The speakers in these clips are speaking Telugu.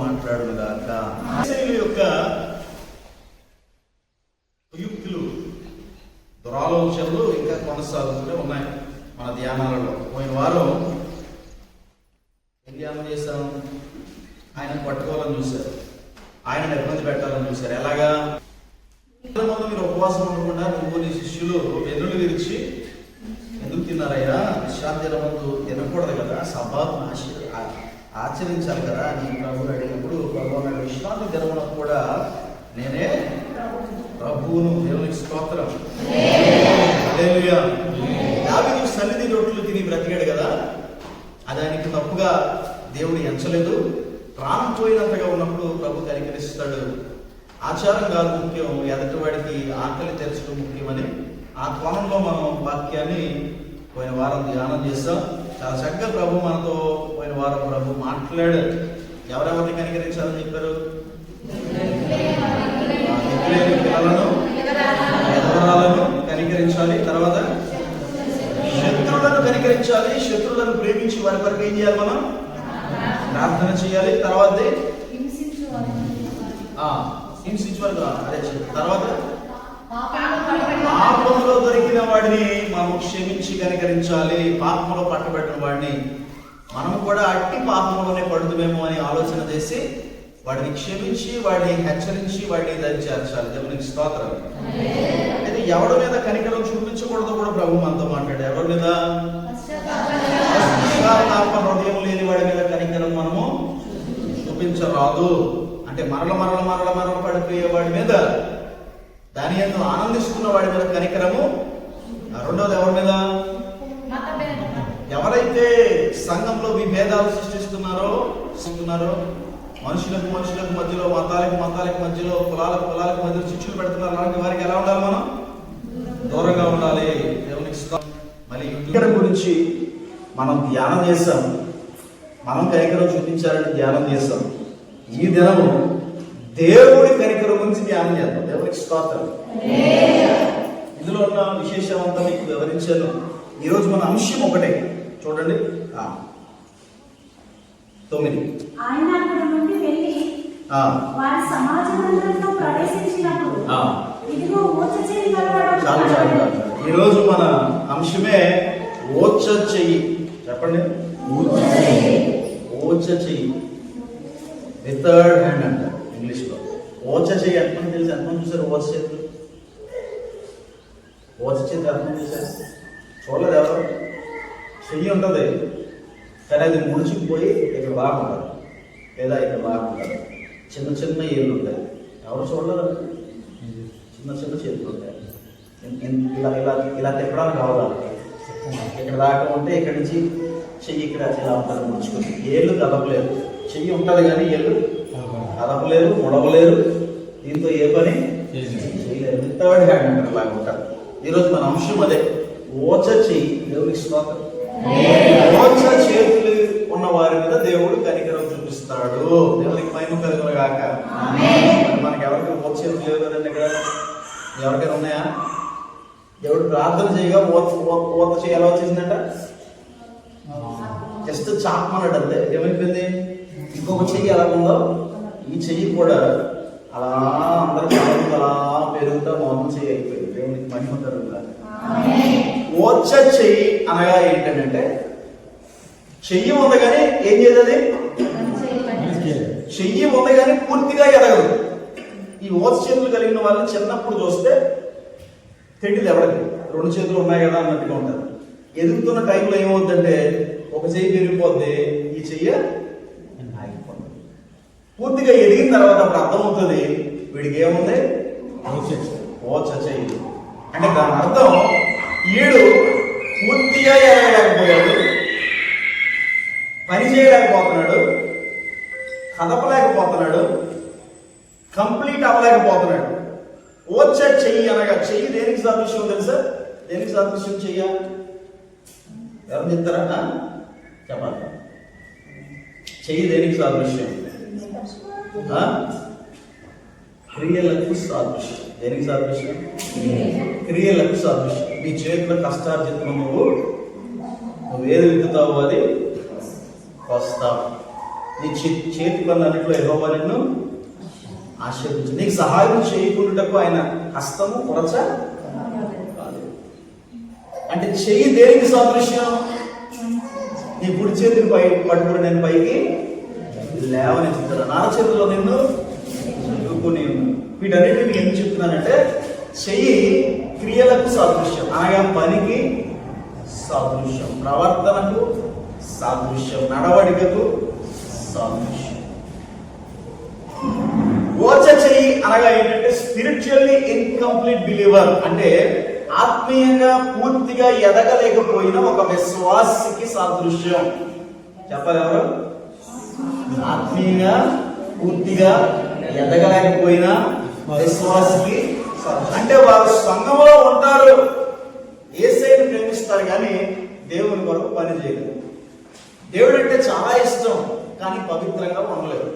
మాట్లాడుగాక యొక్క కుయుక్తులు దురాలోచనలు ఇంకా కొనసాగుతూనే ఉన్నాయి మన ధ్యానాలలో. పోయిన వారం ఏం ధ్యానం చేశాం? ఆయన పట్టుకోవాలని చూశారు, ఆయన ఇబ్బంది పెట్టాలని చూశారు. ఎలాగా? మీరు ఉపవాసం ఉండకుండా నువ్వు నీ శిష్యులు వెన్నులు విరిచి ఎందుకు తిన్నారయ్యా? విశ్రాంతి ముందు తినకూడదు కదా, సబ్బాతును ఆచరించాలి కదా అని ప్రభువుని అడిగినప్పుడు ప్రభు అన్నాడు, విశ్రాంతి దినమునకు కూడా నేనే ప్రభువును. దేవునికి స్తోత్రం. హల్లెలూయా. దావీదు సన్నిధి రొట్టెలు తిని బ్రతికాడు కదా, దానికి తప్పుగా దేవుడు ఎంచలేదు. ప్రాణం పోయినంతగా ఉన్నప్పుడు ప్రభు కనికరిస్తాడు. ఆచారం కాదు ముఖ్యం, ఎదటివాడికి ఆకలి తెరచడం ముఖ్యమని ఆ కోణంలో మనం వాక్యాన్ని పోయిన వారం ధ్యానం చేస్తాం. చాలా చక్కగా ప్రభు మనతో పోయిన వారం ప్రభు మాట్లాడాడు. ఎవరెవరిని కనికరించాలని చెప్పారు? పిల్లలను, ఎదవరాలను కనికరించాలి. తర్వాత శత్రువులను కనికరించాలి. శత్రువులను ప్రేమించి వారి వరకు ఏం చేయాలి? మనం ప్రార్థన చేయాలి. తర్వాత హింసించవరకు అదే. తర్వాత పాపంలో దొరికిన వాడిని మనం క్షమించి కనికరించాలి. పాపంలో పట్టబడిన వాడిని మనం కూడా అట్టి పాపంలోనే పడుతుందేమో అని ఆలోచన చేసి వాడిని క్షమించి, వాడిని హెచ్చరించి, వాడిని దరి చేర్చాలి. దేవునికి స్తోత్రం. అయితే ఎవరి మీద కనికరం చూపించకూడదు కూడా ప్రభు మనతో మాట్లాడాడు. ఎవరి మీద? హృదయం లేని వాడి మీద కనికరం మనము చూపించరాదు. అంటే మరల పడిపోయే వాడి మీద, దాని యందు ఆనందిస్తున్న వాడి మీద కనికరము. రెండోది ఎవరి మీద? ఎవరైతే సంఘంలో విభేదాలు సృష్టిస్తున్నారో, మనుషులకు మధ్యలో, మతాలకు మధ్యలో, కులాలకు మధ్యలో శిక్షలు పెడుతున్నారు, అలాంటి వారికి ఎలా ఉండాలి? మనం దూరంగా ఉండాలి. దేవునికి మళ్ళీ కనికరం గురించి మనం ధ్యానం చేస్తాం. మనం కనికరం చూపించాలని ధ్యానం చేస్తాం. ఈ దినము దేవుడి కనికరం గురించి ధ్యానం చేద్దాం. దేవునికి స్తోత్రం. ఇందులో ఉన్న విశేషం అంతా మీకు వివరించాను. ఈరోజు మన అంశం ఒకటే చూడండి. 9. ఆయన అక్కడ నుండి వెళ్ళి వారి సమాజంలో ప్రవేశించినప్పుడు ఇదిగో ఓచ చెయ్యి గలవాడు. చాలు. ఈరోజు మన అంశమే ఓచ చెయ్యి. చెప్పండి. ఓచ చెయ్యి. థర్డ్ హ్యాండ్ అంటారు ఇంగ్లీష్ లో. ఓచ చెయ్యి ఎంతమంది తెలుసు? ఎంతమంది చూసారు ఓచ చేతులు? ఓచ చేతి ఎంతమంది చూసారు? చూడలేదు ఎవరు? చెయ్యి ఉంటుంది కానీ అది ముడుచుకుపోయి ఇక్కడ బాగుంటారు, లేదా ఇక్కడ బాగుంటారు. చిన్న ఏళ్ళు ఉంటాయి. ఎవరు చూడలేదు? చిన్న చేతులు ఉంటాయి. ఇలా తిప్పడానికి కావాలి. ఇక్కడ దాకా ఉంటే ఇక్కడి నుంచి చెయ్యి ఇక్కడ ఇలా ఉంటారు ముడుచుకొని. ఏళ్ళు కదపలేరు. చెయ్యి ఉంటుంది కానీ ఏళ్ళు కదపలేరు, ముడవలేరు. దీంతో ఏ పని చేయలేరు. థర్డ్ హ్యాండ్ అంటారు. అలాగే ఉంటారు. ఈరోజు మన అంశం అదే, ఓచ చెయ్యి. దేవునికి స్తోత్రం. ఓచ చేతులు ఉన్న వారి మీద దేవుడు కనికరం చూపిస్తాడు. దేవునికి మహిమ కలుగునుగాక. మనకి ఎవరికి ఓచ చేతులు లేవు కదండి. ఇక్కడ ఎవరికైనా ఉన్నాయా? దేవుడు ప్రార్థన చేయగా ఓత చేయాలో వచ్చేసిందంట. జస్ట్ చాపమన్నాడు అంతే. ఏమైపోయింది? ఇంకొక చెయ్యి ఎలా ఉందో ఈ చెయ్యి కూడా అలా అందరికి అలా పెరుగుతా మౌనం చెయ్యి అయిపోయింది. దేవునికి మహిమ కలుగునుగాక. ఓచ చెయ్యి అనగా ఏంటంటే, చెయ్యి ఉంది కానీ ఏం చేయదు. చెయ్యి ఉంది కానీ పూర్తిగా ఎదగదు. ఈ ఓచ చేతులు కలిగిన వాళ్ళని చిన్నప్పుడు చూస్తే తెడ్డిలు ఎవరికి 2 చేతులు ఉన్నాయి కదా అన్నట్టుగా ఉంటారు. ఎదుగుతున్న టైంలో ఏమవుతుందంటే ఒక చెయ్యి పెరిగిపోద్ది, ఈ చెయ్యి ఆగిపోతుంది. పూర్తిగా ఎదిగిన తర్వాత అప్పుడు అర్థమవుతుంది వీడికి ఏముంది? ఓచ చెయ్యి. అంటే దాని అర్థం ఈడు పూర్తిగా ఎదగలేకపోయాడు, పని చేయలేకపోతున్నాడు, కదపలేకపోతున్నాడు, కంప్లీట్ అవ్వలేకపోతున్నాడు. ఓచ చెయ్యి అనగా, చెయ్యి దేనికి సాదృశ్యం తెలుసా? దేనికి సాదృశ్యం? చెయ్య ఎవరు చెప్తారా? చెప్పాలి. చెయ్యి దేనికి సాదృశ్యం? క్రియలకు సాదృశ్యం. దేనికి సాదృశ్యం? క్రియలకు సాదృశ్యం. నీ చేతుల కష్టార్జితం నువ్వు ఏది విత్తుతావు అది కోస్తావు. నీ చేతి పనులన్నింటిలో యెహోవా నిన్ను ఆశీర్వదించు. నీకు సహాయం చేయకుండాకు ఆయన హస్తము కొరచ కాదు. అంటే చెయ్యి దేనికి సాదృశ్యం? నీ కుడి చేతిని పట్టుకుని నేను పైకి లేవనెత్తుతాను, నా చేతిలో నిన్ను చుట్టుకుని. వీటన్నిటిని ఏం చెప్తున్నానంటే చెయ్యి క్రియలకు సాదృశ్యం, అనగా పనికి సాదృశ్యం, ప్రవర్తనకు సాదృశ్యం, నడవడికకు సాదృశ్యం. ఓచ చెయ్యి అనగా ఏంటంటే స్పిరిచువల్లీ ఇన్కంప్లీట్ బిలీవర్, అంటే ఆత్మీయంగా పూర్తిగా ఎదగలేకపోయిన ఒక విశ్వాసికి సాదృశ్యం. చెప్పాలి ఎవరు? ఆత్మీయంగా పూర్తిగా ఎదగలేకపోయిన విశ్వాసికి అంటే వారు సంఘంలో ఉంటారు, యేసయ్యను ప్రేమిస్తారు కానీ దేవుని కొరకు పని చేయలేదు. దేవుడు అంటే చాలా ఇష్టం కానీ పవిత్రంగా ఉండలేదు.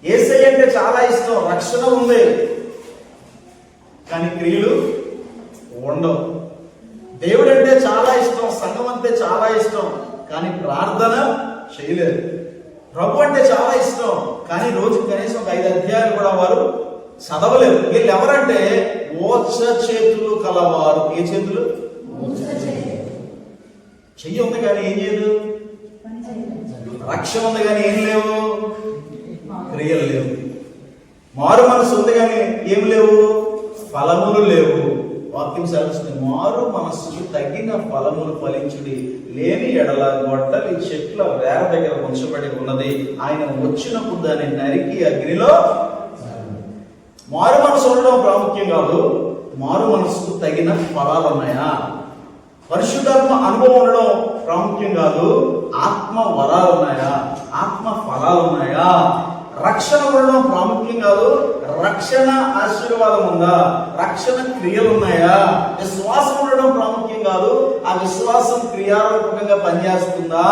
యేసయ్య అంటే చాలా ఇష్టం, రక్షణ ఉంది కానీ క్రియలు ఉండవు. దేవుడు అంటే చాలా ఇష్టం, సంఘం అంటే చాలా ఇష్టం కానీ ప్రార్థన చేయలేదు. ప్రభు అంటే చాలా ఇష్టం కానీ రోజు కనీసం 5 అధ్యాయాలు కూడా వారు చదవలేరు. వీళ్ళు ఎవరంటే ఓచ చేతులు కలవారు. ఏ చేతులు? చెయ్యి ఉంది కానీ ఏం చేయదు, రక్షణ ఉంది కానీ ఏం లేవు, క్రియలు లేవు. మారు మనసు ఉంది కానీ ఏం లేవు, ఫలములు లేవు. వాక్యం సెలవుస్తుంది, మారు మనస్సుకు తగిన ఫలములు ఫలించుడి, లేని ఎడల గొడ్డలి చెట్ల వేర దగ్గర ఉంచబడి ఉన్నది, ఆయన వచ్చినప్పుడు దాన్ని నరికి అగ్నిలో. మారు మనసు ఉండడం ప్రాముఖ్యం కాదు, మారు మనసుకు తగిన ఫలాలు ఉన్నాయా. పరిశుద్ధాత్మ అనుభవం ఉండడం ప్రాముఖ్యం కాదు, ఆత్మ వరాలు ఉన్నాయా, ఆత్మ ఫలాలు ఉన్నాయా. రక్షణ ఉండడం ప్రాముఖ్యం కాదు, రక్షణ ఆశీర్వాదం ఉందా, రక్షణ క్రియలు ఉన్నాయా. విశ్వాసం ఉండడం ప్రాముఖ్యం కాదు, ఆ విశ్వాసం క్రియారూపకంగా పనిచేస్తుందా.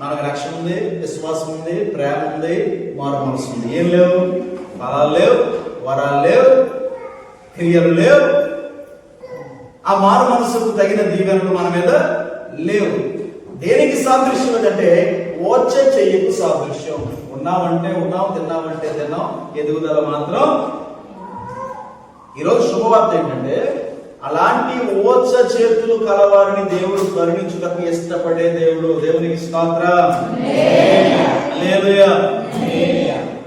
మనకు రక్షణ ఉంది, విశ్వాసం ఉంది, ప్రేమ ఉంది, మారు మనసు ఉంది. ఏం లేవు, ఫలాలు లేవు, వరాలు లేవు, క్రియలు లేవు. ఆ మారు మనసుకు తగిన దీవెనలు మన మీద లేవు. దేనికి సాదృశ్యం అంటే ఓచ చెయ్యకు సాదృశ్యం. ఉన్నామంటే ఉన్నాం, తిన్నామంటే తిన్నాం, ఎదుగుదల మాత్రం. ఈరోజు శుభవార్త ఏంటంటే అలాంటి ఓచ చేతులు కలవారిని దేవుడు కరుణించుటకు ఇష్టపడే దేవుడు. దేవునికి స్తోత్రం. హల్లెలూయా.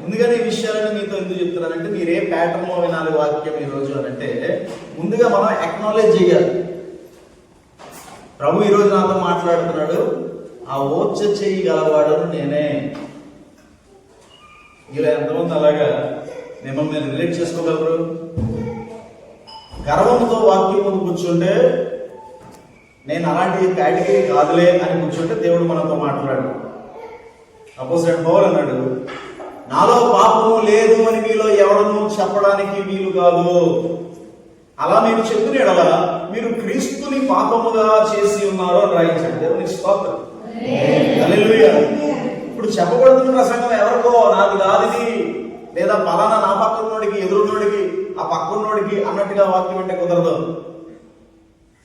ముందుగానే ఈ విషయాలను మీతో ఎందుకు చెప్తున్నానంటే మీరు ఏ ప్యాటర్న్ లో వినాలి వాక్యం ఈ రోజు అని అంటే ముందుగా మనం అక్నాలెడ్జ్ చేయాలి. ప్రభు ఈరోజు నాతో మాట్లాడుతున్నాడు, ఆ ఓచ చెయ్యి గలవాడను నేనే. ఇలా ఎంతమంది అలాగా మిమ్మల్ని మీరు రిలేట్ చేసుకోగలరు? గర్వంతో వాక్యం ముందు కూర్చుంటే నేను అలాంటి కేటగిరీ కాదులే అని కూర్చుంటే దేవుడు మనతో మాట్లాడు. అపోజిట్ పౌలు అన్నాడు, నాలో పాపము లేదు అని మీలో ఎవడను చెప్పడానికి వీలు కాదు. అలా నేను చెప్పిన ఎడల మీరు క్రీస్తుని పాపముగా చేసి ఉన్నారు అని రాయించాడు. దేవునికి స్తోత్రం. హల్లెలూయా. ఇప్పుడు చెప్పబడుతున్న ప్రసంగం ఎవరికో, నాది కాదు ఇది, లేదా పలానా నా పక్కనోడికి, ఎదురున్నోడికి, ఆ పక్కనోడికి అన్నట్టుగా వాక్యం అంటే కుదరదు.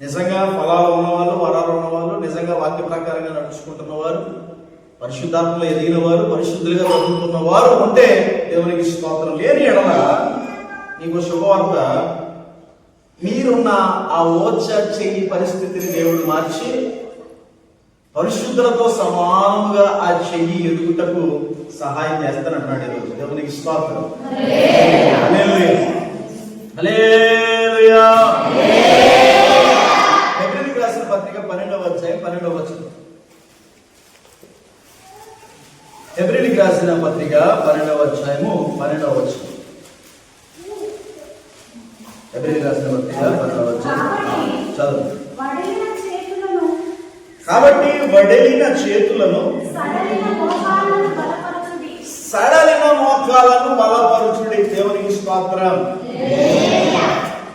నిజంగా ఫలాలు ఉన్నవాళ్ళు, వరాలు ఉన్నవాళ్ళు, నిజంగా వాక్య ప్రకారంగా నడుచుకుంటున్న వారు, పరిశుద్ధాత్మలో ఎదిగిన వారు, పరిశుద్ధులుగా బతుకుతున్న వారు ఉంటే దేవునికి స్తోత్రం. లేని ఎడల నీకు శుభవార్త, మీరున్న ఆ ఓచ చెయ్యి పరిస్థితిని దేవుడు మార్చి పరిశుద్ధులతో సమానంగా ఆ చెయ్యి ఎదుగుటకు సహాయం చేస్తానంటున్నాడు ఈరోజు. దేవునికి స్తోత్రం. హల్లెలూయా. హల్లెలూయా. హెబ్రీయులకు రాసిన పత్రిక 12వ అధ్యాయం 12వ వచనం. హెబ్రీయులకు రాసిన పత్రిక 12వ అధ్యాయము 12వ వచనం. హెబ్రీయులకు రాసిన పత్రిక 12వ అధ్యాయం చదువు. కాబట్టి వడిలిన చేతులను సడలిన మోకాలను బలపరచుడి. దేవునికి స్తోత్రం.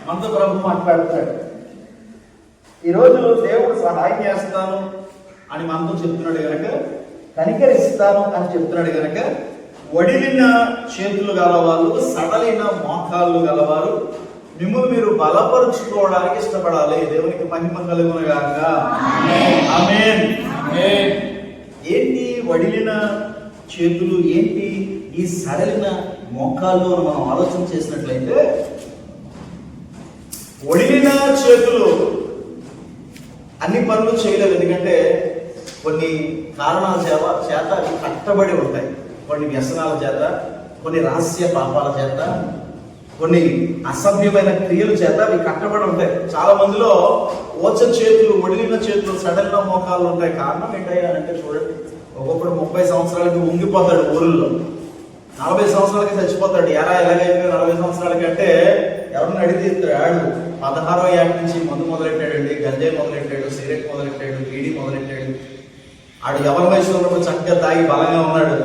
మనతో ప్రభు మాట్లాడుతాడు. ఈరోజు దేవుడు సహాయం చేస్తాను అని మనతో చెప్తున్నాడు కనుక, కనికరిస్తాను అని చెప్తున్నాడు కనుక వడిలిన చేతులు గలవారు, సడలిన మోకాళ్ళు గలవారు మిమ్మల్ని మీరు బలపరుచుకోవడానికి ఇష్టపడాలి. దేవునికి మహిమ కలుగును గాక. ఆమేన్. ఏంటి వడిలిన చేతులు, ఏంటి ఈ సడలిన మోకాళ్ళు అని మనం ఆలోచన చేసినట్లయితే, వడిలిన చేతులు అన్ని పనులు చేయలేవు. ఎందుకంటే కొన్ని కారణాల చేత అవి కట్టబడి ఉంటాయి. కొన్ని వ్యసనాల చేత, కొన్ని రహస్య పాపాల చేత, కొన్ని అసభ్యమైన క్రియల చేత అవి కట్టబడి ఉంటాయి. చాలా మందిలో ఓచ చేతులు, వడిలిన చేతులు, సడలిన మోకాళ్ళు ఉంటాయి. కారణం ఏంటయ్యా అంటే చూడండి, ఒక్కొక్కడు 30 సంవత్సరాలకి ఉంగిపోతాడు ఊరిలో, 40 సంవత్సరాలకి చచ్చిపోతాడు. ఎలాగైతే 40 సంవత్సరాలకి అంటే ఎవరిని అడిగితే ఆడు 16వ ఏట నుంచి మందు మొదలెట్టాడండి, గంజాయి మొదలెట్టాడు, సిగరెట్ మొదలెట్టాడు, బీడీ మొదలెట్టాడు. ఆడు ఎవరి వయసులో ఉన్నప్పుడు చక్కగా తాగి బలంగా ఉన్నాడు.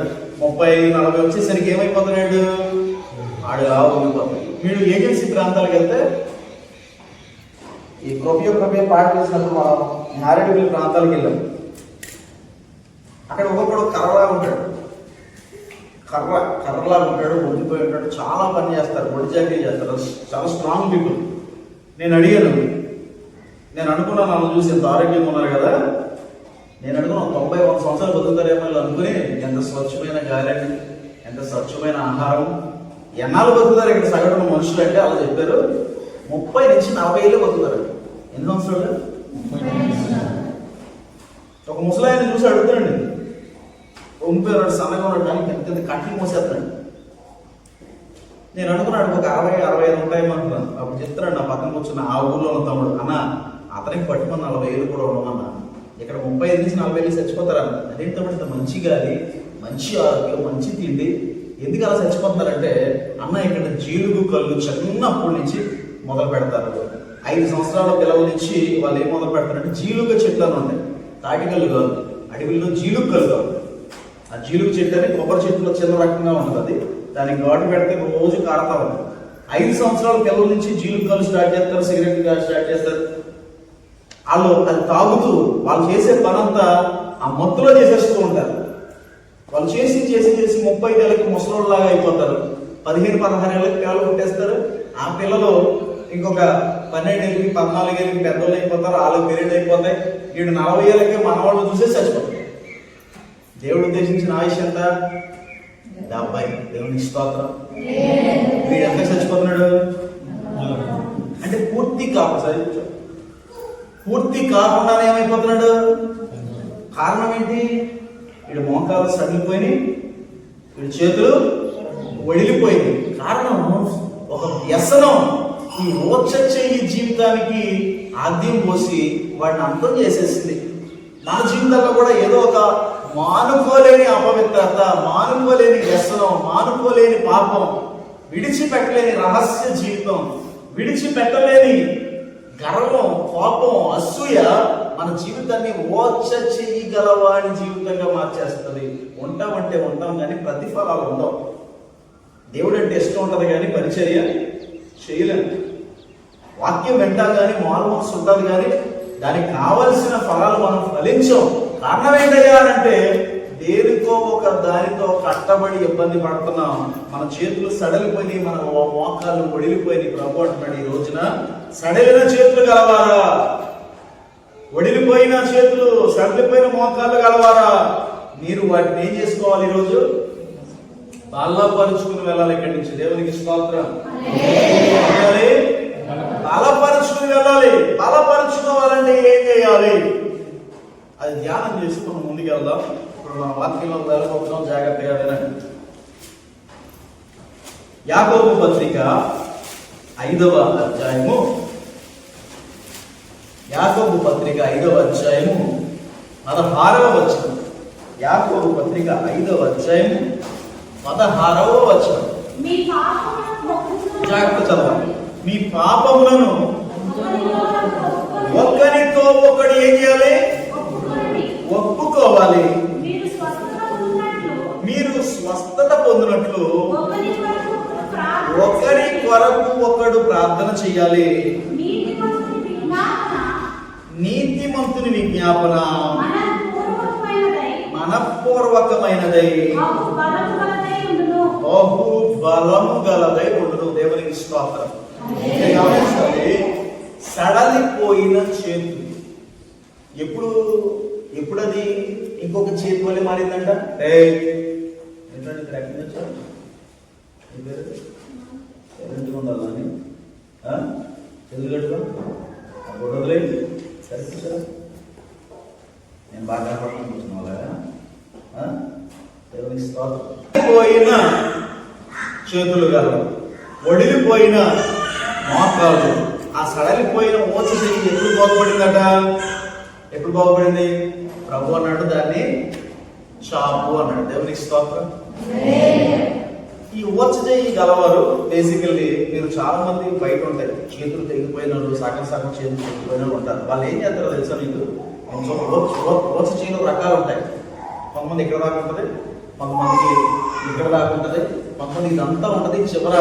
30-40 వచ్చేసరికి ఏమైపోతున్నాడు, ఆడు ఉండిపోతాడు. వీడు ఏజెన్సీ ప్రాంతాలకు వెళ్తే, ఈ ప్రొపియో పాట చేసినప్పుడు మనం నారాయణపల్లి ప్రాంతాలకు వెళ్ళాం. అక్కడ ఒక్కొక్కడు కర్రలా ఉంటాడు, కర్రలా ఉంటాడు, ఒడిపోయి ఉంటాడు, చాలా పని చేస్తారు, ఒడి చాకరీ చేస్తారు, చాలా స్ట్రాంగ్ పీపుల్. నేను అడిగాను, నేను అనుకున్నాను వాళ్ళు చూసి ఎంత ఆరోగ్యంగా ఉన్నారు కదా, నేను అనుకున్నాను 91 సంవత్సరాలు బతుకుతారేమో అనుకుని, ఎంత స్వచ్ఛమైన గాలి, ఎంత స్వచ్ఛమైన ఆహారం, ఎన్నాళ్ళు బతుకుతారు ఇక్కడ సగటు మనుషులు అంటే అలా చెప్పారు. 30 నుంచి 40 ఏళ్ళు బతుకుతారు. ఎన్ని సంవత్సరాలు? ఒక ముసలాయన చూసి అడుగుతాడండి, ఉండిపోయినాడు, సన్నగా ఉన్నాడు, కానీ ఎంత కట్టి మోసేస్తాడు. నేను అనుకున్నాడు ఒక 60-65 ఉంటాయేమో అనుకున్నాను. అప్పుడు చెప్తున్నాడు నా పక్కన కూర్చున్న ఆ ఊళ్ళో ఉన్న తమ్ముడు, అన్న అతనికి పట్టుకుని 40 ఏళ్ళు కూడా ఉండమన్నా, ఇక్కడ 35 నుంచి 40 ఏళ్ళు చచ్చిపోతారన్న. అదేంటి తమ్ముడు, ఇంత మంచి గాలి, మంచి ఆరోగ్యం, మంచి తిండి, ఎందుకు అలా చచ్చిపోతున్నారంటే, అన్న ఇక్కడ జీలుగు కళ్ళు చిన్నప్పటి నుంచి మొదలు పెడతారు. 5 సంవత్సరాల పిల్లల నుంచి వాళ్ళు ఏం మొదలు పెడతారంటే, జీలుగ చెట్లు అని ఉంటాయి, తాటికల్లు కాదు, అడవిలో జీలుగు కళ్ళు కాదు. ఆ జీలుగు చెట్టు అని కొబ్బరి చెట్టులో చిన్న రకంగా ఉంటుంది, అది దానికి ఘాటు పెడితే రోజు కారతా ఉంటుంది. 5 సంవత్సరాల పిల్లల నుంచి జీలుగు కళ్ళు స్టార్ట్ చేస్తారు, సిగరెట్ స్టార్ట్ చేస్తారు. వాళ్ళు అది తాగుతూ వాళ్ళు చేసే పనంతా ఆ మత్తులో చేసేస్తూ ఉంటారు. వాళ్ళు చేసి 35 ఏళ్ళకి ముసలోళ్ళలాగా అయిపోతారు. 15-16 ఏళ్ళకి పిల్లలు పుట్టేస్తారు. ఆ పిల్లలు ఇంకొక 12 ఏళ్ళకి 14 ఏళ్ళకి పెద్దోళ్ళు అయిపోతారు, వాళ్ళకి పెరిగి అయిపోతాయి. 40 ఏళ్ళకి మనవాళ్ళు చూసేసి చచ్చిపోతారు. దేవుడు ఉద్దేశించిన ఆయుష్ ఎంత? 70. దేవునికి స్తోత్రం. వీడు ఎంత చచ్చిపోతున్నాడు అంటే పూర్తి కాకుండానే ఏమైపోతున్నాడు. కారణం ఏంటి? వీడు మోకాలు సడిలిపోయి, వీడి చేతులు వడిలిపోయింది. కారణం ఒక వ్యసనం. ఈ ఓచచ్చే ఈ జీవితానికి ఆద్యం పోసి వాడిని అంతం చేసేసింది. మన జీవితంలో కూడా ఏదో ఒక మానుకోలేని అపవిత్రత, మానుకోలేని వ్యసనం, మానుకోలేని పాపం, విడిచిపెట్టలేని రహస్య జీవితం, విడిచిపెట్టలేని గర్వం, కోపం, అసూయ మన జీవితాన్ని ఓచచేయగలవాడి జీవితంగా మార్చేస్తుంది. ఉంటామంటే ఉంటాం కానీ ప్రతిఫలాలు ఉండవు. దేవుడు అంటే ఇష్టం ఉంటుంది కానీ పరిచర్య చేయలేము. వాక్యం వింటాం కానీ మారు మనసు ఉంటుంది కానీ దానికి కావలసిన ఫలాలు మనం ఫలించాం. కారణం ఏంటయ్యా అంటే దేనితో ఒక దానితో కట్టబడి ఇబ్బంది పడుతున్నాం. మన చేతులు సడలిపోయి, మన మోకాళ్ళు ఒడిలిపోయి. ప్రభు అంటున్నాడు ఈ రోజున, సడలిన చేతులు గలవారా, ఒడిలిపోయిన చేతులు, సడలిపోయిన మోకాళ్ళు గలవారా, మీరు వాటిని ఏం చేసుకోవాలి? ఈరోజు బలపరుచుకుని వెళ్ళాలి. ఇక్కడి నుంచి దేవునికి స్తోత్రం. బలపరుచుకుని వెళ్ళాలి. బలపరుచుకోవాలంటే ఏం చేయాలి? అది ధ్యానం చేసి మనం ముందుకు వెళ్దాం. ఇప్పుడు మన వాక్యంలో వెళ్ళబోతున్నాం, జాగ్రత్తగా వినండి. యాకోబు పత్రిక 5వ అధ్యాయము, యాకోబు పత్రిక 5వ అధ్యాయము 16వ వచనం. యాకోబు పత్రిక 5వ అధ్యాయము 16వ వచనం. జాగ్రత్త చదవాలి. మీ పాపములను ఒకరితో ఒకడు ఏం చేయాలి? ఒప్పుకోవాలి. మీరు స్వస్థత పొందినట్లు ఒకరి కొరకు ఒకడు ప్రార్థన చేయాలి. నీతిమంతుని విజ్ఞాపన బహు బలము గలదై ఉండదు. దేవునికి స్తోత్రం. గమనించాలి, సడలిపోయిన చేతులు. ఎప్పుడది ఇంకొక చేతి వల్ల మారిందంట. ఉండాలని ఎందుకంటే వదలేదు సరిపోతారా? నేను బాగా కనపడుతున్నాను అలాగా. దేవునికి స్తోత్రం. పోయిన చేతులు గలవు, ఒడిలిపోయిన మోకాళ్ళు. ఆ సడలిపోయిన ఓచ చెయ్యి ఎప్పుడు బాగుపడిందట? ఎప్పుడు బాగుపడింది? ప్రభు అన్నాడు దాన్ని చాపు అన్నాడు. దేవునికి స్తోత్రం. ఈ ఓచ చెయ్యి గలవారు బేసికల్లీ మీరు చాలా మంది బయట ఉంటాయి, చేతులు తెగిపోయిన వాళ్ళు, సగం చేతులు తెగిపోయిన వాళ్ళు ఉంటారు. వాళ్ళు ఏం చేస్తారో తెలుసా మీకు? ఓచ చెయ్యిలో రకాలు ఉంటాయి. కొంతమంది ఇక్కడ దాకా ఉంటుంది, కొంతమందికి ఇక్కడ దాకా ఉంటుంది, కొంతమంది ఇదంతా ఉంటుంది, చివర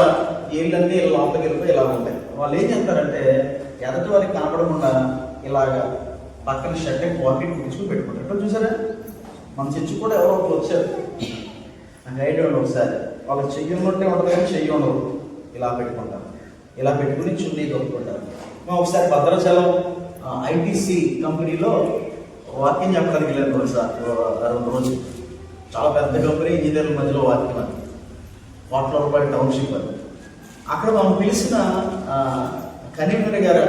ఏళ్ళన్నీ లోపలికి వెళ్ళిపోయి ఇలా ఉంటాయి. వాళ్ళు ఏం చేస్తారంటే ఎదటి వారికి కనపడకుండా ఇలాగా పక్కన షర్ట్ పాకెట్ కుట్టించుకుని పెట్టుకుంటారు. ఎప్పుడు చూసారా? మన చర్చి కూడా ఎవరో ఒకరు వచ్చారు, నాకు ఐడియా ఉండదు. ఒకసారి వాళ్ళకి చెయ్యి ఉన్నట్టే ఉంటుంది కానీ చెయ్యి ఉండదు, ఇలా పెట్టుకుంటారు. ఇలా పెట్టుకుని చున్నీ దొరుకుంటారు. మేము ఒకసారి భద్రాచలం ఐటీసీ కంపెనీలో వాక్యం చెప్పడానికి వెళ్ళాను ఒకసారి 2 రోజులు. చాలా పెద్ద కంపెనీ, ఇంజనీర్ల మధ్యలో వాక్యం అది, కోట్ల టౌన్షిప్ అది. అక్కడ మనం పిలిచిన కనీమణి గారు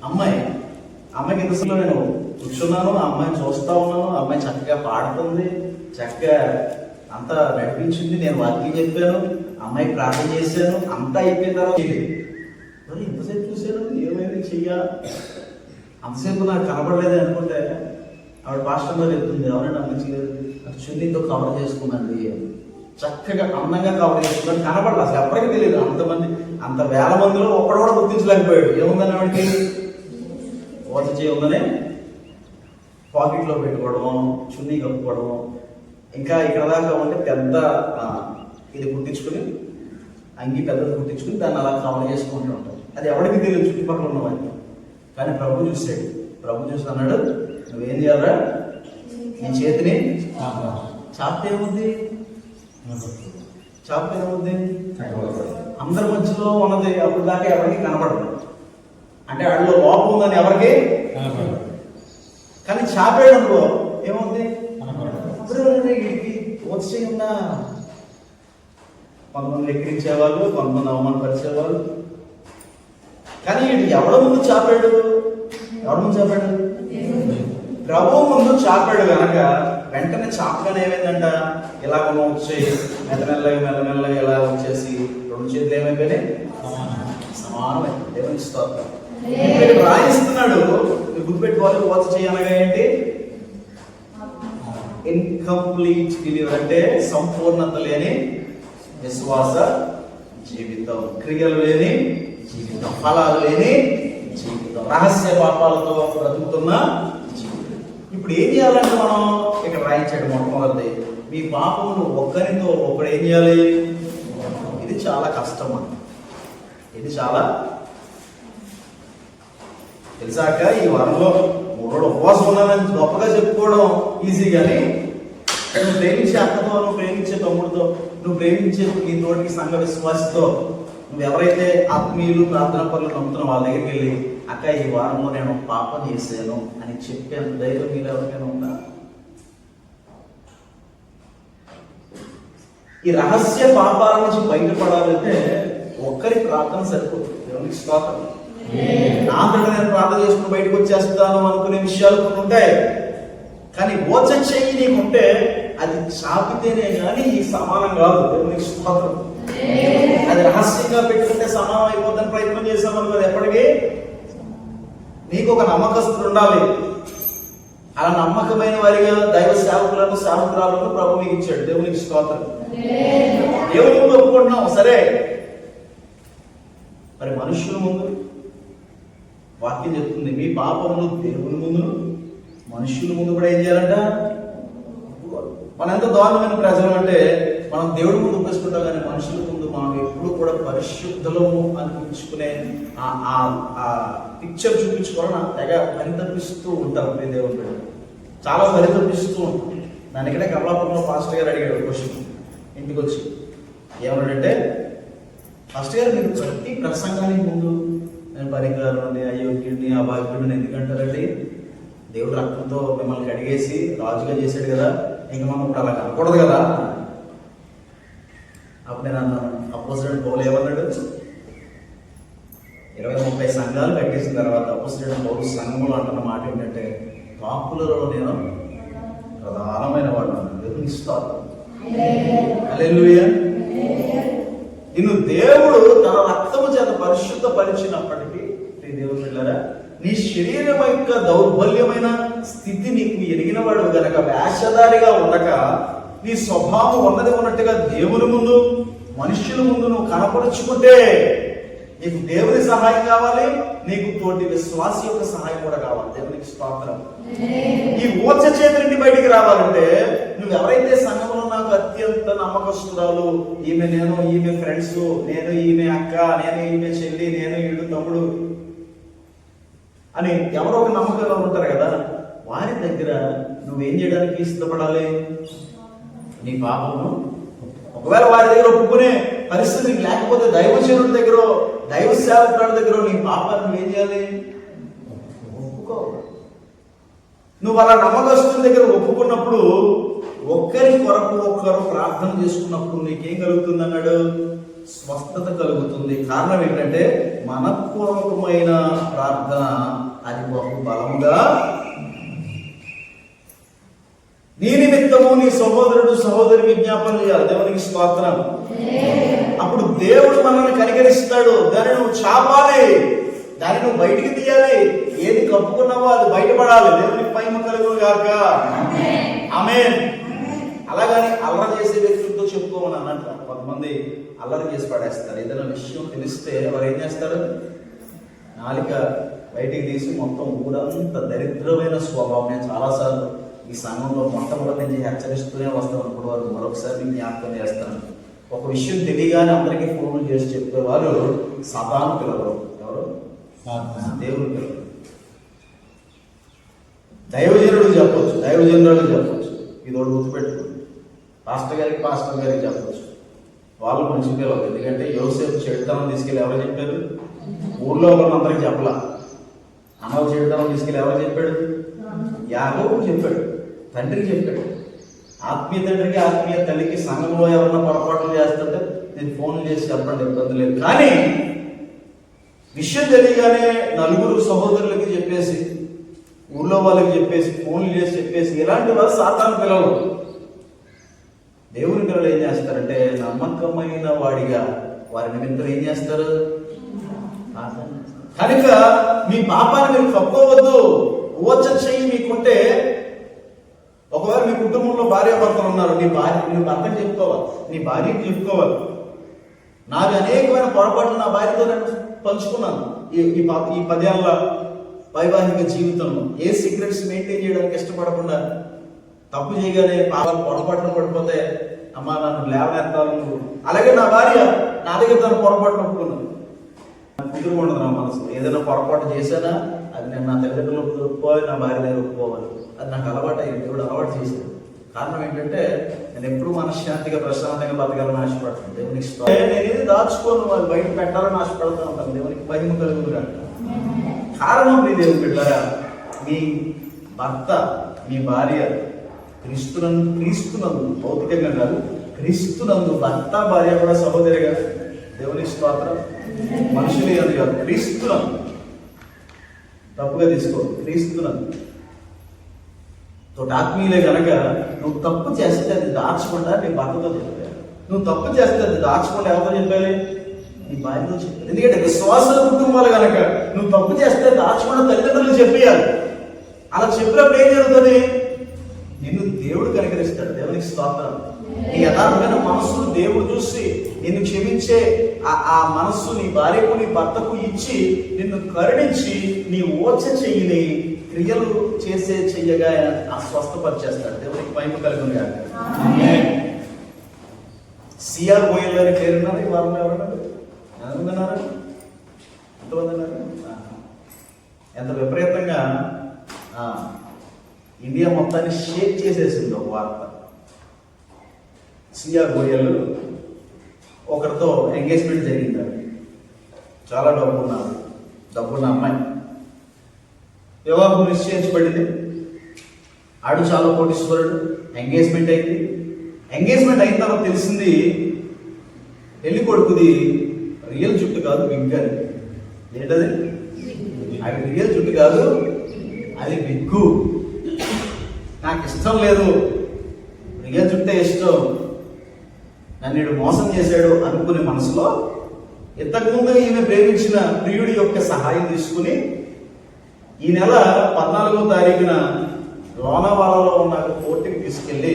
అమ్మాయికి ఇంతలో నేను కూర్చున్నాను, ఆ అమ్మాయిని చూస్తూ ఉన్నాను. ఆ అమ్మాయి చక్కగా పాడుతుంది, చక్కగా అంతా నడిపించింది. నేను వాక్యం చెప్పాను, అమ్మాయి ప్రార్థన చేశాను, అంతా అయిపోయిన తర్వాత మరి ఇంతసేపు చూశాను, ఏమైంది చెయ్యా? అంతసేపు నాకు కనపడలేదు అనుకుంటే ఆవిడ పాస్టర్ గారు చెప్తుంది, ఎవరైనా నమ్మించలేదు, చున్నీతో కవర్ చేసుకున్నాండి. చక్కగా అందంగా కవర్ చేసుకున్నాను, కనపడదు అసలు, ఎవరికి తెలియదు. అంత వేల మందిలో ఒక్కడు కూడా గుర్తించలేకపోయాడు. ఏముందని ఆవిడకి ఓచ చేయి ఉందని పాకెట్లో పెట్టుకోవడం, చున్నీ కప్పుకోవడం, ఇంకా ఇక్కడ దాకా ఉంటే పెద్ద ఇది కుట్టించుకుని, అంగి పెద్దది కుట్టించుకుని దాన్ని అలా కవర్ చేసుకుంటూ ఉంటాం. అది ఎవరికి తెలియదు చుట్టుపక్కల ఉన్న వారికి. కానీ ప్రభు చూసాడు. ప్రభు చూసి అన్నాడు, నువ్వేం చేయాలా? నీ చేతిని చాపితే ఏముంది? అందరి మధ్యలో ఉన్నది అప్పుడు దాకా ఎవరికి కనపడదు. అంటే వాడిలో లోపం ఉందని ఎవరికి కానీ చాపాడు అనుకో ఏమవుతుంది? వీడికి వచ్చి ఉన్నా కొంతమంది ఎక్కిరించేవాళ్ళు, కొంతమంది అవమానపరిచేవాళ్ళు. కానీ వీడు ఎవడ ముందు చాపాడు? ప్రభు ముందు చాపాడు కనుక వెంటనే చాపగానే ఏమైందంట? ఇలాగ వచ్చి మెల్లమెల్లగా ఇలా వచ్చేసి 2 చేతులు ఏమైపోయినాయి? సమానమైంది. దేవునికి స్తోత్రం. రాయిస్తున్నాడు, గుర్తుపెట్టుకోవాలి. ఓచ చేయనగా ఏంటి? ఇన్కంప్లీట్ బిలీవర్ అంటే సంపూర్ణత లేని విశ్వాస జీవితం, క్రియలు లేని జీవితం, ఫలాలు లేని జీవితం, రహస్య పాపాలతో బ్రతుకుతున్న జీవితం. ఇప్పుడు ఏం చేయాలంటే మనం ఇక్కడ రాయించాడు మొట్టమొదటి, మీ పాపములు ఒక్కరితో ఒకడు ఏం చేయాలి? ఇది చాలా కష్టం అండి. ఇది చాలా తెలిసాక ఈ వారంలో 3 రోజులు ఉపవాసం ఉన్నానని గొప్పగా చెప్పుకోవడం ఈజీ. కానీ నువ్వు ప్రేమించే అక్కతో, నువ్వు ప్రేమించే తమ్ముడితో, నువ్వు ప్రేమించే నీ తోటికి సంఘ విశ్వాసతో, నువ్వు ఎవరైతే ఆత్మీయులు ప్రార్థన పనులు నమ్ముతున్న వాళ్ళ దగ్గరికి వెళ్ళి, అక్క ఈ వారంలో నేను పాపం చేశాను అని చెప్పేంత ధైర్యం మీరు ఎవరికైనా ఉందా? ఈ రహస్య పాపాల నుంచి బయటపడాలంటే ఒక్కరి ప్రార్థన సరిపోతుంది. దేవునికి స్తోత్రం. నాకంటే నేను ప్రార్థన చేసుకుని బయటకు వచ్చేస్తాను అనుకునే విషయాలు కొన్ని ఉంటాయి. కానీ ఓచ చెయ్యి నీకుంటే అది చాపితేనే కానీ సమానం కాదు. దేవునికి స్తోత్రం. అది రహస్యంగా పెట్టుకుంటే సమానం అయిపోతుందని ప్రయత్నం చేసామనుకో ఎప్పటికీ నీకు ఒక నమ్మకస్తులు ఉండాలి. అలా నమ్మకమైన వారిగా దైవ సేవకులను సేవకురాలను ప్రభు మీకు ఇచ్చాడు. దేవునికి స్తోత్రం. దేవుని ముందు ఒప్పుకుంటున్నాం సరే, మరి మనుషుల ముందు వాక్యం చెప్తుంది, మీ పాపములు దేవుని ముందు మనుషుల ముందు కూడా ఏం చేయాలంట? మనం ఎంత దారుణమైన ప్రజలు అంటే మనం దేవుడి ముందు ఒప్పేసుకుంటాం, కానీ మనుషుల ముందు మనం ఎప్పుడు కూడా పరిశుద్ధులము అనిపించుకునే ఆ పిక్చర్ చూపించుకోవాలని తెగ పరితపిస్తూ ఉంటాం. దేవుడు చాలా పరితపిస్తూ ఉంటాం. దాని ఇక్కడే కమలాపురంలో పాస్టర్ గారు అడిగాడు క్వశ్చన్ ఇంటికి వచ్చి, ఏమన్నాడంటే ఫస్ట్ గారు మీరు ప్రతి ప్రసంగానికి ముందు నేను పరికరాలని అయోగ్యుడిని అభాగ్యుడిని ఎందుకంటారండి? దేవుడు రక్తంతో మిమ్మల్ని కడిగేసి రాజుగా చేశాడు కదా, ఇంక మనం ఇప్పుడు అలా కనకూడదు కదా. అప్పుడు నేను అన్నాను, అపోజిట్ పౌలు ఏమన్నాడు? 20-30 సంఘాలు కట్టేసిన తర్వాత అపోజిట్ పౌలు సంఘంలో అంటున్న మాట ఏంటంటే, కాపులలో నేను ప్రధానమైన వాడు అన్నాడు. ఇస్తాను హల్లెలూయా. నిన్ను దేవుడు తన రక్తము చేత పరిశుద్ధపరిచినప్పటికీ దేవుడు పిల్లరా, నీ శరీరం యొక్క దౌర్బల్యమైన స్థితి నీకు ఎరిగినవాడు గనక వేషధారిగా ఉండక నీ స్వభావం ఉన్నది ఉన్నట్టుగా దేవుని ముందు మనుష్యుల ముందు నువ్వు కనపరుచుకుంటే నీకు దేవుని సహాయం కావాలి, నీకు తోటి విశ్వాసి యొక్క సహాయం కూడా కావాలి. దేవునికి స్తోత్రం. ఈ ఊర్జ చేతి నుండి బయటికి రావాలంటే నువ్వు ఎవరైతే సంఘంలో నాకు అత్యంత నమ్మకస్తురాలు, ఈమె ఫ్రెండ్స్, నేను ఈమె అక్క, నేను ఈమె చెల్లి, నేను ఈడు తమ్ముడు అని ఎవరో ఒక నమ్మకంలో ఉంటారు కదా, వారి దగ్గర నువ్వేం చేయడానికి ఇష్టపడాలి? నీ పాపము ఒకవేళ వారి దగ్గర ఒప్పుకునే పరిస్థితి లేకపోతే దైవజనుడి దగ్గర, దైవ సేవకుడి దగ్గర నీ పాపాన్ని నువ్వేం చేయాలి? ఒప్పుకోవాలి. నువ్వు అలా నమ్మకస్తుల దగ్గర ఒప్పుకున్నప్పుడు ఒక్కరి కొరకు ఒక్కరు ప్రార్థన చేసుకున్నప్పుడు నీకేం కలుగుతుంది అన్నాడు? స్వస్థత కలుగుతుంది. కారణం ఏంటంటే మనపూర్వకమైన ప్రార్థన అది బహు బలముగా నీ నిమిత్తము నీ సహోదరుడు సహోదరి విజ్ఞాపన చేయాలి. దేవునికి స్తోత్రం. అప్పుడు దేవుడు మనల్ని కనికరిస్తాడు. దాన్ని నువ్వు చాపాలి, దాన్ని నువ్వు బయటికి తీయాలి. ఏది కప్పుకున్నావో అది బయటపడాలి. దేవునికి మహిమ కలుగును గాక. ఆమేన్. అలాగని అల్లరి చేసే వ్యక్తులతో చెప్పుకోమని అన్నట్టు కొంతమంది అల్లరి చేసి పడేస్తారు. ఏదైనా విషయం తెలిస్తే వారు ఏం చేస్తారు? నాలిక బయటికి తీసి మొత్తం ఊరంతా దరిద్రమైన స్వభావం. నేను చాలాసార్లు ఈ సంఘంలో మొట్టమొదటి నుంచి హెచ్చరిస్తూనే వస్తాను. ఇప్పుడు వారు మరొకసారి జ్ఞాపకం చేస్తాను. ఒక విషయం తెలియగానే అందరికీ ఫోన్లు చేసి చెప్పేవారు సాతాను పిల్లలు. ఎవరు? దేవుని పిల్లలు. దైవజనుడు చెప్పొచ్చు, దైవజనుడు చెప్పొచ్చు, ఇది ఒకటి గుర్తుపెట్టుకోండి. పాస్టర్ గారికి చెప్పొచ్చు, వాళ్ళు మంచి పిల్లలు. ఎందుకంటే యోసేపు చెడుతనం తీసుకెళ్ళి ఎవరు చెప్పారు? ఊళ్ళో వాళ్ళందరికీ చెప్పలా. అమ్మకు చెడుతనం తీసుకెళ్ళి ఎవరు చెప్పాడు? యాకోబు చెప్పాడు, తండ్రికి చెప్పాడు. ఆత్మీయ తండ్రికి ఆత్మీయ తల్లికి సంఘంలో ఎవరన్నా పొరపాట్లు చేస్తుంటే నేను ఫోన్లు చేసి చెప్పండి, ఇబ్బంది లేదు. కానీ విషయం తెలియగానే నలుగురు సహోదరులకి చెప్పేసి, ఊళ్ళో వాళ్ళకి చెప్పేసి, ఫోన్లు చేసి చెప్పేసి, ఇలాంటి వారు సాతాను పిల్లలు. దేవుని పిల్లలు ఏం చేస్తారంటే నమ్మకమైన వాడిగా వారి నిమిత్తం ఏం చేస్తారు? కనుక మీ పాపాన్ని మీరు కప్పుకోవద్దు. ఓచ చెయ్యి మీకుంటే, ఒకవేళ మీ కుటుంబంలో భార్య భర్తలు ఉన్నారు, నీ భర్తకు చెప్పుకోవాలి, నీ భార్యకి చెప్పుకోవాలి. నాకు అనేకమైన పొరపాట్లు నా భార్యతో నేను పంచుకున్నాను ఈ 10 ఏళ్ళ వైవాహిక జీవితంలో. ఏ సీక్రెట్స్ మెయింటైన్ చేయడానికి ఇష్టపడకుండా తప్పు చేయగానే పాపాలు పొరపాట్లు పడిపోతే అమ్మా నన్ను లేవనెత్తాలి నువ్వు. అలాగే నా భార్య నా దగ్గర తన పొరపాట్లు ఒప్పుకున్నాను. కుదురుకుండదు నా మనసు. ఏదైనా పొరపాటు చేశానా అది నేను నా తల్లిదండ్రులకు ఒప్పుకోవాలి, నా భార్య దగ్గర ఒప్పుకోవాలి. అది నాకు అలవాటు అయ్యింది, దేవుడు అలవాటు చేశాడు. కారణం ఏంటంటే నేను ఎప్పుడు మనశ్శాంతిగా ప్రశాంతంగా బతకాలని ఆశపడతాను. దేవునికి నేనేది దాచుకోను, వాళ్ళు బయట పెట్టాలని ఆశపడుతూ ఉంటాను. దేవునికి మహిమ కలుగును గాక. కారణం మీ దేవుని బిడ్డలారా, మీ భర్త మీ భార్య క్రీస్తునందు భౌతికంగా కాదు, క్రీస్తునందు భర్త భార్య కూడా సహోదరిగా. దేవుని స్తోత్రం. మనుషులు అని కాదు, క్రీస్తునందు. తప్పుగా తీసుకో, క్రీస్తునందు. తోటి ఆత్మీయులే కనుక నువ్వు తప్పు చేస్తే అది దాచకుండా నీ భర్తతో చెప్పాలి. నువ్వు తప్పు చేస్తే అది దాచకుండా ఎవరితో చెప్పాలి? నీ భార్యతో చెప్పాలి. ఎందుకంటే విశ్వాసుల కుటుంబాలు కనుక నువ్వు తప్పు చేస్తే దాచకుండా తల్లిదండ్రులు చెప్పేయాలి. అలా చెప్పినప్పుడు ఏం జరుగుతుంది? నిన్ను దేవుడు కనికరిస్తాడు. దేవునికి స్తోత్రం. నీ యథార్థమైన మనస్సును దేవుడు చూసి నిన్ను క్షమించే ఆ మనస్సు నీ భార్యకు నీ భర్తకు ఇచ్చి నిన్ను కరుణించి నీ ఓచ చెయ్యిని క్రియలు చేసే చెయ్యగా ఆ స్వస్థపరిచేస్తాడు. దేవునికి మహిమ కలుగును గాక. సిఆర్ గోయల్ గారి పేరున్నారు. ఈ వారంలో ఎవరన్నారు? ఎంతమంది? ఎంత విపరీతంగా ఇండియా మొత్తాన్ని షేక్ చేసేసింది ఒక వార్త. సిఆర్ గోయల్ ఒకరితో ఎంగేజ్మెంట్ జరిగింది. చాలా డబ్బున్న అమ్మాయి వివాహం నిశ్చయించబడింది. ఆడు చాలా కోటీశ్వరుడు. ఎంగేజ్మెంట్ అయింది. ఎంగేజ్మెంట్ అయిన తర్వాత తెలిసింది పెళ్లి కొడుకుది రియల్ జుట్టు కాదు, విగ్. అది ఏంటది? అది రియల్ జుట్టు కాదు, అది విగ్గు. నాకు ఇష్టం లేదు, రియల్ జుట్టే ఇష్టం, నన్ను మోసం చేశాడు అనుకునే మనసులో ఇంతకుముందు ఈమె ప్రేమించిన ప్రియుడి యొక్క సహాయం తీసుకుని ఈ నెల 14వ తారీఖున లోనావాలలో ఉన్న కోర్టుకి తీసుకెళ్ళి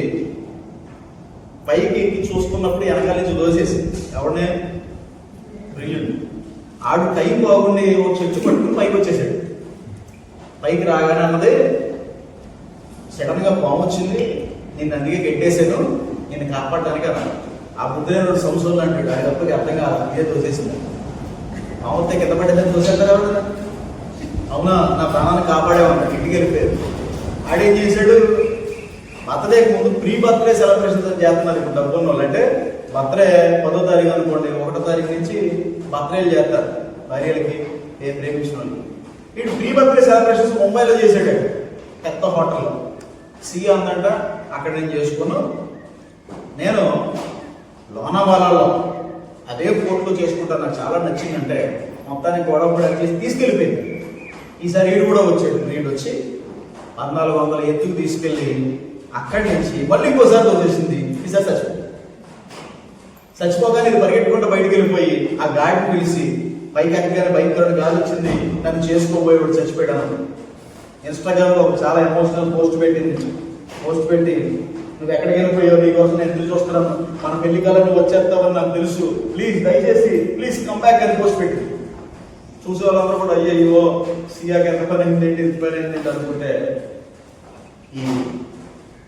పైకి ఎక్కి చూసుకున్నప్పుడు వెనకాల నుంచి దోసేసింది. ఎవడనే? ప్రియుడు. ఆడు టైం బాగుండి ఓ చెట్టు పట్టుకుని పైకి వచ్చేసాడు. పైకి రాగానే అన్నది, సడన్ గా పాము వచ్చింది, నేను అందుకే గెట్టేశాను, నేను కాపాడడానికి అన్నాడు. ఆ బుద్ధుడు సంవత్సరాలు అంటాడు. ఆయన తప్పకి అర్థం కాదు, ఇదే తోసేసింది. పాముతే కింద పడేదని తోసేస్తారు ఎవరు? అవునా, నా ప్రాణాన్ని కాపాడేవన్నాడు. ఇంటికి వెళ్ళిపోయారు. ఆడేం చేశాడు? బర్త్డేకి ముందు ప్రీ బర్త్డే సెలబ్రేషన్ చేస్తున్నారు. ఇప్పుడు డబ్బున్న వాళ్ళు అంటే బర్త్డే 10వ తారీఖు అనుకోండి, 1వ తారీఖు నుంచి బర్త్డేలు చేస్తారు భార్యలకి, ప్రేమించిన వాళ్ళు. వీడు ప్రీ బర్త్డే సెలబ్రేషన్స్ ముంబైలో చేశాడు, పెద్ద హోటల్లో. సియా అందంట, అక్కడ నేను చేసుకున్నాను. నేను లోనావాలాలో అదే ఫోటోలో చేసుకుంటాను, నాకు చాలా నచ్చిందంటే మొత్తానికి గొడవ కూడా చేసి తీసుకెళ్ళిపోయింది. ఈసారి వీడు కూడా వచ్చాడు. వీడు వచ్చి 1400 ఎత్తుకు తీసుకెళ్ళి అక్కడి నుంచి మళ్ళీ ఇంకోసారి వచ్చేసింది. ఈసారి చచ్చిపోగానే ఇది పరిగెట్టుకుంటూ బయటికి వెళ్ళిపోయి ఆ గాడిని పిలిచి పైకి ఎక్కగానే భయంకరమైన గాలి వచ్చింది, నన్ను చేసుకోబోయే వాడు చచ్చిపోయాడు. ఇన్స్టాగ్రామ్లో చాలా ఎమోషనల్ పోస్ట్ పెట్టి నువ్వు ఎక్కడికి వెళ్ళిపోయావు, నీకోసం నేను ఎదురు చూస్తున్నాను, మన పెళ్లి కాలం నువ్వు వచ్చేస్తావని నాకు తెలుసు, ప్లీజ్ దయచేసి ప్లీజ్ కమ్ బ్యాక్ అని పోస్ట్ పెట్టి చూసే వాళ్ళందరూ కూడా అయ్యో సియాకి ఎంత పని అయింది, ఎంత పని అయింది అనుకుంటే ఈ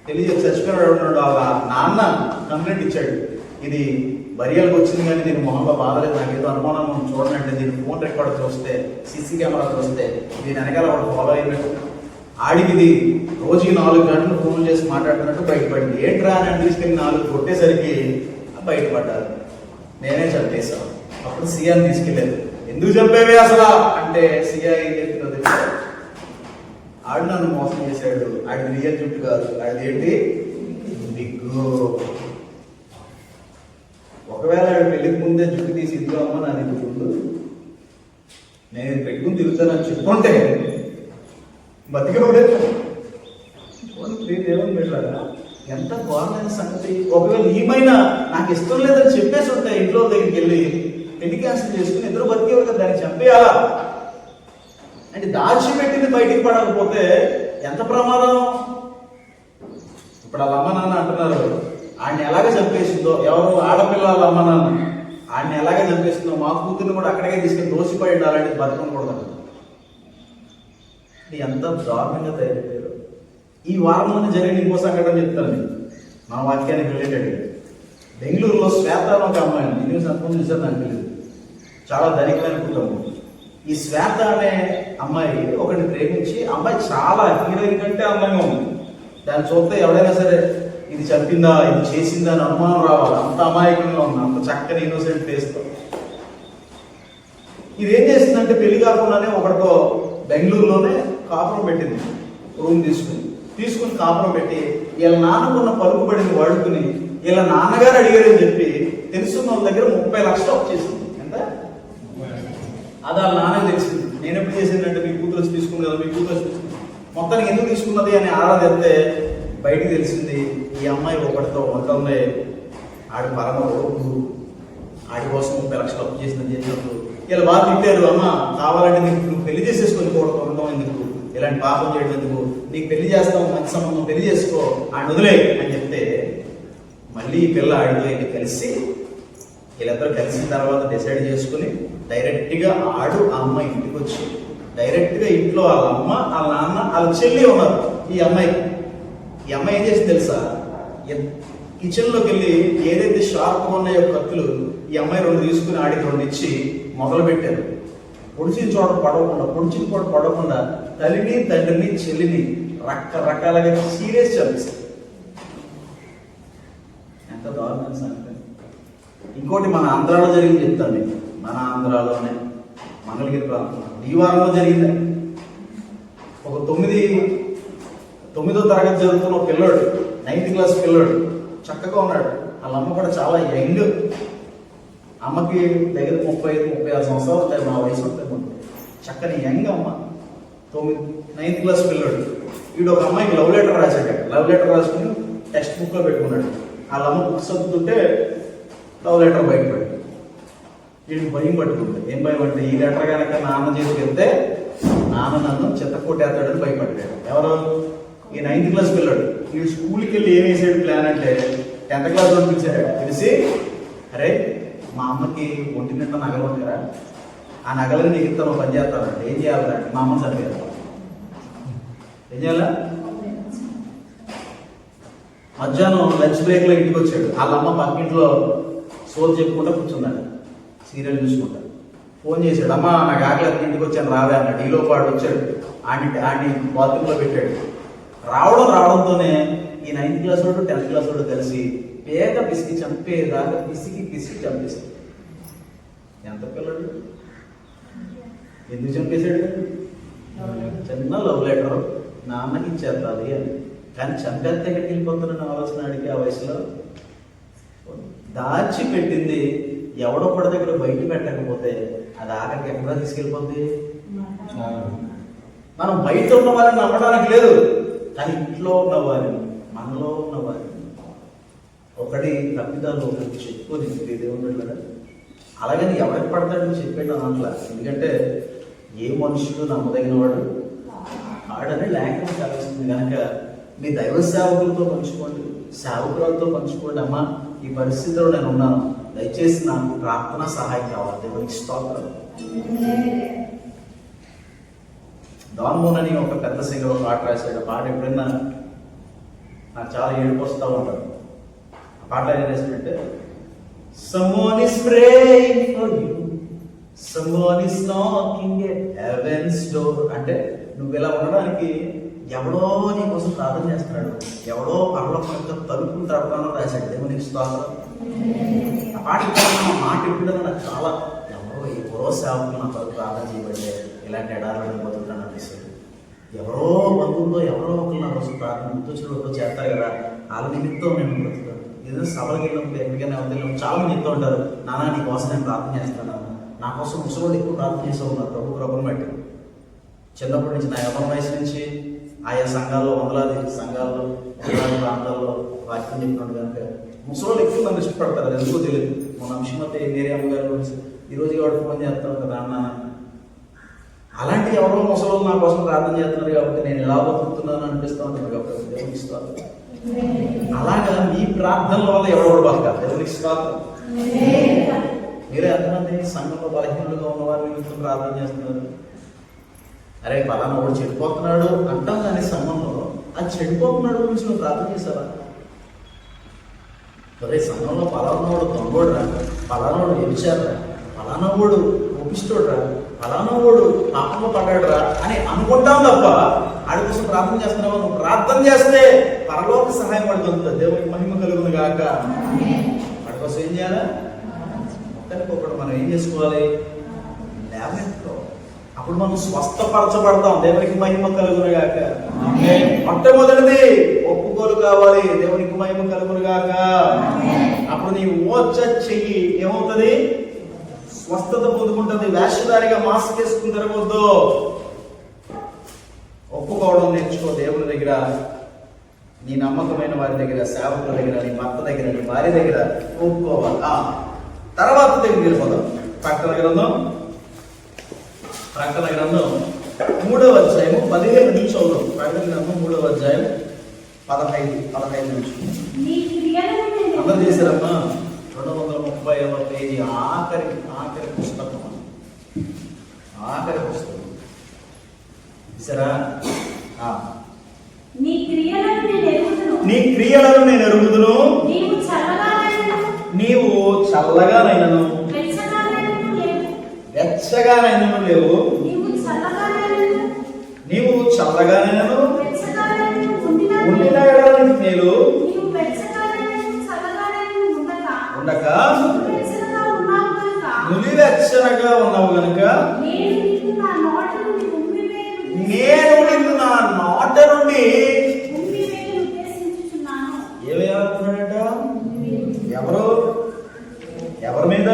తెలియజేసి చచ్చిపోయినాడు ఉన్నాడు. వాళ్ళ నాన్న కంప్లైంట్ ఇచ్చాడు, ఇది బరియల్కి వచ్చింది కానీ దీని మొహంలో బాధలేదు, నాకు ఏదో అనుమానం చూడనంటే దీని ఫోన్ రికార్డు చూస్తే, సీసీ కెమెరా చూస్తే దీని వెనకాల వాడు ఫాలో అయినట్టు, ఆడికి ఇది రోజు 4 గంటలు ఫోన్ చేసి మాట్లాడుతున్నట్టు బయటపడింది. ఏంట్రా అని తీసుకెళ్ళి 4 కొట్టేసరికి బయటపడ్డారు. నేనే చంపేశాను. అప్పుడు సియాని తీసుకెళ్ళారు. ఎందుకు చంపేవే అసలు అంటే సియా ఏం చెప్తున్నది, ఆడు నన్ను మోసం చేశాడు, ఆడి రియల్ జుట్టు కాదు, ఆడిది ఏంటి బిగ్గు. ఒకవేళ ఆడు పెళ్లికి ముందే జుట్టు తీసి ఇద్దాం అమ్మ నాది ముందు నేను పెట్టుకుని తిరుగుతానని చెప్పుకుంటే బతికినోడే. దేవుని పెట్టారా ఎంత బాగుందని సంగతి. ఒకవేళ ఏమైనా నాకు ఇష్టం లేదని చెప్పేసి ఉంటాయి, ఇంట్లో దగ్గరికి వెళ్ళి పెళ్లి క్యాన్సిల్ చేసుకుని ఇద్దరు బతికేవారు కదా, దాన్ని చంపేయాలా అంటే దాచిపెట్టింది బయటికి పడకపోతే ఎంత ప్రమాదం. ఇప్పుడు వాళ్ళ అమ్మ నాన్న అంటున్నారు, ఆడిని ఎలాగ చంపేసిందో, ఎవరు ఆడపిల్ల వాళ్ళ అమ్మ నాన్న ఆడిని ఎలాగ చంపేసిందో మా కూతుర్ని కూడా అక్కడికే తీసుకుని దోసిపోయి ఉండాలంటే బతకకూడదు. ఎంత దారుణంగా తయారయ్యారు. ఈ వారంలోనే జరిగిన ఇంకో సంఘటన చెప్తాను నేను, మా వాక్యానికి రిలేటెడ్. బెంగళూరులో శ్వేత ఒక అమ్మాయి, నేను సంతకం చూసాను, నాకు తెలియదు, చాలా ధనికమైన కుటుంబం. ఈ శ్వేత అనే అమ్మాయి ఒకరిని ప్రేమించి, అమ్మాయి చాలా హీరోయిన్ కంటే అందంగా ఉంది. దాన్ని చూస్తే ఎవడైనా సరే ఇది చంపిందా, ఇది చేసిందా అని అనుమానం రావాలి, అంత అమాయకంగా ఉంది, అంత చక్కని ఇన్నోసెంట్ ఫేస్తో. ఇది ఏం చేసిందంటే పెళ్లి కాకుండానే ఒకరితో బెంగళూరులోనే కాపురం పెట్టింది. రూమ్ తీసుకుని కాపురం పెట్టి వీళ్ళ నాన్నకున్న పలుకుబడిని వాడుకుని వీళ్ళ నాన్నగారు అడిగారని చెప్పి తెలుసున్న వాళ్ళ దగ్గర 30 లక్షలు అప్పు చేసింది. ఎంత అది వాళ్ళ నాన్నకి తెలిసింది. నేను ఎప్పుడు చేసిందంటే మీ కూతురు వచ్చి తీసుకుంది కదా, మీ కూతురు వచ్చి మొత్తానికి ఎందుకు తీసుకున్నది అని ఆరాధిస్తే బయటికి తెలిసింది ఈ అమ్మాయి ఒకటితో ఉంటుంది, ఆడి పరమ రోడ్డు, ఆడి కోసం 30 లక్షలు అప్పు చేసిందని చెప్పినప్పుడు ఇలా బాగా తిట్టారు. అమ్మ కావాలంటే నువ్వు పెళ్లి చేసేసుకొని ఉండడం ఎందుకు, ఇలాంటి పాపం చేయడం ఎందుకు, నీకు పెళ్లి చేస్తావు, మంచి సంబంధం, పెళ్లి చేసుకో, ఆయన వదిలే అని చెప్తే మళ్ళీ ఈ పిల్ల ఆడితో కలిసి వీళ్ళిద్దరు కలిసిన తర్వాత డిసైడ్ చేసుకుని డైరెక్ట్గా ఆడు ఆ అమ్మ ఇంటికి వచ్చి డైరెక్ట్గా ఇంట్లో వాళ్ళ అమ్మ, వాళ్ళ నాన్న, వాళ్ళ చెల్లి ఉన్నారు. ఈ అమ్మాయి ఏం చేసి తెలుసా, కిచెన్లోకి వెళ్ళి ఏదైతే షార్ప్గా ఉన్నాయో కత్తులు ఈ అమ్మాయి 2 తీసుకుని ఆడికి 2 ఇచ్చి మొదలు పెట్టారు. పొడిచిన చోట పడకుండా తల్లిని, తండ్రిని, చెల్లిని రకరకాలుగా సీరియస్ చంపేశారు. ఎంత దారుణమైన సంగతి. ఇంకోటి మన ఆంధ్రాలో జరిగింది చెప్తాను మీకు. మన ఆంధ్రాలోనే మంగళగిరి ప్రాంతం ఈ వారంలో జరిగింది. ఒక 9వ తరగతి చదువుతున్న ఒక పిల్లోడు, 9th క్లాస్ పిల్లోడు చక్కగా ఉన్నాడు. వాళ్ళ అమ్మ కూడా చాలా యంగ్, అమ్మకి దగ్గర 35-36 సంవత్సరాలు ఉంటాయి, మా వయసు ఉంటుంది. చక్కని యంగ్ అమ్మ, 9th క్లాస్ పిల్లోడు. వీడు ఒక అమ్మాయికి లవ్ లెటర్ రాశాడు. లవ్ లెటర్ రాసుకుని టెక్స్ట్ బుక్లో పెట్టుకున్నాడు. వాళ్ళ అమ్మ బుక్స్ చదువుతుంటే లవ్ లెటర్ బయటపడి వీడికి భయం పట్టుకుంది. ఏం భయం అంటే, ఈ లెటర్ కనుక నాన్న చేతికి వెళ్తే నాన్న నన్ను చెత్తకొట్టేస్తాడని భయపడ్డాడు. ఎవరు? ఈ 9th క్లాస్ పిల్లాడు. వీడు స్కూల్కి వెళ్ళి ఏం వేసాడు ప్లాన్ అంటే, 10th క్లాస్ పంపించాడు. తెలిసి, అరే మా అమ్మకి ఒంటి నిండా నగలు ఉంటారా, ఆ నగలని నీకు ఇస్తాను, పని చేస్తానంటే ఏం చేయాలి? మా అమ్మ చదివారు. ఏం చేయాలా? మధ్యాహ్నం లంచ్ బ్రేక్లో ఇంటికి వచ్చాడు. వాళ్ళ అమ్మ పక్కింట్లో సోల్ చెప్పుకుంటా కూర్చున్నాడు, సీరియల్ చూసుకుంటా. ఫోన్ చేశాడు, అమ్మ నాకు ఆకలి ఇంటికి వచ్చాను రావే అన్నాడు. ఈలో పాడు వచ్చాడు, ఆడిని బాత్రూంలో పెట్టాడు. రావడంతోనే ఈ 9th క్లాస్ వాడు 10th క్లాస్ వాడు కలిసి పేద పిసికి చంపేదాకా పిసికి చంపేశాడు. ఎంత పిల్లడు, ఎందుకు చంపేశాడు? చిన్న లవ్ లెటర్ నాన్నకి ఇచ్చేద్దాలి అని. కానీ చంపేస్తే ఎక్కడికి వెళ్ళిపోతున్న ఆలోచన అడిగి ఆ వయసులో దాచి పెట్టింది ఎవడో కూడా దగ్గర బయట పెట్టకపోతే అది ఆఖరికి ఎక్కడ తీసుకెళ్ళిపోద్ది? మనం బయట ఉన్న వారిని నమ్మడానికి లేదు, కానీ ఇంట్లో ఉన్నవారిని, మనలో ఉన్నవారిని ఒకటి తప్పిదాలు ఒకరికి చెప్పుకొని దేవుడు. అలాగని ఎవరికి పడతాడని చెప్పాడు అట్లా. ఎందుకంటే ఏ మనుషుడు నమ్మదగిన వాడు ఆడని లేఖనం చదివిస్తుంది. కనుక మీ దైవ సేవకులతో పంచుకోండి, సేవకులతో పంచుకోండి. అమ్మ ఈ పరిస్థితిలో నేను ఉన్నాను, దయచేసి నాకు ప్రార్థన సహాయం కావాలి. దేవునికి స్తోత్రం. దాన్మోన్ అని ఒక పెద్ద సింగర్ ఒక పాట రాశాడు. ఆ పాట ఎప్పుడైనా నాకు చాలా ఏడుపు వస్తూ ఉంటాను. ఆ పాటలో ఏం రాశాడంటే, someone is praying for you, someone is knocking at heaven's door. అంటే నువ్వు ఇలా ఉండడానికి ఎవడో నీ కోసం ప్రార్థన చేస్తున్నాడు, ఎవడో పరలోకం యొక్క తలుపులు తడపడానో రాశాడు. దేవునికి స్తోత్రం. ఆ పాట మాట ఎప్పుడైనా నాకు చాలా ఎవరో సేవకులు నా కొరకు ప్రార్థన చేయబట్టే ఇలాంటి ఎడాలని బతుకుతాను అనిపిస్తుంది. ఎవరో బంధువుల్లో ఎవరో ఒకరు నా కోసం ప్రార్థన గుర్తొచ్చినప్పుడు చేస్తారు కదా, వాళ్ళ నిమిత్తం నేను బ్రతుకుతాను. ఏదైనా సభలకు వెళ్ళినప్పుడు ఎక్కడికైనా వెళ్ళినప్పుడు చాలా మంది చెప్తూ ఉంటారు, నాన్న నీ కోసం నేను ప్రార్థన చేస్తాను, నా కోసం ముసలోళ్ళు ఎక్కువ ప్రార్థన చేస్తూ ఉన్నారు ప్రభు కృపను బట్టి. చిన్నప్పటి నుంచి నా యవ్వన వయసు నుంచి ఆయా సంఘాల్లో, వందలాది సంఘాల్లో, వందలాది ప్రాంతాల్లో వాక్యం చెప్తున్నాడు. కనుక ముసలోళ్ళు ఎక్కువ నన్ను ఇష్టపడతారు, అది ఎందుకో తెలియదు. మన అంశమతే మేరీ అమ్మగారి గురించి ఈరోజు వాడు ఫోన్ చేస్తాను కదా అన్న. అలాంటి ఎవరో ముసలోళ్ళు నా కోసం ప్రార్థన చేస్తున్నారు కాబట్టి నేను ఎలా బతుకుతున్నాను అనిపిస్తూ ఉంటాను కాబట్టి దేవునికి స్తోత్రం. అలాగా మీ ప్రార్థనల వల్ల ఎవడో బతకాలి. దేవునికి స్తోత్రం. మీరే ఎంతమంది సంఘంలో బలహీనులుగా ఉన్నవారు నిమిత్తం ప్రార్థన చేస్తున్నారు? అరే పలానా వాడు చెడిపోతున్నాడు అంటాం, కానీ సంఘంలో ఆ చెడిపోతున్నాడు గురించి నువ్వు ప్రార్థన చేశావా? అరే సంఘంలో పలానావాడు దొంగోడు రా, పలానావాడు వ్యభిచారా, పలానావాడు కోపిస్తోడు రా, పలానావాడు పాపంలో పడ్డాడు రా అని అనుకుంటాం తప్ప ఆడి కోసం ప్రార్థన చేస్తున్నావా? నువ్వు ప్రార్థన చేస్తే పరలోక సహాయం పడుతుంది. దేవునికి మహిమ కలుగును గాక. వాడి కోసం ఏం చేయాలా? ఒకటి మనం ఏం చేసుకోవాలి? లేవనెత్తుకోవాలి. అప్పుడు మనం స్వస్థపరచబడతాం. దేవునికి మహిమ కలుగును గాక. మొట్టమొదటిది ఒప్పుకోలు కావాలి. దేవునికి మహిమ కలుగును గాక. అప్పుడు నీ ఓచ చెయ్యి ఏమవుతుంది? స్వస్థత పొందుకుంటుంది. వేషధారిగా మాస్క్ వేసుకుని తిరగొద్దు. ఒప్పుకోవడం నేర్చుకో. దేవుని దగ్గర, నీ నమ్మకమైన వారి దగ్గర, సేవకుల దగ్గర, నీ భర్త దగ్గర, నీ భార్య దగ్గర ఒప్పుకోవాలి. తర్వాత దగ్గరికి వెళ్ళిపోదాం. ప్రకటన గ్రంథం 3వ అధ్యాయము 15 నిమిషాలు. ప్రకటన గ్రంథం 3వ అధ్యాయం 15 నిమిషాలు. అందరూ చేశారమ్మా. 230వ పేజీ ఆఖరి పుస్తకం. చూసారా? నీ క్రియలను నేను ఎరుగుదును, నీవు చల్లగానైనను వెచ్చగానైనను లేవు. నీవు చల్లగానైనను ఉండిన ఎడల నీకు మేలు ఉండక వెచ్చనగా ఉన్నావు గనుక నేను నిన్ను నా నోట నుండి ఉమ్మివేయును ఉద్దేశించుచున్నాను. ఏమేయాలనుకున్నాడట? ఎవరి మీద?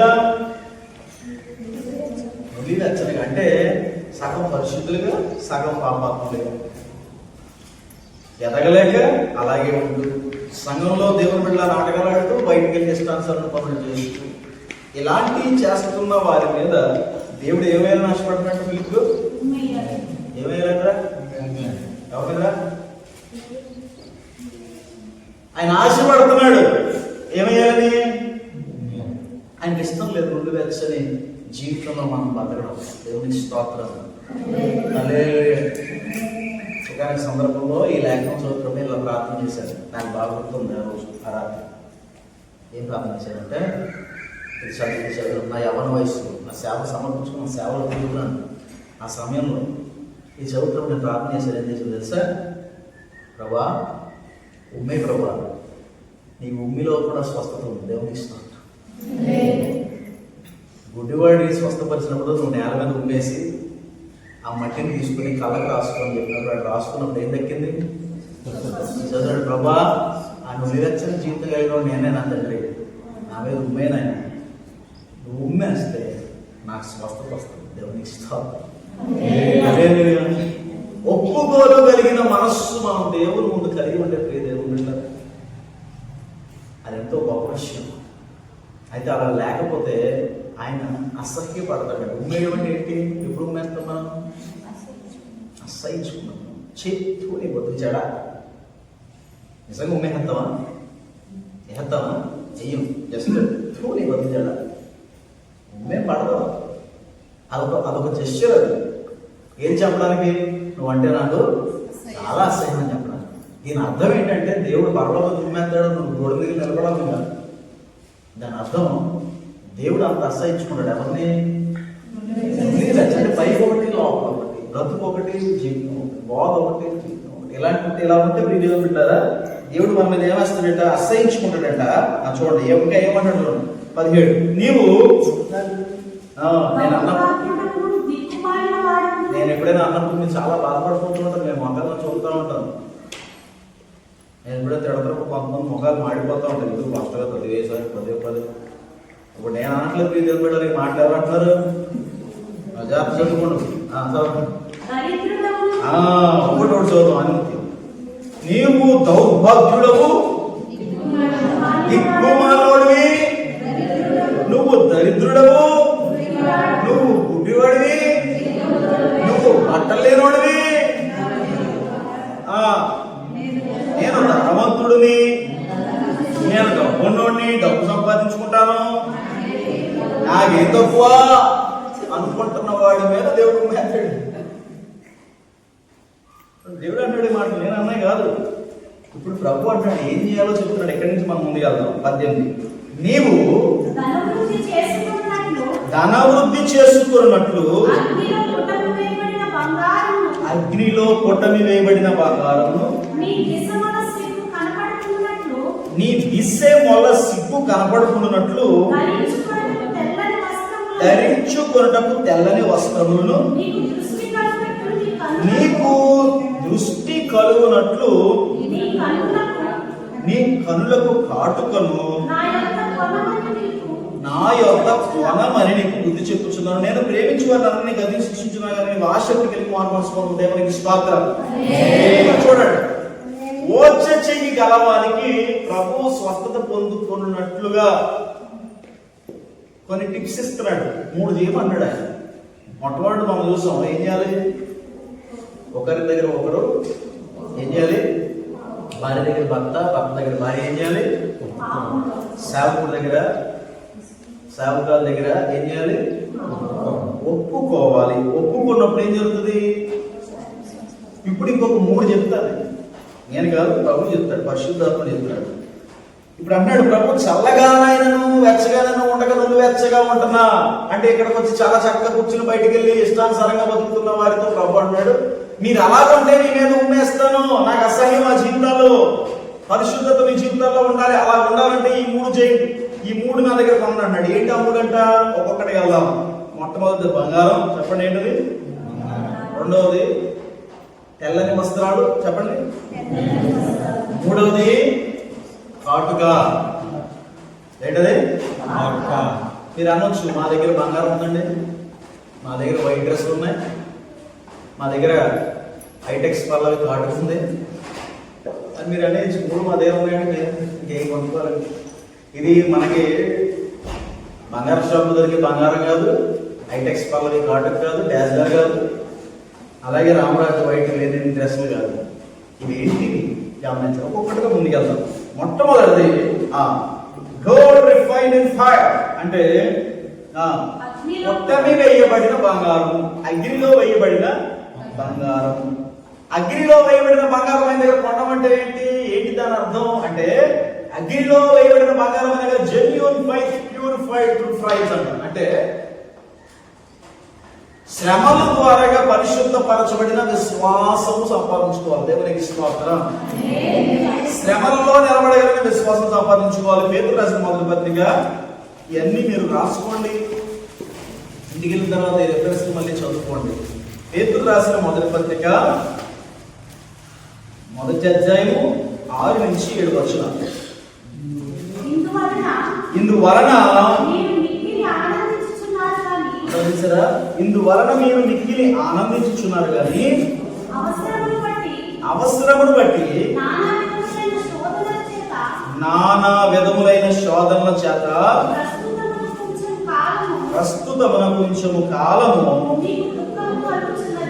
నువ్వు వెచ్చనగా అంటే సగం పరిశుద్ధులుగా సగం పాపాత్ములుగా ఎదగలేక అలాగే ఉంటూ సంఘంలో దేవుని బిడ్డల నాటకాలాడుతూ బయటికి వెళ్ళి ఇష్టానుసారం పనులు చేస్తూ ఇలాంటివి చేస్తున్న వారి మీద దేవుడు ఏమైనా నష్టపడుతున్నట్టు మీకు ఏమయ్యారా? ఎవరిరా? ఆయన ఆశపడుతున్నాడు ఏమయ్యాలని. ఆయనకి ఇష్టం లేదు రెండు వెచ్చని జీవితంలో మనం బతకడం. దేవునికి స్తోత్రం. ఒక సందర్భంలో ఈ లేఖనం చదువుతున్న ఇలా ప్రార్థన చేశారు. నాకు బాగా గుర్తుంది. ఆ రోజు ఆ రాత్రి ఏం ప్రార్థన చేశారంటే, చదువు నా యవ్వన వయసు నా సేవ సమర్పించుకున్న సేవలు తిరుగుతున్నాను. ఆ సమయంలో ఈ చదువుతున్నప్పుడు నేను ప్రార్థన చేశాను. ఏం చేశాను తెలుసా? ప్రభా ఉమ్మే ప్రభా, నీ ఉమ్మిలో కూడా స్వస్థత ఉంది. దేవునికి స్తోత్రం. గుడ్డివాడిని స్వస్థపరిచినప్పుడు నువ్వు నేల మీద ఉమ్మేసి ఆ మట్టిని తీసుకుని కళ్ళకు రాసుకొని చెప్పినప్పుడు వాడు రాసుకున్నప్పుడు ఏం దక్కింది? చదువు ప్రభా, ఆ నువ్వువెచ్చని జీవితం కలిగిన నేనే నా తండ్రి, నా మీద ఉమ్మేనాయన, నువ్వు ఉమ్మేస్తే నాకు స్వస్థత వస్తుంది. దేవునికి స్తోత్రం. ఒప్పుకోగలిగిన మనస్సు మనం దేవుని ముందు కలిగి ఉండే ప్రియ దేవుని అది ఎంతో గొప్ప విషయం. అయితే అలా లేకపోతే ఆయన అసహ్యపడతాడు. ఉమ్మేయడం అంటే ఏంటి? ఎప్పుడు ఉమ్మేస్తాం మనం? అసహించుకున్నాం. చెప్పుని బతుకుచాడా? నిజంగా ఉమ్మేస్తావా? వేస్తావా? చెయ్యం. జస్ట్ తూని బతుకుచాడా? ఉమ్మే పడదు. అదొక జెస్చర్. అది ఏం చెప్పడానికి? నువ్వంటే నాకు చాలా అసహ్యం అని చెప్పడానికి. దీని అర్థం ఏంటంటే దేవుడు పర్వతం ఉమ్మేస్తాడు, నువ్వు రోడ్డు మీద నిలబడాలి కాదు. దాని అర్థం దేవుడు అంత అసహించుకున్నాడు. ఎవరిని? అంటే పైకి ఒకటి, లోపల ఒకటి, బ్రతుకు ఒకటి, జీవితం ఒకటి, బోధ ఒకటి, జీవితం ఒకటి. ఇలాంటి ఇలా ఉంటే మీరు దేవుడు బిడ్డారా, దేవుడు మన మీద ఏమేస్తాడట? అసహించుకుంటాడట. చూడండి ఇంకా ఏమన్నాడు 17, నీవు నేను ఎప్పుడైనా అన్నప్పుడు మీరు చాలా బాధపడుతూ ఉంటాను. మేము మొక్కలను చూస్తూ ఉంటాను. నేను కూడా తిడతారు. కొంతమంది ముఖాలు మాడిపోతూ ఉంటాయి. ఇది వస్తగా పదే. ఇప్పుడు నేను అనట్లేదు మీరు తెలియబెట్టాలి. మాట్లాడారంటున్నారు. జాగ్రత్త చదువుకోండి. ఒకటి చదువు అనుమతి. నీవు దౌర్భాగ్యుడవు, దిక్కుమాలోడివి, నువ్వు దరిద్రుడవు, నువ్వు గుడ్డివాడివి, నువ్వు బట్టలేనోడివి, నేను ధనవంతుడిని, నేను డబ్బున్నోడిని, డబ్బు సంపాదించుకుంటాను, నాకేం తక్కువ అనుకుంటున్న వాడి మీద దేవుడు మేతాడు. దేవుడు అంటాడు మాట, నేను అన్నాయి కాదు. ఇప్పుడు ప్రభు అంటాడు ఏం చేయాలో చెప్తున్నాడు. ఎక్కడి నుంచి మనం ముందుకు వెళ్దాం. 18, నీవు ధనవృద్ధి చేసుకున్నట్లు అగ్నిలో కొట్టమి వేయబడిన బంగారము నీ దిశే మొల సిగ్గు కనపడుకున్నట్లు ధరించుకొనుటకు తెల్లని వస్త్రములను నీకు దృష్టి కలుగునట్లు నీ కనులకు కాటుకను నా యొక్క కొనమని నీకు బుద్ధి చెప్పుచున్నాను. నేను ప్రేమించి వారిని అందరినీ గది శిక్షించున్నాను కానీ ఆసక్తి కలిగి మానవలసిన దేవునికి స్తోత్రం. చూడండి, ఓచ చెయ్యి గలవానికి ప్రభు స్వస్థత పొందుకున్నట్లుగా కొన్ని టిప్స్ ఇస్తున్నాడు. 3 చేయమన్నాడు ఆయన. మొట్టమొదటి మనం చూసాం. ఏం చేయాలి? ఒకరి దగ్గర ఒకరు ఏం చేయాలి? భార్య దగ్గర భర్త, భర్త దగ్గర భార్య ఏం చేయాలి? సేవకుడి దగ్గర, సేవకుల దగ్గర ఏం చేయాలి? ఒప్పుకోవాలి. ఒప్పుకున్నప్పుడు ఏం జరుగుతుంది? ఇప్పుడు ఇంకొక 3 చెప్తాను. నేను కాదు, ప్రభు చెప్తాడు, పరిశుద్ధాత్మ చెప్తాడు. ఇప్పుడు అన్నాడు ప్రభు, చల్లగానైనను వెచ్చగానైనా ఉండగా నువ్వు వెచ్చగా ఉంటున్నా అంటే ఇక్కడికి వచ్చి చాలా చక్కగా కూర్చుని బయటికి వెళ్ళి ఇష్టానుసారంగా బతుకుతున్న వారితో ప్రభు అన్నాడు, మీరు అలాగంటే నీ మీద ఉమ్మేస్తాను, నాకు అసహ్యం ఆ జీవితాల్లో. పరిశుద్ధత మీ జీవితాల్లో ఉండాలి. అలా ఉండాలంటే ఈ 3 చేయండి. ఈ 3 నా దగ్గర కొన్నాడు. ఏంటి ఆ 3 అంట? ఒక్కొక్కటి వెళ్దాం. మొట్టమొదటి బంగారం, చెప్పండి ఏంటది? రెండవది తెల్లని వస్త్రాలు, చెప్పండి. మూడవది కాటుక, ఏంటది? మీరు అనొచ్చు, మా దగ్గర బంగారం ఉందండి, మా దగ్గర వైట్ డ్రెస్లు ఉన్నాయి, మా దగ్గర హైటెక్స్ పల్లవి కాటుక ఉంది అని మీరు అనేది. మూడు మా దగ్గర ఉన్నాయండి, ఇంకేం కొనుక్కోవాలండి. ఇది మనకి బంగారు షాపు దొరికి బంగారం కాదు, హైటెక్స్ పల్లవి కాటుక కాదు, డాజ్లర్ కాదు, అలాగే రామరాజు వైట్ లేని డ్రెస్సులు కాదు. ఇవి ఏంటి గమనించాలి. ఒక్కొక్కటిగా ముందుకెళ్తాం. మొట్టమొదటిది గోల్డ్ రిఫైన్డ్ ఇన్ ఫైర్, అంటే మొత్తమే వేయబడిన బంగారం, అగ్నిలో వేయబడిన బంగారం. అగ్నిలో వేయబడిన బంగారం అనే దగ్గర కొనమంటే ఏంటి దాని అర్థం అంటే, అగ్నిలో వేయబడిన బంగారం అనే దగ్గర genuine fight, purified through fries అంటారు. అంటే శ్రమల ద్వారా పరిశుద్ధపరచబడిన విశ్వాసము సంపాదించుకోవాలి. దేవునికి స్తోత్రం. శ్రమలలో నిలబడగలిగిన విశ్వాసం సంపాదించుకోవాలి. పేతురు రాసిన మొదటి పత్రిక, ఇవన్నీ మీరు రాసుకోండి, ఇంటికి వెళ్ళిన తర్వాత ఈ రెఫరెన్స్ మళ్ళీ చదువుకోండి. పేతురు రాసిన మొదటి పత్రిక 1వ అధ్యాయము 6 నుంచి 7 వచనాలు. ఇందువలన మీరు మిక్కిలి ఆనందించుచున్నారు కానీ అవసరమును బట్టి నానా విధములైన శోధనల చేత ప్రస్తుతమున కొంచెము కాలము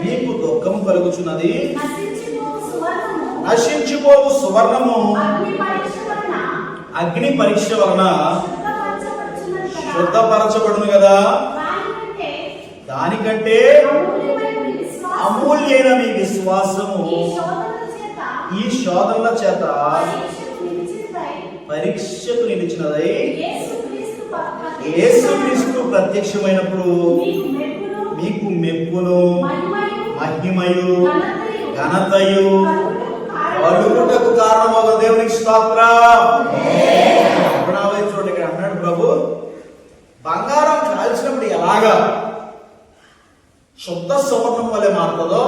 మీకు దుఃఖము కలుగుచున్నది. నశించిపోవు సువర్ణము అగ్ని పరీక్ష వలన శుద్ధపరచబడును కదా, దానికంటే అమూల్యమైన మీ విశ్వాసము ఈ శోధనల చేత పరీక్షకు నిలిచినదై యేసుక్రీస్తు ప్రత్యక్షమైనప్పుడు మీకు మెప్పును మహిమయు ఘనతయు కలుగుటకు కారణమగు. దేవునికి స్తోత్రం. చూడండి, ఇక్కడ అన్నాడు ప్రభు, బంగారం కాల్చినప్పుడు ఎలాగా శుద్ధ సువర్ణం వలె మారుతుందో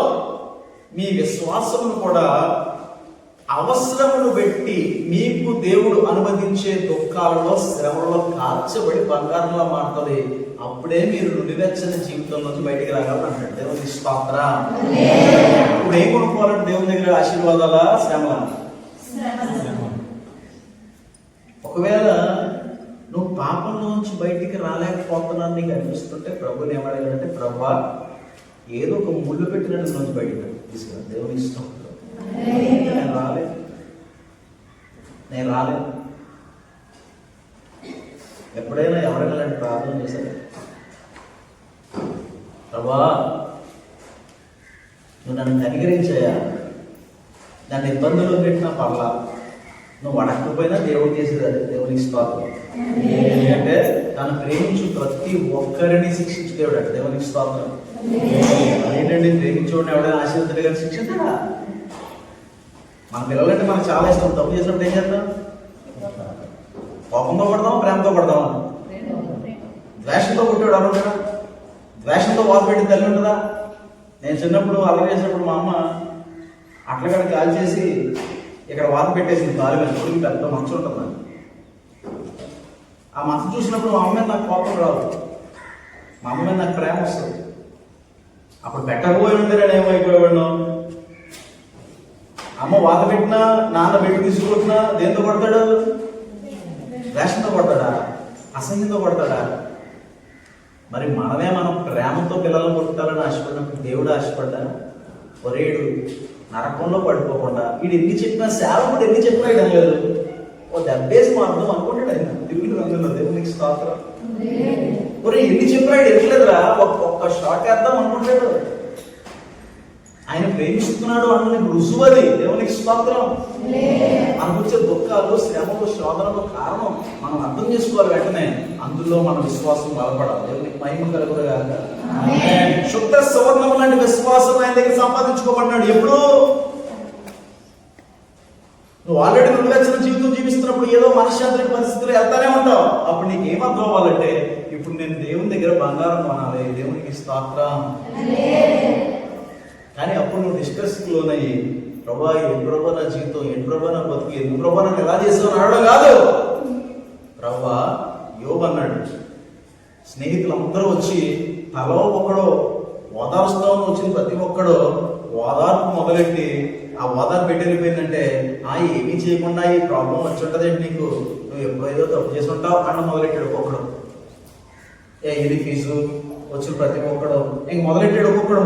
మీ విశ్వాసమును కూడా అవసరమును బట్టి మీకు దేవుడు అనుమతించే దుఃఖాలలో శ్రమలలో కాల్చబడి బంగారంలో మారుతుంది. అప్పుడే మీరు నుడివెచ్చని జీవితంలోంచి బయటికి రాగలరు అంటాడు. దేవునికి స్తోత్రం. ఇప్పుడు ఏం కొనుక్కోవాలంటే దేవుని దగ్గర ఆశీర్వాదాల శ్రమ. ఒకవేళ నువ్వు పాపంలోంచి బయటికి రాలేకపోతున్నాను నీకు అనిపిస్తుంటే ప్రభుని ఏమడగలంటే, ప్రభా ఏదో ఒక ముళ్ళు పెట్టినట్టు నుంచి బయటికి తీసుకురా. దేవుని ఇష్టం. నేను రాలేదు. ఎప్పుడైనా ఎవరైనా ఇలాంటి ప్రార్థన చేశారు, ప్రభా నువ్వు నన్ను కనికరించాయా, నన్ను ఇబ్బందుల్లో పెట్టినా పర్లా, నువ్వు అడగకపోయినా దేవుడు చేసేది అదే. దేవునికి స్తోత్రం. ఎందుకంటే తను ప్రేమించు ప్రతి ఒక్కరిని శిక్షించు దేవుడు అంటే. దేవునికి స్తోత్రం. ఏంటండి, ప్రేమించుకోండి ఎవడైనా ఆశీర్వదించే గారిని శిక్షించడా? మన పిల్లలంటే మనకు చాలా ఇష్టం. తప్పు చేసినప్పుడు ఏం చేద్దాం? కోపంతో కొడదామా, ప్రేమతో కొడదామా? ద్వేషంతో కొట్టాడు ఎవరుంటారా? ద్వేషంతో వాత పెట్టి తల్లి ఉంటుందా? నేను చిన్నప్పుడు అల్లరి చేసినప్పుడు మా అమ్మ అట్లగడ కాల్ చేసి ఇక్కడ వాత పెట్టేసింది కాలు మీద. కొడుకు పెద్ద మంచు ఉంటుంది. ఆ మంచు చూసినప్పుడు మా అమ్మ మీద నాకు కోపం రాదు, మా అమ్మ మీద నాకు ప్రేమ వస్తుంది. అప్పుడు పెట్టకపోయి ఉంటే నేను ఏమైపోయాడు. అమ్మ వాత పెట్టినా, నాన్న పెట్టి తీసుకుంటున్నా దేంతో కొడతాడు? ద్వేషంతో కొడతాడా? అసహ్యంతో కొడతాడా? మరి మనమే మనం ప్రేమతో పిల్లలను కొట్టాలని ఆశపడినప్పుడు దేవుడు ఆశపడ్డా? ఒరేడు నరకంలో పడిపోకుండా వీడు ఎన్ని చెప్పినా, సేవకుడు ఎన్ని చెప్పినా ఇడం లేదు, ఓ దెబ్బేసి మాత్రం అనుకుంటాడు ఆయన. దేవుడు రంగులో. దేవునికి స్తోత్రం. ఒరే ఎన్ని చెప్పినా ఇడు ఎట్లేదురా, ఒక్క షాట్ వేద్దాం అనుకుంటాడు. ఆయన ప్రేమిస్తున్నాడు అన్న రుజువది. దేవునికి స్తోత్రం. మనకు వచ్చే దుఃఖాలు, శ్రమలు, శోధనలు కారణం మనం అర్థం చేసుకోవాలి వెంటనే. అందులో మన విశ్వాసం బలపడాలి. దేవునికి మహిమ కలుగుగాక. శుద్ధ సువర్ణం లాంటి విశ్వాసం ఆయన దగ్గర సంపాదించుకోబడ్డాడు. ఎప్పుడు? నువ్వు ఆల్రెడీ నువ్వెచ్చిన జీవితం జీవిస్తున్నప్పుడు ఏదో మనశ్శాంతి పరిస్థితులు వెళ్తానే ఉంటావు. అప్పుడు నీకు ఏమర్థం అవ్వాలంటే, ఇప్పుడు నేను దేవుని దగ్గర బంగారం కొనాలి, దేవునికి స్తోత్రం. కానీ అప్పుడు నువ్వు డిస్ట్రెస్కి లోనయ్యి, ప్రభా ఎన్ని ప్రభా నా జీవితం, ఎన్ని ప్రభా నా బతుకు, ఎన్ని ప్రభా నన్ను ఎలా చేసావు అనడం కాదు. ప్రభా యోబు అన్నాడు, స్నేహితులందరూ వచ్చి తలో ఒకడో ఓదార్స్తామని వచ్చిన ప్రతి ఒక్కడు ఓదార్పు మొదలెట్టి, ఆ ఓదార్పు పెట్టి వెళ్ళిపోయిందంటే, ఏమీ చేయకుండా ఈ ప్రాబ్లం వచ్చి ఉంటుందండి నీకు, నువ్వు ఎప్పుడో ఏదో తప్పు చేసి ఉంటావు అన్న మొదలెట్టాడు ఒక్కొక్కడు. ఇది ఫీజు వచ్చిన ప్రతి ఒక్కడు ఇంక మొదలెట్టాడు ఒక్కొక్కడు.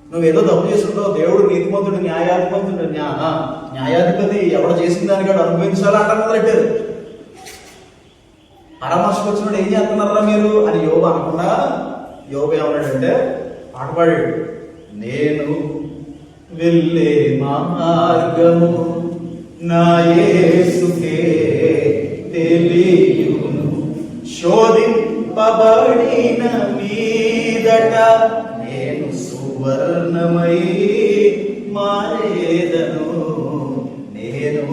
నువ్వేదో తప్పు చేస్తుంటావు, దేవుడు నీతిమంతుడు, న్యాయాధిపతుడు, న్యాయాధిపతి ఎవడు చేసిన దానికి అనుభవించాలా అంట మొదలెట్టారు. పరామర్శకు వచ్చినప్పుడు ఏం చేస్తున్నారా మీరు అని యోబు అనకుండా, యోబు ఏమన్నాడంటే పాటపాడాడు, నేను వెళ్ళే మార్గము నా యేసుకే తెలియును, శోధింపబడిన మీదట నేను సువర్ణమై మారేదను, నేను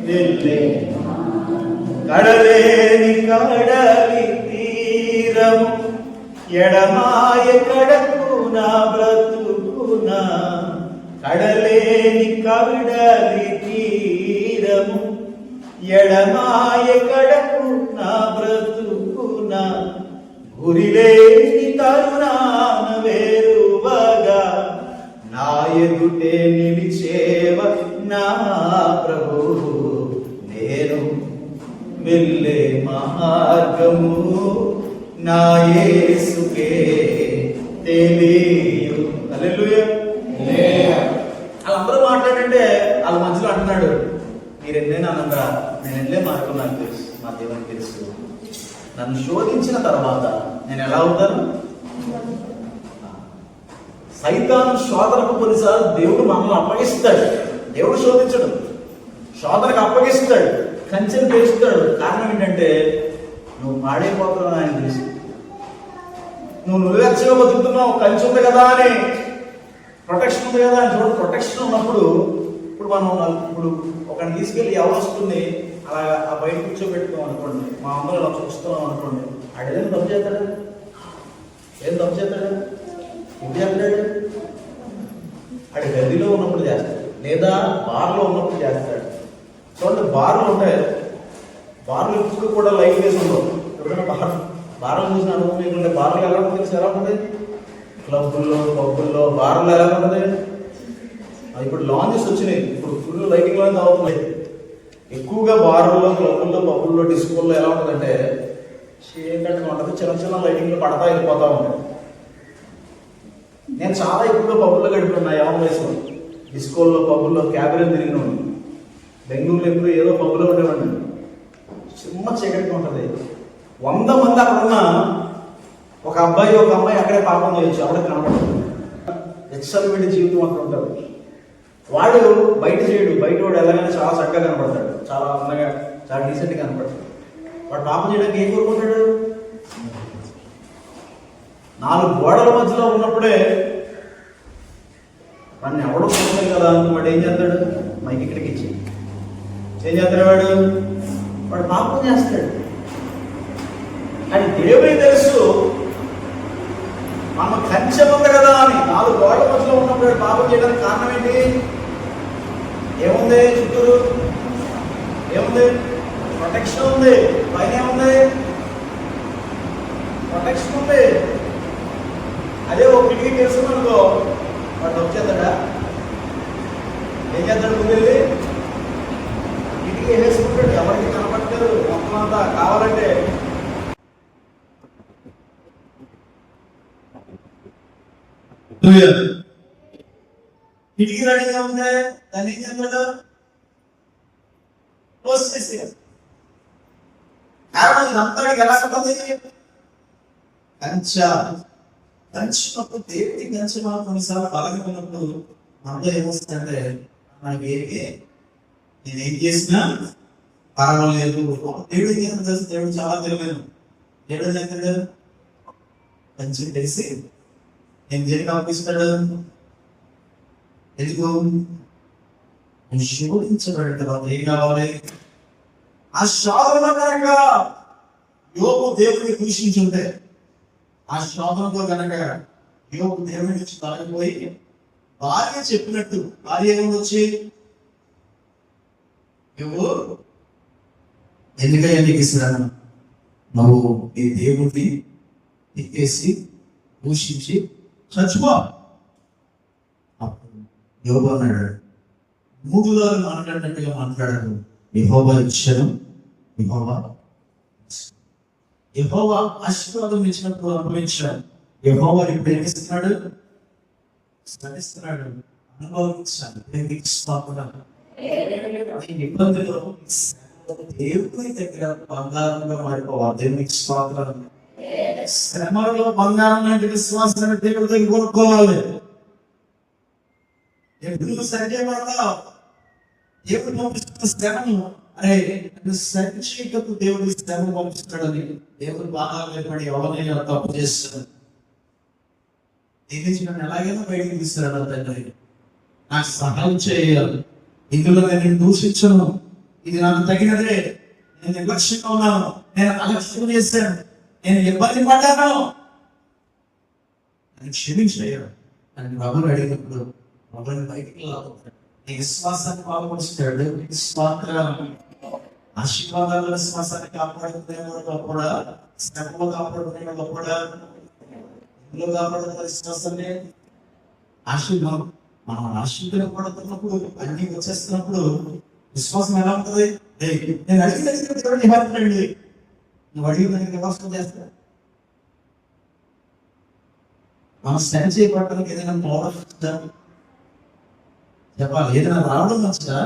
వెళ్ళే కడలేని కడలి తీరము, ఎడమాయ కడకు నా బ్రతుకున, కడలేని కడలి తీరము, ఎడమాయ కడకు నా బ్రతుకున, గురిలేని కరుణాన వేరువగా నా ఎదుటే నిలిచేవ నా ప్రభు, నేను వెళ్ళే మార్గము నా యేసుకే తెలియు. హల్లెలూయా. వాళ్ళందరూ మాట్లాడంటే వాళ్ళ మధ్యలో అంటున్నాడు, మీరు ఎన్నైనా అనంగా నేను వెళ్ళే మార్గం నాకు తెలుసు, మా దేవునికి తెలుసు. నన్ను శోధించిన తర్వాత నేను ఎలా అవుతాను? సైతాను శోధనకు కొన్నిసార్లు దేవుడు మనల్ని అప్పగిస్తాడు. దేవుడు శోధించడు, శోధనకు అప్పగిస్తాడు, కంచెను పేరుస్తాడు. కారణం ఏంటంటే నువ్వు పాడైపోతున్నావు ఆయన తెలుసు, నువ్వు నువ్వెచ్చగా బతుకుతున్నావు, కంచె ఉంది కదా అని, ప్రొటెక్షన్ ఉంది కదా అని. చూడు, ప్రొటెక్షన్ ఉన్నప్పుడు ఇప్పుడు మనం ఇప్పుడు ఒకరిని తీసుకెళ్ళి ఎవరు వస్తుంది అలా ఆ బయట కూర్చోబెట్టుకోం అనుకోండి, మా అమ్మలో అలా చూస్తున్నాం అనుకోండి, ఆడేదేం తప్పు చేస్తాడు? ఏం తప్పు చేస్తాడు? ఇంటి చేస్తాడు? ఆడి గదిలో ఉన్నప్పుడు చేస్తాడు, లేదా బార్లో ఉన్నప్పుడు చేస్తాడు. చూడండి, బార్లు ఉంటాయి, బార్లు ఇప్పుడు కూడా లైట్ వేసి ఉండవు. ఎప్పుడైనా బార్లు చూసిన అనుభవం మీకుంటే, బార్లు ఎలా ఉంటుంది తెలుసు? ఎలా ఉంటుంది? క్లబ్బుల్లో, పబ్బుల్లో బార్లు ఎలా ఉంటుంది? ఇప్పుడు లాంజెస్ వచ్చినాయి, ఇప్పుడు ఫుల్ లైటింగ్ లాంజ్ అవుతున్నాయి. ఎక్కువగా బార్లలో, క్లబ్బుల్లో, పబ్బుల్లో, డిస్కోల్లో ఎలా ఉంటుందంటే చీకటిగా ఉంటుంది, చిన్న చిన్న లైటింగ్లు పడతా వెళ్ళిపోతా ఉంటాయి. నేను చాలా ఎక్కువగా పబ్బుల్లో గడుపుతున్నా యావన్ వయసులో, డిస్కోల్లో, పబ్బుల్లో క్యాబిన్ తిరిగిన వాడిని. బెంగళూరులో ఎప్పుడు ఏదో పబ్బులో ఉండేవాడిని, చిన్న చీకటిగా ఉంటుంది. 100 మంది అక్కడ ఉన్న ఒక అబ్బాయి ఒక అమ్మాయి అక్కడే పాపం చేయొచ్చు, అక్కడికి కనపడుతుంది. ఎక్సలెంట్ జీవితం అక్కడ ఉంటారు. వాడు బయట చేయడు, బయట వాడు ఎలాగైనా చాలా చక్కగా కనపడతాడు, చాలా అందంగా, చాలా డీసెంట్గా కనపడతాడు. వాడు పాపం చేయడానికి ఏం కోరుకుంటాడు? 4 గోడల మధ్యలో ఉన్నప్పుడే వాడిని ఎవడో కోరుతాడు కదా అని వాడు ఏం చేస్తాడు? మైకి ఇక్కడికి ఇచ్చి ఏం చేస్తాడు? వాడు పాపం చేస్తాడు. అని దేవుడికి తెలుసు మనం కంచె ఉంది కదా అని. 4 గోడల మధ్యలో ఉన్నప్పుడు పాపం చేయడానికి కారణం ఏంటి? ఏముంది చుట్టూరు? ఏముంది? ప్రొటెక్షన్ ఉంది. పైన ఏముంది? ప్రొటెక్షన్ ఉంది. అదే ఒక కిటికీ తెలుసుకున్నానుకో, వాడు వచ్చేస్తాడా? ఏం చేస్తాడు? ముందు కిటికీ వేసుకుంటాడు, ఎవరికి కనపడతారు మొత్తం అంతా. కావాలంటే కిటికీ రెడీగా ఉంది, దాన్ని ఏం చేస్తాడు? క్లోజ్ చేసి. కారణం ఇదంతా ఎలా ఉంటుంది? కంచినప్పుడు దేవుడి కంచె మనం కొన్నిసార్లు బలంగా ఉన్నప్పుడు మనలో ఏమొస్తుందంటే, మనకి నేనేం చేసినా పర్వాలేదు. దేవుడు ఏం చేస్తాడు తెలుసు? దేవుడు చాలా తెలివైన. దేవుడు ఏం చేస్తాడు? కంచె తెలిసి ఏం చేయడానికి పంపిస్తాడు? ఎందుకు? నువ్వు శోధించబడిన తర్వాత ఏం కావాలి? ఆ శోధన కనుక యోబు దేవుడిని దూషించుంటే, ఆ శోధనతో కనుక యోబు దేవుడి నుంచి తొలగిపోయి భార్య చెప్పినట్టు, భార్య ఏమొచ్చి యోబు ఎందుకయ్యా నీకు ఇస్తున్నాను, నువ్వు ఈ దేవుడిని ఎక్కేసి దూషించి చచ్చిపో. అప్పుడు యోబు అన్నాడు, 3 రోజులు మాట్లాడినట్టుగా మాట్లాడాడు. యెహోవా ఇచ్చాడు, యెహోవా ఆశీర్వాదం ఇచ్చినప్పుడు అనుభవించాడు. యెహోవా ఇప్పుడు ఏమి ఇస్తున్నాడు? స్మరిస్తున్నాడు, అనుభవించాడు. ఇబ్బందులు దేవుని దగ్గర బంగారంగా మారిపోవాలి. దేవునికి స్తోత్రం. శ్రమలో బంగారం లాంటి విశ్వాసాన్ని దేవుడి దగ్గర కొనుక్కోవాలి. ఎప్పుడు సరిచేయబడతావు? దేవుడు పంపిస్తున్న శ్రమను, అరే సరిచేయకు దేవుడి శ్రమ పంపిస్తాడని దేవుడు బాగా పడి ఎవరైనా తప్పు చేస్తాడు. నన్ను ఎలాగైనా బయటికి తీసుకురాడు తండ్రి, నాకు సహాయం చేయాలి. ఇందులో నేను దూషించను, ఇది నాకు తగినదే, నేను నిర్లక్ష్యంగా ఉన్నాను, నేను అలక్ష్యం చేశాను, నేను ఇబ్బంది పడ్డాను, నేను క్షమించలేను అని ప్రభువుని అడిగినప్పుడు ప్రభువుని బయటికి లాగుతాడు. నీ విశ్వాసాన్ని బాగుపరుస్తాడు. ఆశీర్వాదాల విశ్వాసాన్ని కాపాడుకునే కూడా, శ్రమలో కాపాడుకునే కూడా, ఇందులో కాపాడుకునే విశ్వాసాన్ని ఆశీర్వాదం. మనం ఆశీర్వదింపబడుతున్నప్పుడు, అన్ని వచ్చేస్తున్నప్పుడు విశ్వాసం ఎలా ఉంటుంది? నేను అడిగిన దేవుడు నివారించండి, నువ్వు అడిగిన దానికి నివాసం చేస్తా. మనం సరి చేయబడటానికి ఏదైనా పోవడం చెప్పాలి, ఏదైనా రావడం మంచిదా?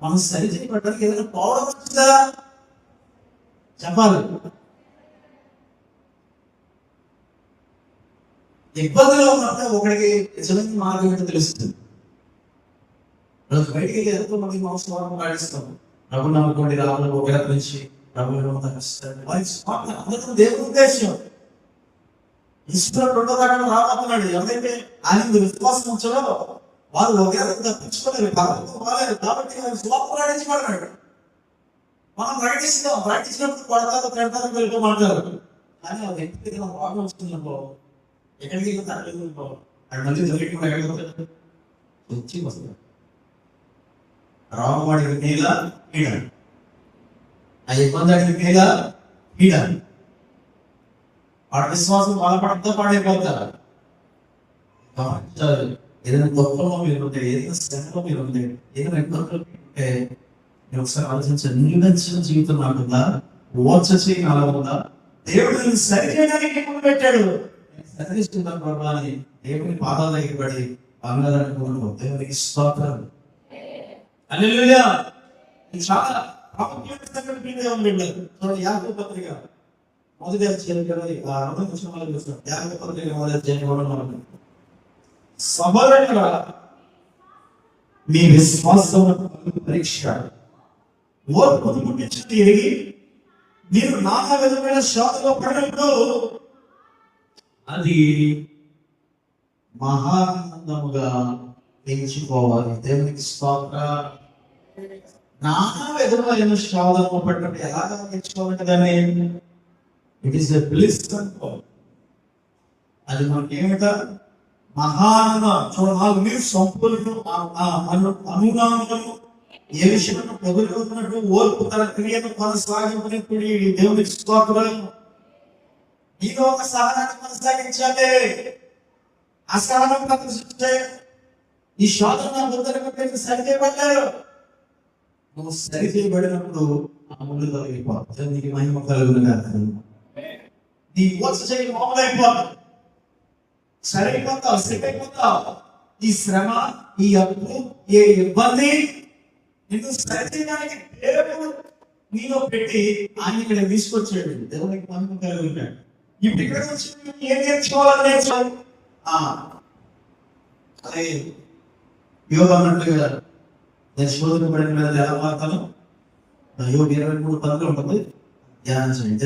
మనం సరి చేయబడటానికి ఏదైనా పోవడం మంచిదా చెప్పాలి. ఇబ్బందిలో ఉన్నప్పుడు ఒకడికి నిజమైన మార్గం ఏంటో తెలుస్తుంది. బయటికి వెళ్ళి ఎంతో మంది మాంసం పాటిస్తాం. ప్రభు నమ్ముకోండి, రాములు ఒకరి నుంచి ప్రభు దేవుని ఉద్దేశం. ఇష్టం 2వ తరగతి రాబోతున్నాడు. ఎవరైతే ఆయన విశ్వాసం ఉంచారో వారు ఒకరి తప్పించుకోలేరు, కాబట్టి స్వాపడాడు. మనం ప్రకటిస్తాం, ప్రకటించినప్పుడు పడతారు, పెడతారు, వెళ్ళిపో మాట్లాడారు. కానీ ఆ వ్యక్తి వాదన వస్తున్నప్పుడు ఎక్కడికి వెళ్ళిపో అక్కడ మళ్ళీ వచ్చి వస్తుంది. రామవాడికి మీద పీడాడు, ఆ ఇబ్బంది అడిగి మీద పీడాడు. వాడి విశ్వాసం బలపడతా పాడైపోతారు. ఏదైనా గొప్పలో మీరు ఉంటే, ఏదైనా శ్రమలో మీరు ఉంటే, ఏదైనా ఇబ్బందులు ఉంటే నేను ఒకసారి ఆలోచించాను. నిర్లక్ష్యం జీవితం నాకుందా? ఓర్చ చేయని అలా ఉందా? దేవుడిని సరి చేయడానికి ముందు పెట్టాడు. సరిస్తున్నాను ప్రభా అని దేవుని పాదాల దగ్గర పడి బంగారాన్ని దేవునికి స్తోత్రం. హల్లెలూయా. చాలా ప్రాముఖ్యమైన ఉంది. యాకోబు పత్రిక 1వ అధ్యాయం యాకోబు పత్రిక 1వ అధ్యాయం సబరంగా మీ విశ్వాసం పరీక్ష ఓర్పును పుట్టించి ఎరిగి మీరు నానా విధమైన శోధనలో పడినప్పుడు అది మహానందముగా పెంచుకోవాలి. దేవునికి స్తోత్రం. నానా విధమైన శోధనలో పడినప్పుడు ఎలాగా పెంచుకోవాలంటే దాన్ని ఇట్ ఈస్ ఎ బ్లిస్ అనుకో. అది మనకి ఏమిట మహానందం. మీరు సంపూర్ణ అనుగానము ఏ విషయంలో పొగులుతున్నట్టు ఓర్పు తన క్రియను కొనసాగింపుని దేవునికి స్తోత్రం. నీలో ఒక సహనాన్ని కొనసాగించాలి. అసహనం ప్రదర్శించే ఈ శోధన ముందరకు సరిచేయబడ్డారు. నువ్వు సరి చేయబడినప్పుడు ఆ ముందు తొలగిపోతుంది. నీకు మహిమ కలుగునుగా. నీ ఓర్చ చేయి మామూలైపోతుంది, సరైపోతావు, సరిపోతావు. ఈ శ్రమ, ఈ అప్పు, ఏ ఇబ్బంది నిన్ను సరి చేయడానికి దేవుడు నీలో పెట్టి ఆయన ఇక్కడ తీసుకొచ్చాడు. దేవునికి మహిమ కలుగుతాడు. ఇప్పుడు ఇక్కడ వచ్చి ఏం నేర్చుకోవాలని నేర్చుకోవాలి. అదే యోగ అన్నట్లుగా నేను శోధనపడిన మీద ఎలా మారుతాను. యోగ 23 పనులు ఉంటుంది, ధ్యానం చేయండి.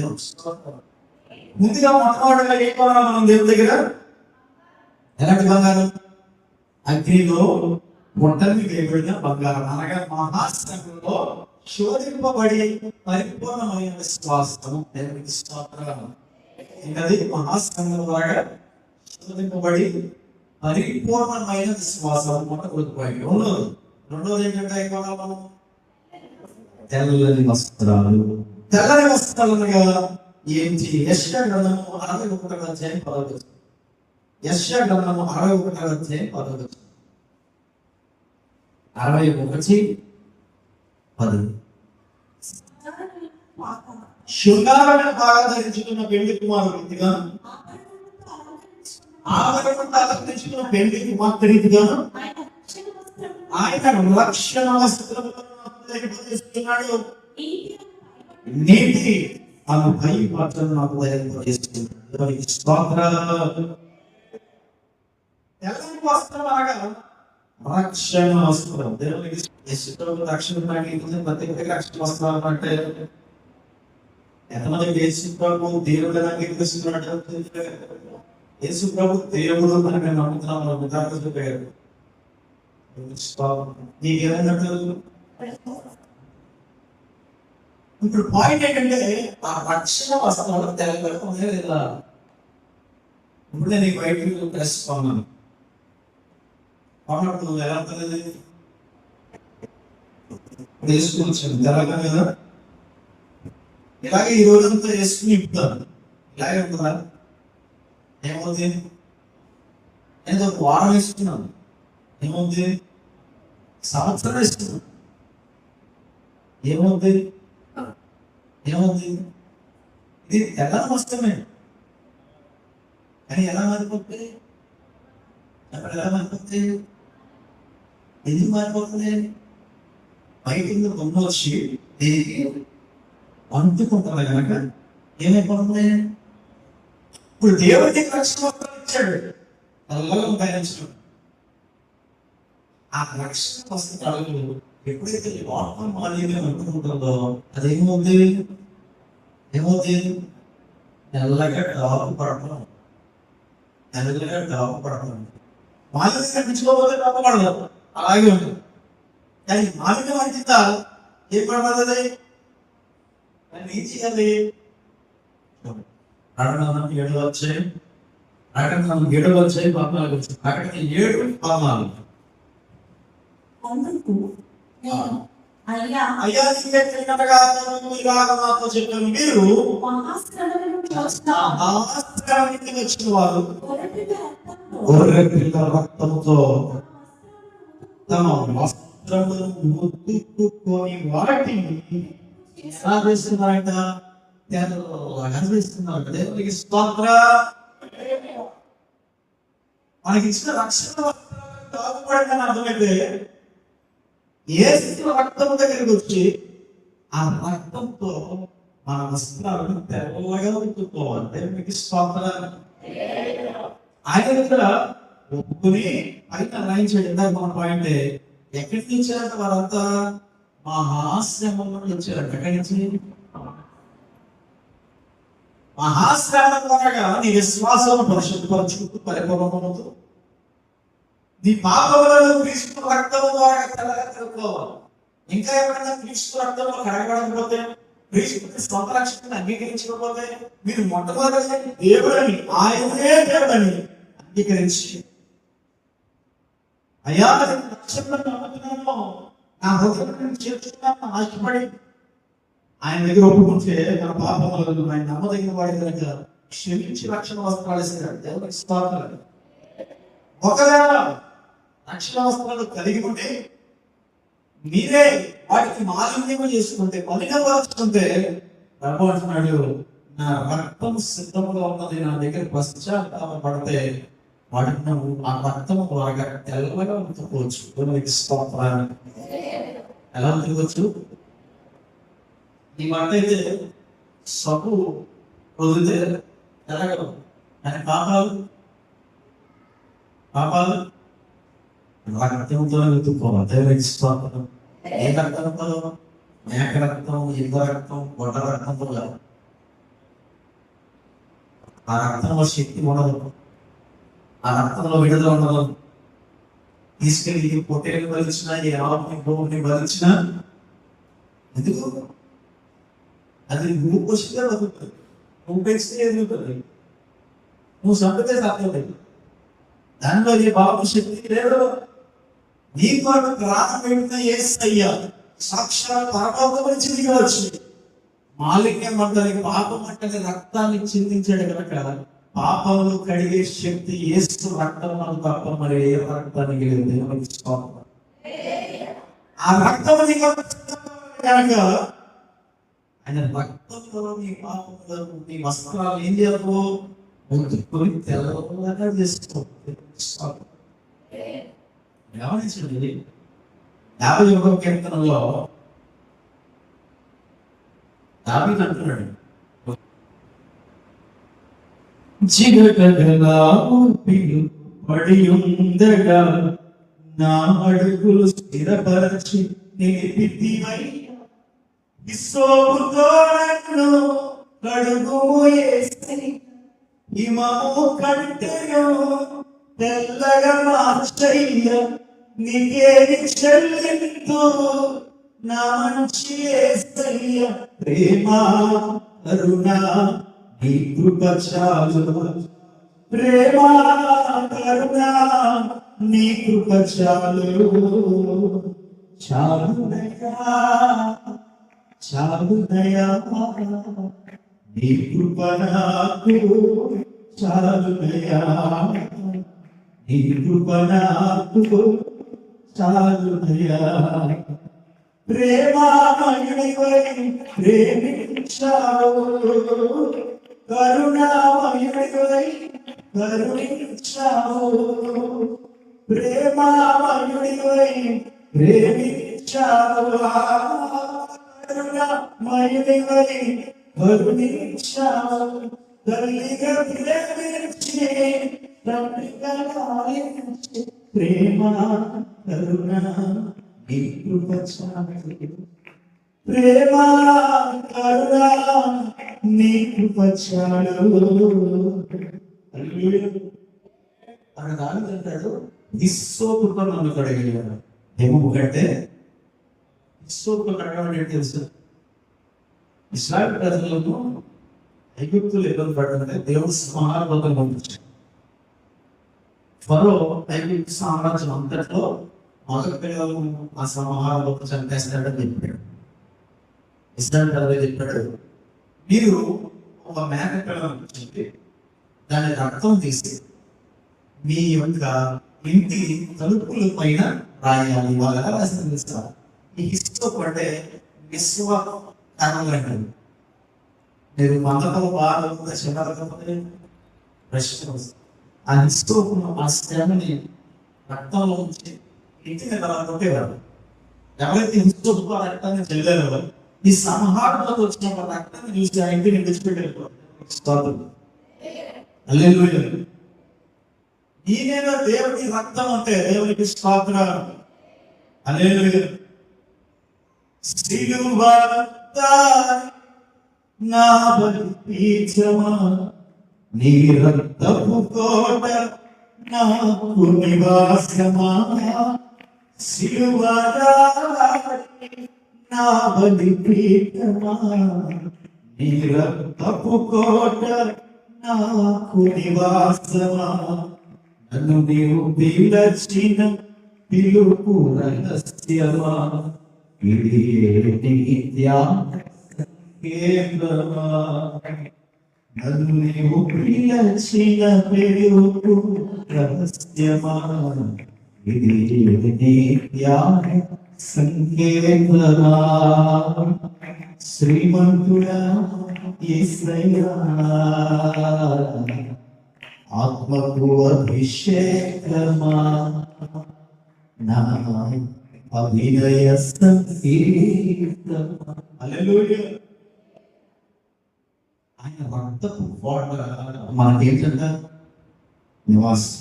ముందుగా మొట్టమొదటిగా ఏం కొనాలి మనం దేవుని దగ్గర? ఎలాంటి బంగారం? అగ్నిలో పొట్టని వేయబడిన బంగారం అనగా మహాశ్రమంలో శోధింపబడి పరిపూర్ణమైన విశ్వాసం. దేవునికి స్తోత్రం. అది మహాశ్రమం ద్వారా శోధింపబడి పరిపూర్ణమైన విశ్వాసం మొట్టమొదటి. రెండోది ఏంటంటే మనం తెల్లని వస్త్రాలు. తెల్లని వస్త్రాలు అనగా ఏంటి? యెషయా గ్రంథము 61వ అధ్యాయం 10వ వచనం. యెషయా గ్రంథము 61వ అధ్యాయం 10వ వచనం. 61:10. శృంగారమైన బాగా ధరించుకున్న పెళ్లి కుమారుడు రీతిగా, ఆభరణంతో అలంకరించుకున్న పెళ్లి కుమార్తె రీతిగా ఆయన రక్షణ వస్త్రములను ధరింపజేస్తున్నాడు. నీతి అను భయపడటం నాకు ధరింపజేస్తున్నాడు. తెల్లని వస్త్రం అనగా రక్షణ వస్త్రం. దేవునికి రక్షణ రక్షణ వస్త్రాలు అంటే ఎంతమంది యేసు ప్రభు దేవుడు అంగీకరిస్తున్నాడు? యేసు ప్రభు దేవుడు అని మేము నమ్ముతున్నాము. నీకేదన్నట్టు ఇప్పుడు పాయింట్ ఏంటంటే ఆ రక్షణ వస్త్రాలు తెల్లబడుతుంది లేదా? ఇప్పుడు నేను బయటకు డ్రెస్ కొన్నాను. కొన్నప్పుడు నువ్వు ఎలా ఉంటుంది? వేసుకొచ్చాను తెల్లగా కదా. ఇలాగే ఈ రోజంతా వేసుకుని ఇప్పుతాను. ఇలాగే ఉంటుందా? ఏమవుతుంది? నేను ఒక వారం వేసుకున్నాను. ఏమవుతుంది? సంవత్సరం వేసుకున్నాను. ఏమవుతుంది? ఇది తెల్లని వస్త్రమే కానీ ఎలా మారిపోతుంది? ఎందుకు మారిపోతుంది? బయట బొమ్మ వచ్చి అంటుకుంటుంది కనుక ఏమైపోతుంది? ఇప్పుడు దేవుడికి రక్షణ వస్త్రం ఇచ్చాడు. నల్లగా ఉపయోగించడం ఆ రక్షణ వస్త్రాలు ఎప్పుడైతే లోపం మాలిన్యం అనుకుంటుందో అదేమవుతుంది? తెల్లగా డాపుపడటం. మాలిన్యం కనిపించుకోకపోతే డాపుపడదు, అలాగే ఉంటుంది. కానీ మాలిన్యం అంటిత ఏం పడబడుతుంది? ఏం చేయాలి? ప్రకటన 7 వచ్చాయి, ప్రకటన 7 వచ్చాయి, 14 వచ్చాయి. ప్రకటన 7:14. అయ్యా చెప్పాను, మీరు వచ్చిన వారు గొర్రె పిల్ల రక్తంతో తమ వస్త్రములను ముద్దుకొని వాటిని ఎలా వేస్తున్నారంట? కనిపిస్తున్నారు. దేవునికి స్తోత్రం. మనకి ఇచ్చిన రక్షణ వస్త్రాలు అర్థమైతే యేసు రక్తం దగ్గరికి వచ్చి ఆ రక్తంతో మన వస్త్రాలను తెల్లగా ఉతుక్కోవాలి. దేవునికి స్తోత్రం. ఆయన దగ్గర ఒప్పుకుని ఆయన రాయించాడు. ఇందాక మన పాయింట్ ఎక్కడి నుంచి వచ్చారంట? వారంతా మహాశ్రమం నుండి వచ్చారంట. ఎక్కడి నుంచి? మహాశ్రమం ద్వారా నీ విశ్వాసం పరిశుద్ధపరచుకుంటూ పరిపూర్ణమవుతూ నీ పాపములను క్రీస్తు రక్తం ద్వారా కడగలుగుకోవాలి. ఇంకా ఎవరైనా క్రీస్తు రక్తంలో కడగబడకపోతే, క్రీస్తు స్వంత రక్షణను అంగీకరించకపోతే మీరు మొట్టమొదటి దేవుడని, ఆయనే దేవుడని అంగీకరించి అయ్యా రక్షణను నమ్ముతున్నాను, నా హృదయం చేర్చుకున్నాను ఆశపడి ఆయన దగ్గర ఒప్పుకుంటే మన పాపములను ఆయన నమ్మదగిన వాడి దగ్గర క్షమించి రక్షణ వస్త్రాలు ఇస్తాడు. దేవునికి స్తోత్రం. ఒకవేళ రక్షణ వస్త్రాలు కలిగి ఉంటే మీరే వాటికి మాలిన్యం చేసుకుంటే, మలినపరుచుకుంటే ప్రభు అంటున్నాడు, నా రక్తం సిద్ధముగా ఉన్నది, నా దగ్గర పశ్చాత్తాపడితే వాటిని నువ్వు ఆ రక్తం ద్వారా తెల్లగా ఉతుక్కోవచ్చు. దేవునికి స్తోత్రం. ఎలా ఉతుక్కోవచ్చు? ఈ మాట అయితే సబ్బు వదిలితే ఎలాగ, కానీ పాపాలు రక్తంతో వెతుక్కోవాలి. దేవునికి స్తోత్రం. ఏ రక్తంతో? మేక రక్తం, ఇళ్ళ రక్తం, గొడ్డ రక్తంతో కాదు. ఆ రక్తంలో శక్తి ఉండదు, ఆ రక్తంలో విడుదల ఉండదు. తీసుకెళ్ళి పొట్టేలు బలిచిన ఏ ఆవుని గోవుని బలిచిన ఎందుకు అది నువ్వు పొషిగా బతుకుతుంది, నువ్వు పెంచితే ఎదుగుతుంది, నువ్వు సంపదే సాధ్యలేదు. దానిలో ఏ బాబు శక్తి లేడు. నీ కొరకు ప్రాణం పెట్టిన యేసయ్య సాక్షాత్ పరలోకం నుంచి దిగి వచ్చి మాలిన్యం అంటానికి పాపం అంటే రక్తాన్ని చిందించాడు కనుక పాపములు కడిగే శక్తి యేసు రక్తం తప్ప మరి ఏ రక్తానికి లేదు. దేవునికి స్తోత్రం. ఆ రక్తం కనుక ఆయన రక్తంలో నీ పాపములు నీ వస్త్రాలు ఏం చేయకు ఉతుక్కుని తెల్లగా చేసుకో. గమనించండి 51వ కీర్తనలో దావీదు అంటున్నాడు, జిగటగలా ఊపిరి పడి ఉండగా నా అడుగులు స్థిరపరచి నిలిపితివయ్యా. హిస్సోపుతో నన్ను కడుగుము యేసయ్యా, హిమము కంటెను తెల్లగా మార్చయ్యా. నీకేది చెల్లింతు నా మంచి యేసయ్యా. ప్రేమ కరుణ నీ కృప చాలు, ప్రేమ కరుణ నీ కృప చాలు, చాలునయ్యా చాలునయ్యా. నీ కృప నాకు చాలునయ్యా, నీ కృప నాకు చాలునయ్యా. ప్రేమామయుడివై ప్రేమించావు, కరుణామయుడివై కరుణించావు. ప్రేమామయుడివై ప్రేమించావు, కరుణామయుడివై కరుణించావు. తల్లిగా ప్రేమించి తండ్రిగా లాలించి ప్రేమ కరుణ నీ కృప చాలు, ప్రేమ కరుణ నీ కృప చాలు. అక్కడ దాని అంటాడు, హిస్సోపుతో నన్ను కడగలిగాడు. ఏమో కంటే హిస్సోపుతో కడగడం ఏంటి తెలుసు? ఇస్రాయేల్ ప్రజలను ఐగుప్తులు ఇబ్బంది పడుతుంటే దేవుడు సంహారదూతను పంపించాడు. ఫరో ఐగుప్తు సామ్రాజ్యం అంతట్లో మగ పిల్లలు ఆ సంహారదూత చంపేస్తాడని చెప్పాడు. ఇస్రాయేల్ ప్రజలు చెప్పాడు, మీరు ఒక మేక పిల్లలను చెప్పి దాని రక్తం తీసి మీ యొక్క ఇంటి తలుపుల పైన రాయాలి. వాళ్ళు ఎలా రాసింది తెలుసా? ఈ ఇష్టపడే విశ్వ కణాలంటారు. మీరు మందతో బాగా చిన్నకపోతే ప్రశ్న ఆ ఇష్టం ఆ శ్రమని రక్తంలో ఉంచి ఇంటి మీద కొట్టేవారు. ఎవరైతే హింసతో ఆ రక్తాన్ని చెల్లారో ఈ సంహారంలో వచ్చిన రక్తాన్ని చూసి ఆ ఇంటిని విడిచిపెట్టారు. హల్లెలూయా. ఈయన దేవుని రక్తం అంటే దేవునికి స్తోత్రం. హల్లెలూయా. సిలువ నా బలిపీఠమా, నీ రక్తపు కోట నాకు నివాసమా. సిలువ నా బలిపీఠమా, నీ రక్తపు కోట నాకు నివాసమా. నన్ను నీవు పిలచిన పిలుపు రహస్యమా, ఇది నీ ధ్యాన కేంద్రమా. నన్ను నీవు పిలచిన పిలుపు రహస్యమా, ఇది నీ ధ్యాన సంకేతమా. శ్రీమంతుడా యేసయ్యా, ఆత్మకు అభిషేకమా, నా అభినయ సంకీర్తమా. హల్లెలూయా. ఆయన రక్తపు కోట మనకేంటంటే నివాసం.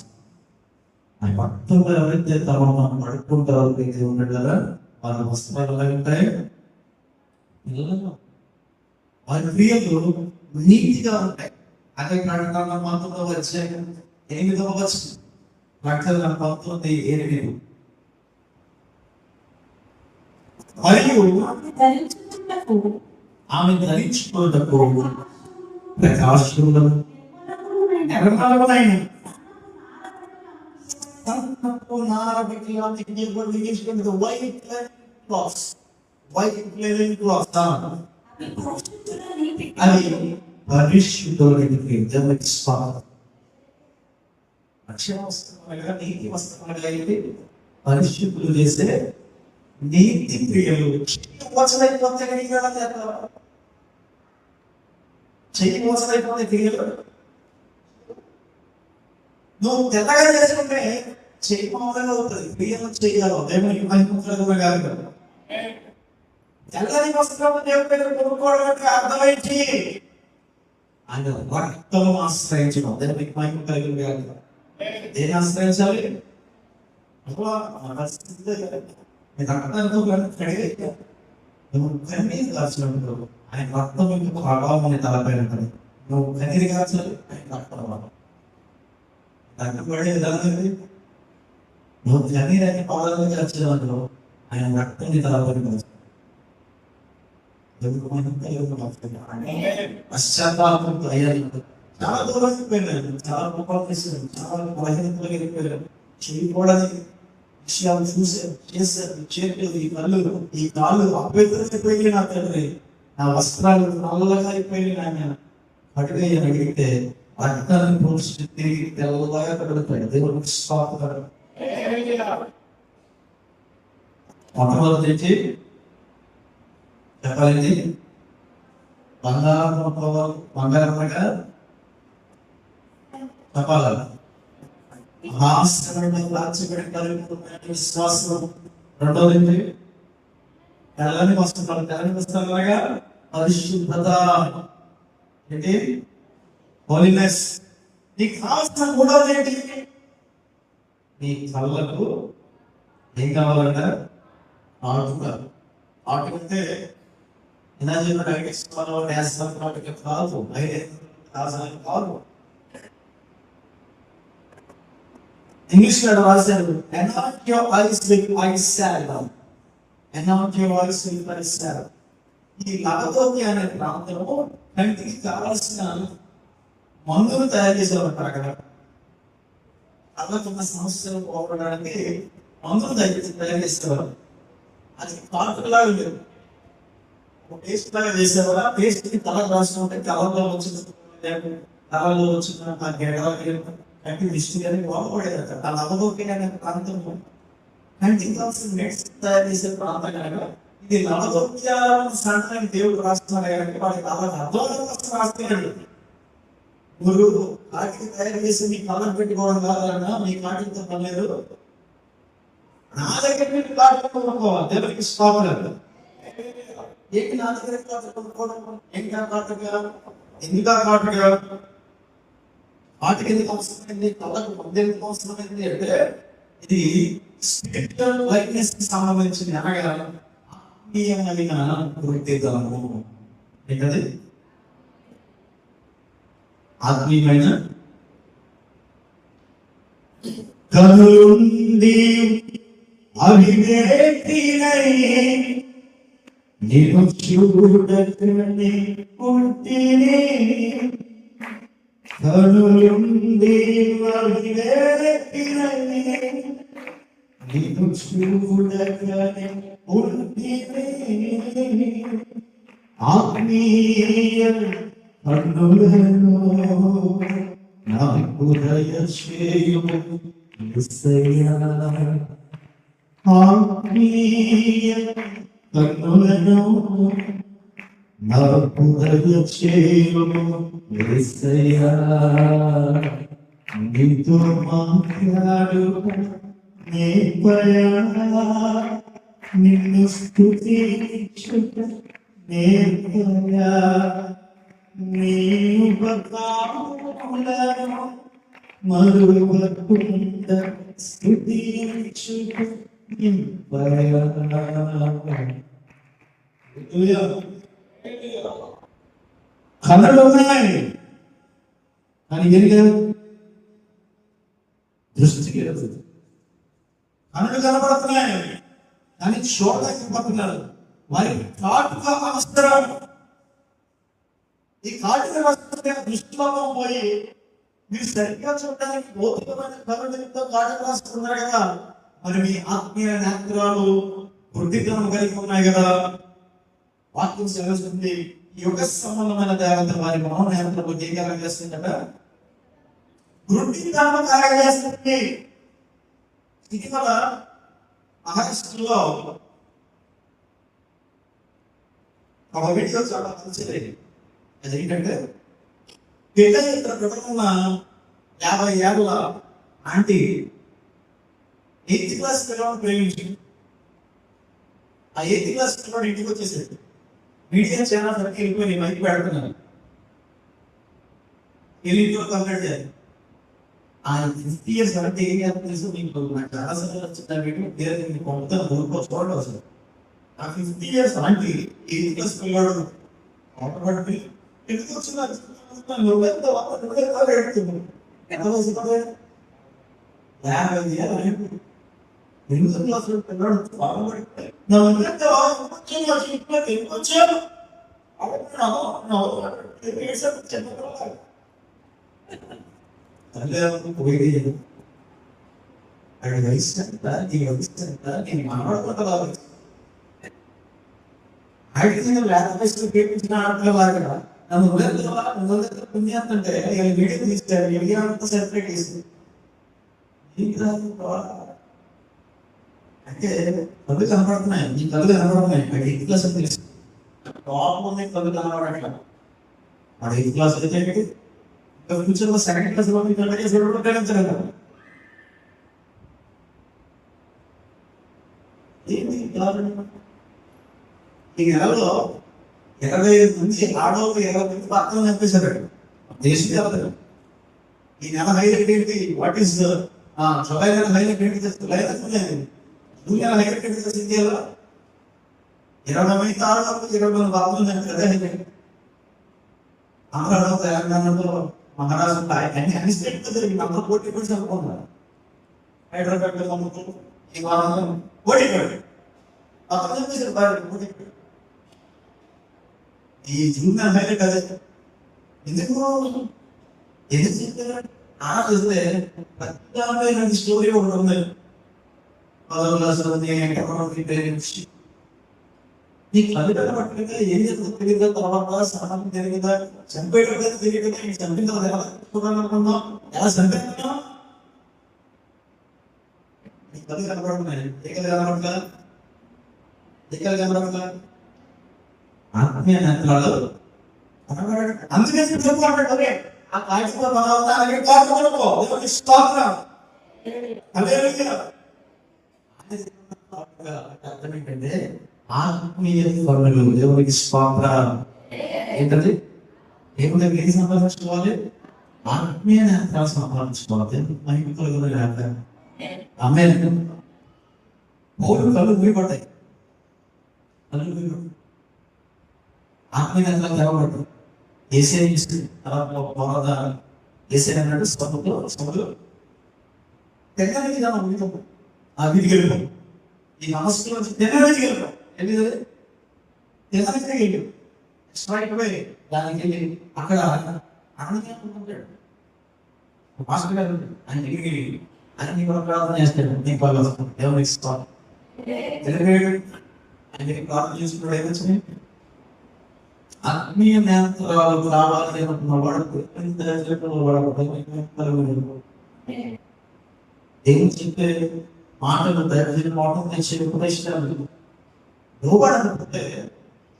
ఆయన రక్తంలో ఎవరైతే తమ పడుకుంటారో ఉన్నాడు కదా, వాళ్ళ వస్త్రాలు ఎలా ఉంటాయి? వారి క్రియలు నీతిగా ఉంటాయి. అదే ప్రకటన 19 వచ్చే 8వ వచనం, ప్రకటన 19:8. మరియు ధరించుటకు ఆమె ధరించుకోటకు ప్రకాశములను నిర్మలములైన అది పరిశుద్ధులకి రక్షణ వస్త్రములుగా నీతి వస్త్రములుగా అయితే పరిశుద్ధులు చేసే నీతి క్రియలు మోసమైపోతే చెయ్యి మోసమైపోతే క్రియలు నువ్వు తెల్లగా చేసుకుంటే చెయ్యి మామూలుగా అవుతుంది క్రియలు చెయ్యాలి దేవునికి మహిమగా కాదు కదా. తెల్లని వస్త్రం దేవుడి దగ్గర కొనుక్కోవడం అంటే అర్థమైంది ఆయన రక్తము ఆశ్రయించడం దేవునికి మహిమ కలిగి కాదు కదా. దేన్ని ఆశ్రయించాలి రక్తంతో కడిగి నువ్వు కన్నీరు కాల్చినప్పుడు ఆయన రక్తం యొక్క ప్రభావం అని తలపైన నువ్వు కన్నీరు కాల్చాలి ఆయన రక్తం తగ్గబడే విధానం నువ్వు కన్నీరాన్ని పాదాలను కాల్చేవాళ్ళు ఆయన రక్తాన్ని తలపైన పశ్చాత్తాపంతో అయ్యారు చాలా దూరం వెళ్ళిపోయినారు చాలా రూపాయలు చేశారు చాలా బలహీనతలు వెళ్ళిపోయారు చేయకూడని విషయాలు చూశారు చేశారు చేతులు ఈ కళ్ళు ఈ కాళ్ళు అభ్యర్థిపోయి నా తండ్రి నా వస్త్రాలు నల్లగా అయిపోయి ఆయన అటుగా అడిగితే రక్తాన్ని పోషి తిరిగి తెల్లగా కడుగుతాయి దేవుడికి స్వాగతం మొట్టమొదటి తెచ్చి చెప్పాలండి బంగారం చెప్పాలి విశ్వాసం రెండోది తెల్లని వస్తున్నారు తెల్లని వస్తున్నాగా పరిశుద్ధత ఏంటి హోలీనెస్ నీకు కావాల్సిన మూడవది ఏంటి నీ కళ్ళకు ఏం కావాలంట ఆటుకారు ఆటుకుంటే ఇలా చెప్పిన కాదు కాదు ఇంగ్లీష్ లో రాశారు anoint your eyes with eye salve. Anoint your eyes with eye salve. ఈ లగదోకి అనే ప్రాంతంలో కంటికి కావాల్సిన మందులు తయారు చేసేవారు అక్కడ కళ్ళకున్న సమస్యలు పోవడానికి మందులు తయారు చేసేవారు అది పాత్రలాగా ఉండేది పేస్ట్ లాగా చేసేవారు ఆ పేస్ట్ కి తల రాసిన ఉంటే కళ్ళలో వచ్చిన తలలో వచ్చిన ఆ గెడ కంటి దిష్టి అనేది బాగుపడేది ఆ లవదోకి అనే ప్రాంతంలో కంటికి కావాల్సిన మెడ్స్ తయారు చేసే ప్రాంతం కనుక ఇది లవదోక్యాలను సంతానికి దేవుడు రాస్తున్నాడు కనుక వాడికి అలాగే అర్థం రాస్తున్నాడు గురువు కాటికి తయారు చేసి మీ కళ్ళను పెట్టుకోవడం కావాలన్నా మీ కాటితో పర్లేదు నా దగ్గర మీరు కాటు కొనుక్కోవాలి దేవుడికి స్వాగతం ఏంటి నా దగ్గర కాటు కొనుక్కోవడం ఇంకా కాటుగా ఎందుకా కాటుగా వాటికి ఎందుకు అవసరమైంది కళ్ళకు మధ్య ఎందుకు అవసరమైంది అంటే ఇది స్పిరిచువల్ లైఫ్నెస్ కి సంబంధించింది అనగా ఆత్మీయమైన వృత్తిదనము ఏంటది ఆత్మీయమైన కనులుండి అవివేకినై నేను చూడకనే పుట్టినే కనులుండి అవివేకినై నేను చూడకనే పుట్టినే ఆత్మీయ కన్నులను నాకు దయచేయుము యేసయ్యా ఆత్మీయ కన్నులను నాకు దయచేయుము యేసయ్యా నీతో మాట్లాడు నేర్పయా నిన్ను స్తుతించుట నేర్పయా నీ ఉపకారములను మరువకుండా స్తుతించుట నేర్పయా. కళలు ఉన్నాయి కానీ ఏం లేదు దృష్టికి లేదు. కళ్ళు కనబడుతున్నాయి కానీ చూడలేకపోతున్నారు. మరి కాటుగా వస్త్రాలు, ఈ కాటుగా వస్త్రాలు దృష్టిలో పోయి మీరు సరిగ్గా చూడడానికి భౌతికమైన కరుణతో కాటుగా వస్తున్నారు కదా, మరి మీ ఆత్మీయ నేత్రాలు వృద్ధికరం కలిగి ఉన్నాయి కదా. వాక్యం సెలవుస్తుంది, యుగ సంబంధమైన దేవత వారి మనోనేత్రము ఏకరం చేస్తుందట, వృద్ధికరము కలగజేస్తుంది. ఇటీవల మహారాష్ట్రలో ఒక వీడియో చాలా మంచిది. అదేంటంటే ఉన్న 50 ఏళ్ళ ఆంటీ 8th క్లాస్ పిల్లలను ప్రేమించి ఆ 8th క్లాస్ పిల్లలు ఇంటికి వచ్చేసేది. మీడియా ఛానల్ సరికి వెళ్ళిపోయి మైకి పెడుతున్నాను, ఇంట్లో కంప్లైంట్ చేయాలి. ఆ 50 years అంటే ఏం చేయాలో తెలుసు మీకు. నాకు చాలా సార్లు వచ్చిన వీడియో కొంత చూడడం అసలు. ఆ 50 years ఆంటీ 8th క్లాస్ పిల్లడు ఎందుకు వచ్చిన ఎంత వస్తుంది 50 ఏళ్ళు ఎందుకు క్లాసులో పిల్లడు వచ్చారు. పోయి అక్కడ వయసు ఎంత, నీ వయసు ఎంత, నేను మాట్లాడుకుంటా ఆడికి వయసులో కేపించిన ఆడపిల్లవారు కదా పుణ్యాంతంటే వీడియో తీస్తారు, ఎలిగినంత సెపరేట్ చేసి అంటే కళ్ళు కనపడుతున్నాయి, నీ కళ్ళు కనపడుతున్నాయి. వాడు 8th క్లాస్ అని తెలుసు, టాప్ ఉంది కళ్ళు కనపడట్లా. వాడు 8th క్లాస్ అయితే ఫ్యూచర్ లో 2nd క్లాస్ లో ప్రేమించలేదు. ఏంటి ఈ నెలలో 25 మంది ఆడవాళ్ళు 20 మంది భర్తలు చంపేశారు దేశం కాదు. ఈ నెల హైలైట్ ఏంటి? వాట్ ఈస్ జులై నెల హైలైట్ ఏంటి? జూలై నెల హైలైట్ ఏంటి? ఇండియాలో 20 మంది ఆడవాళ్ళు 20 మంది భర్తలు చంపారు. ఆంధ్రలో, తెలంగాణలో, మహారాష్ట్రలో అన్ని స్టేట్ జరిగింది. అందరూ పోటీ పడి చదువుకున్నారు. హైదరాబాద్ ఈ వారంలో పోటీ పడి అతను చంపేశారు భార్య పోటీ పడి. ఈ జీవన హైలైట్ అదే. ఎందుకు ఆలోచిస్తే పెద్ద స్టోరీ ఒకటి ఉంది. 10వ క్లాసులో నీకు కవితలు పట్టుకుంటే ఏం చేస్తుంది తెలియదు, తర్వాత సమానం తెలియదా, చంపేటప్పుడు తెలియదు. చంపిన తర్వాత ఎలా చూడాలనుకున్నాం, ఎలా చంపేస్తున్నాం? నీకు కవి కనపడుతున్నాయి, ఏకలు కనపడతా, ఏకలు కనపడతా ఆత్మీయ నేత్రాలు. అందుకే చెప్పుకుంటాడు ఆ కాల్చిన అర్థం ఏంటంటే ఆత్మీయ పనులు దేవునికి స్తోత్రం. ఏంటది? దేవుని ఏది సంపాదించుకోవాలి? ఆత్మీయ నేత్రాలు సంపాదించుకోవాలి. అమ్మే కళ్ళు ఊరిపడతాయి, ఆత్మీయ నేత్రాలు తెరవబడ్డాయి. ఏసీ తర్వాత ఏసీ అన్నాడు సముద్రం తెగడానికి ఆ వీధికి వెళ్ళిపోయి ఈ నమస్కారం తెగడానికి వెళ్ళిపోయి తెగడానికి వెళ్ళి స్ట్రైక్ పోయి దానికి వెళ్ళి అక్కడ ఆనందంగా మాస్టర్ గారు ఆయన దగ్గరికి వెళ్ళి ఆయన నీ కూడా ప్రార్థన చేస్తాడు. నీ పనులు వస్తాను దేవుని ఇస్తాను ఆయన ప్రార్థన చేసుకున్నాడు. ఏమొచ్చింది? ఆత్మీయ నేత్రాలు రావాలి అనుకున్న వాడు దేవుడు చెప్పే మాటలు దయచేసి మాటలు తెచ్చి ఉపదేశాలు లోబడకపోతే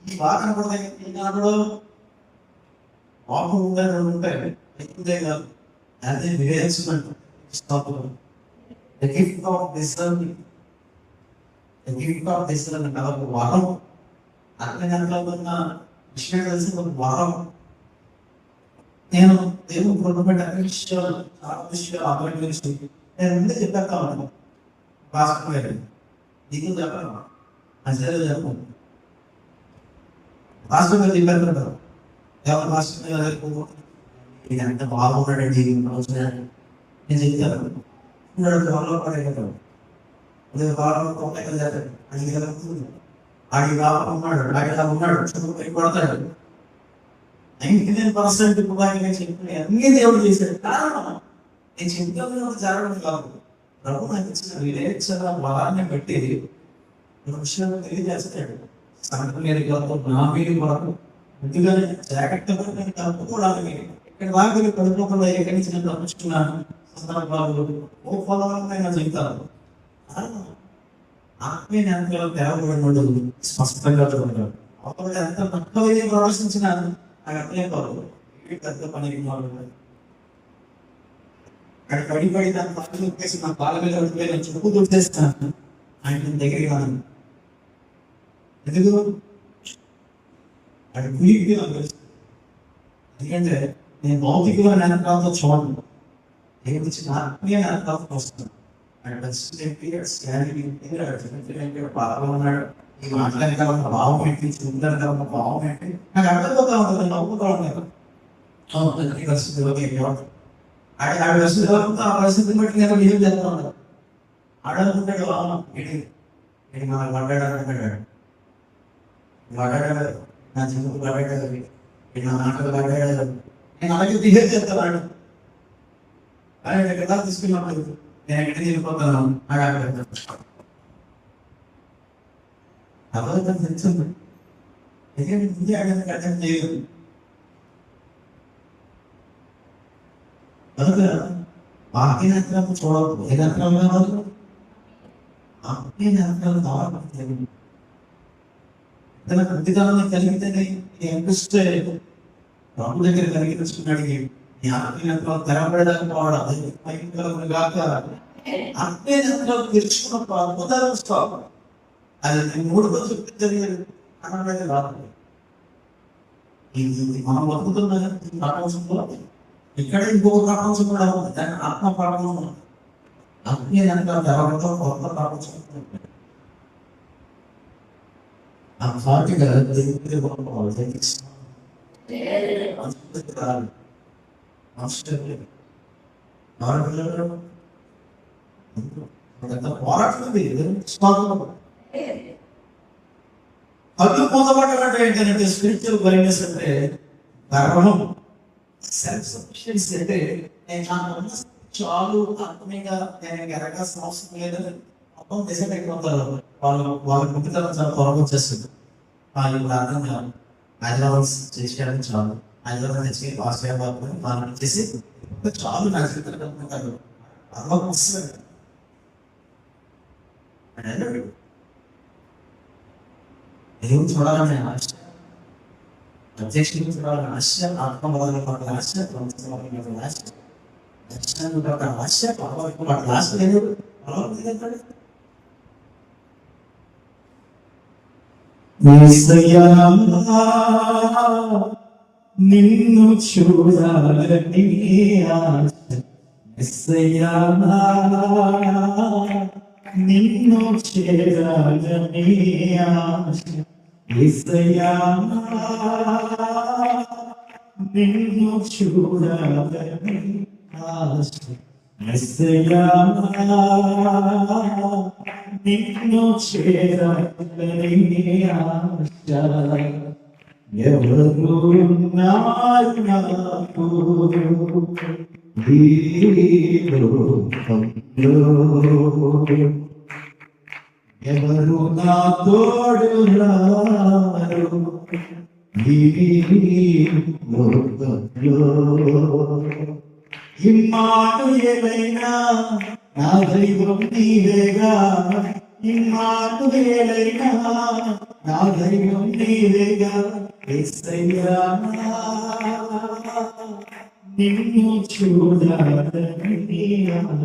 ఈ బాగా కనపడతాయి. ఏం కనపడవు? పాపం ఉందని ఉంటాయి, ఎక్కువే కాదు. అదే వివేచన gift of discerning, gift of discerning అదొక వరం. అక్కడ కనుక విషయం కలిసి ఒక వరం. నేను దేవుడు పొందబడ్డ అన్ని విషయాలు చాలా విషయాలు అభివృద్ధి గురించి నేను ముందే చెప్పేస్తా ఉన్నాను. భాస్కర్ నీకు చెప్పాను, అసలు చెప్పను. భాస్కర్ గారు చెప్పారు కదా, ఎవరు భాస్కర్ గారు ఇది అంత బాగున్నాడండి నేను చెప్తాను. అదే వారం కోటకి జరగదు అది జరుగుతుంది. ఆడి బాబు ఉన్నాడు, ఆడిలా ఉన్నాడు, చుట్టూ కొడతాడు. 99% నేను చెప్పిన అన్ని దేవుడు చేశాడు. కారణం నేను చెప్పిన జరగడం కాదు. ప్రభు నాకు ఇచ్చిన వివేచన బలాన్ని బట్టి విషయాలు తెలియజేస్తాడు. సంఘటనతో నా మీరు కొరకు ముందుగానే జాగ్రత్తగా నేను తప్పుకోవడానికి ఇక్కడ దాకా పడుకోకుండా ఎక్కడి నుంచి నేను తప్పించుకున్నాను సందర్భాలు ఓ ఫలమైన జీవితాలు ఆత్మీయ జ్ఞానంలో తెరవబడి స్పష్టంగా చూడాలి. అప్పుడు ఎంత తక్కువ ప్రదర్శించినా నాకు అర్థం కాదు. పెద్ద పని అక్కడ పడిపడి దాని పక్కన వచ్చేసి నా బాల మీద పడిపోయి నేను చుట్టూ దూసేస్తాను. ఆయన దగ్గరికి రాను. ఎందుకు అది పులికి నాకు తెలుసు. ఎందుకంటే నేను భౌతికమైన జ్ఞానంతో చూడను. నేను ఇచ్చిన ఆత్మీయ జ్ఞానంతో వస్తున్నాను. పాపం ఉన్నాడు, ఈ మాట్లాడగల భావం ఏంటి, చింతనగల భావం ఏంటి నాకు అర్థంపోతా ఉంటుంది. నవ్వుతా ఉంటాను. ఆడ పరిస్థితి ఆ పరిస్థితిని బట్టి నేను బిహేవ్ చేస్తా ఉన్నాను. ఆడనుకుంటాడు ఇది మనకు పడ్డాడు, పడ్డాడు నా చిన్నకు పడ్డాడు, ఇది నా నాటకు పడ్డాడు, నేను అలాగే బిహేవ్ చేస్తాను. ఆయన ఎక్కడ తీసుకున్నప్పుడు నేను ఎక్కడ వెళ్ళిపోతాను అబద్ధం తెలుస్తుంది. అర్థం చేయదు. వాక్యనేత్రాలు చూడవద్దు. ఏ నేత్రాలు కావాలి? ఆత్మీయ నేత్రాలు కావాలి. తన ప్రతిదానం కలిగితేనే ఇంట్రెస్ట్ ప్రభు దగ్గర కలిగి తెలుసుకున్నాడు. ఈ ఆత్మీయ నేత్రాలు తెరపడడానికి పోవడం కాక ఆత్మీయ నేత్రాలు తెలుసుకున్నప్పుడు అద్భుతాలు వస్తావు. అది 3 రోజులు జరిగేది అనడానికి రాదు. ఇది మనం బతుకుతున్న ప్రపంచంలో ఇక్కడ ఇంకో ప్రపంచం కూడా ఉంది. దాన్ని ఆత్మ ప్రపంచం. ఆత్మీయ నేత్రాలు తెరవడంతో కొత్త ప్రపంచం. ఆ సాటిగా అడ్డు పొందబడ్డాలంటే ఏంటంటే స్పిరిచువల్ బ్లైండ్నెస్ అంటే గర్వం, సెల్ఫ్ సఫిషియన్సీ. అంటే నేను చాలు ఆత్మీయంగా నేను ఎరగాల్సిన అవసరం లేదని మొత్తం డిసైడ్ అయిపోతారు. వాళ్ళ గుంపుతనం చాలా త్వరగా వచ్చేస్తుంది. వాళ్ళు ప్రార్థన చాలు, హైదరాబాద్ చేసేయడం చాలు, హైదరాబాద్ తెచ్చి వాసుదేవాబాబు మనం చేసి చాలు నా జీవితంలో అనుకుంటారు. అలా వస్తుంది దేవుడు చూడాలనే ఆశ, అధ్యక్షుడు చూడాలని ఆశ, ఆత్మవాదం పట్ల ఆశ, పట్ల ఆశ, దర్శనం పట్ల ఆశ, పట్ల ఆశ లేదు. నిన్ను చూడాలని ఆశ, నిన్ను చేరాలని ఆశ, నిన్ను చూడాలని ఆశ, నిన్ను చేరాలని ఆశ. ఎవరున్నారు నాకు ఈ లోకంలో, ఎవరు నా తోడు రారు ఈ లోకంలో. ఇమ్మానుయేలైనా నా దైవం నీవేగా, ఇమ్మానుయేలైనా నా దైవం నీవేగా. యేసయ్యా నిన్ను చూడాలని ఆశ,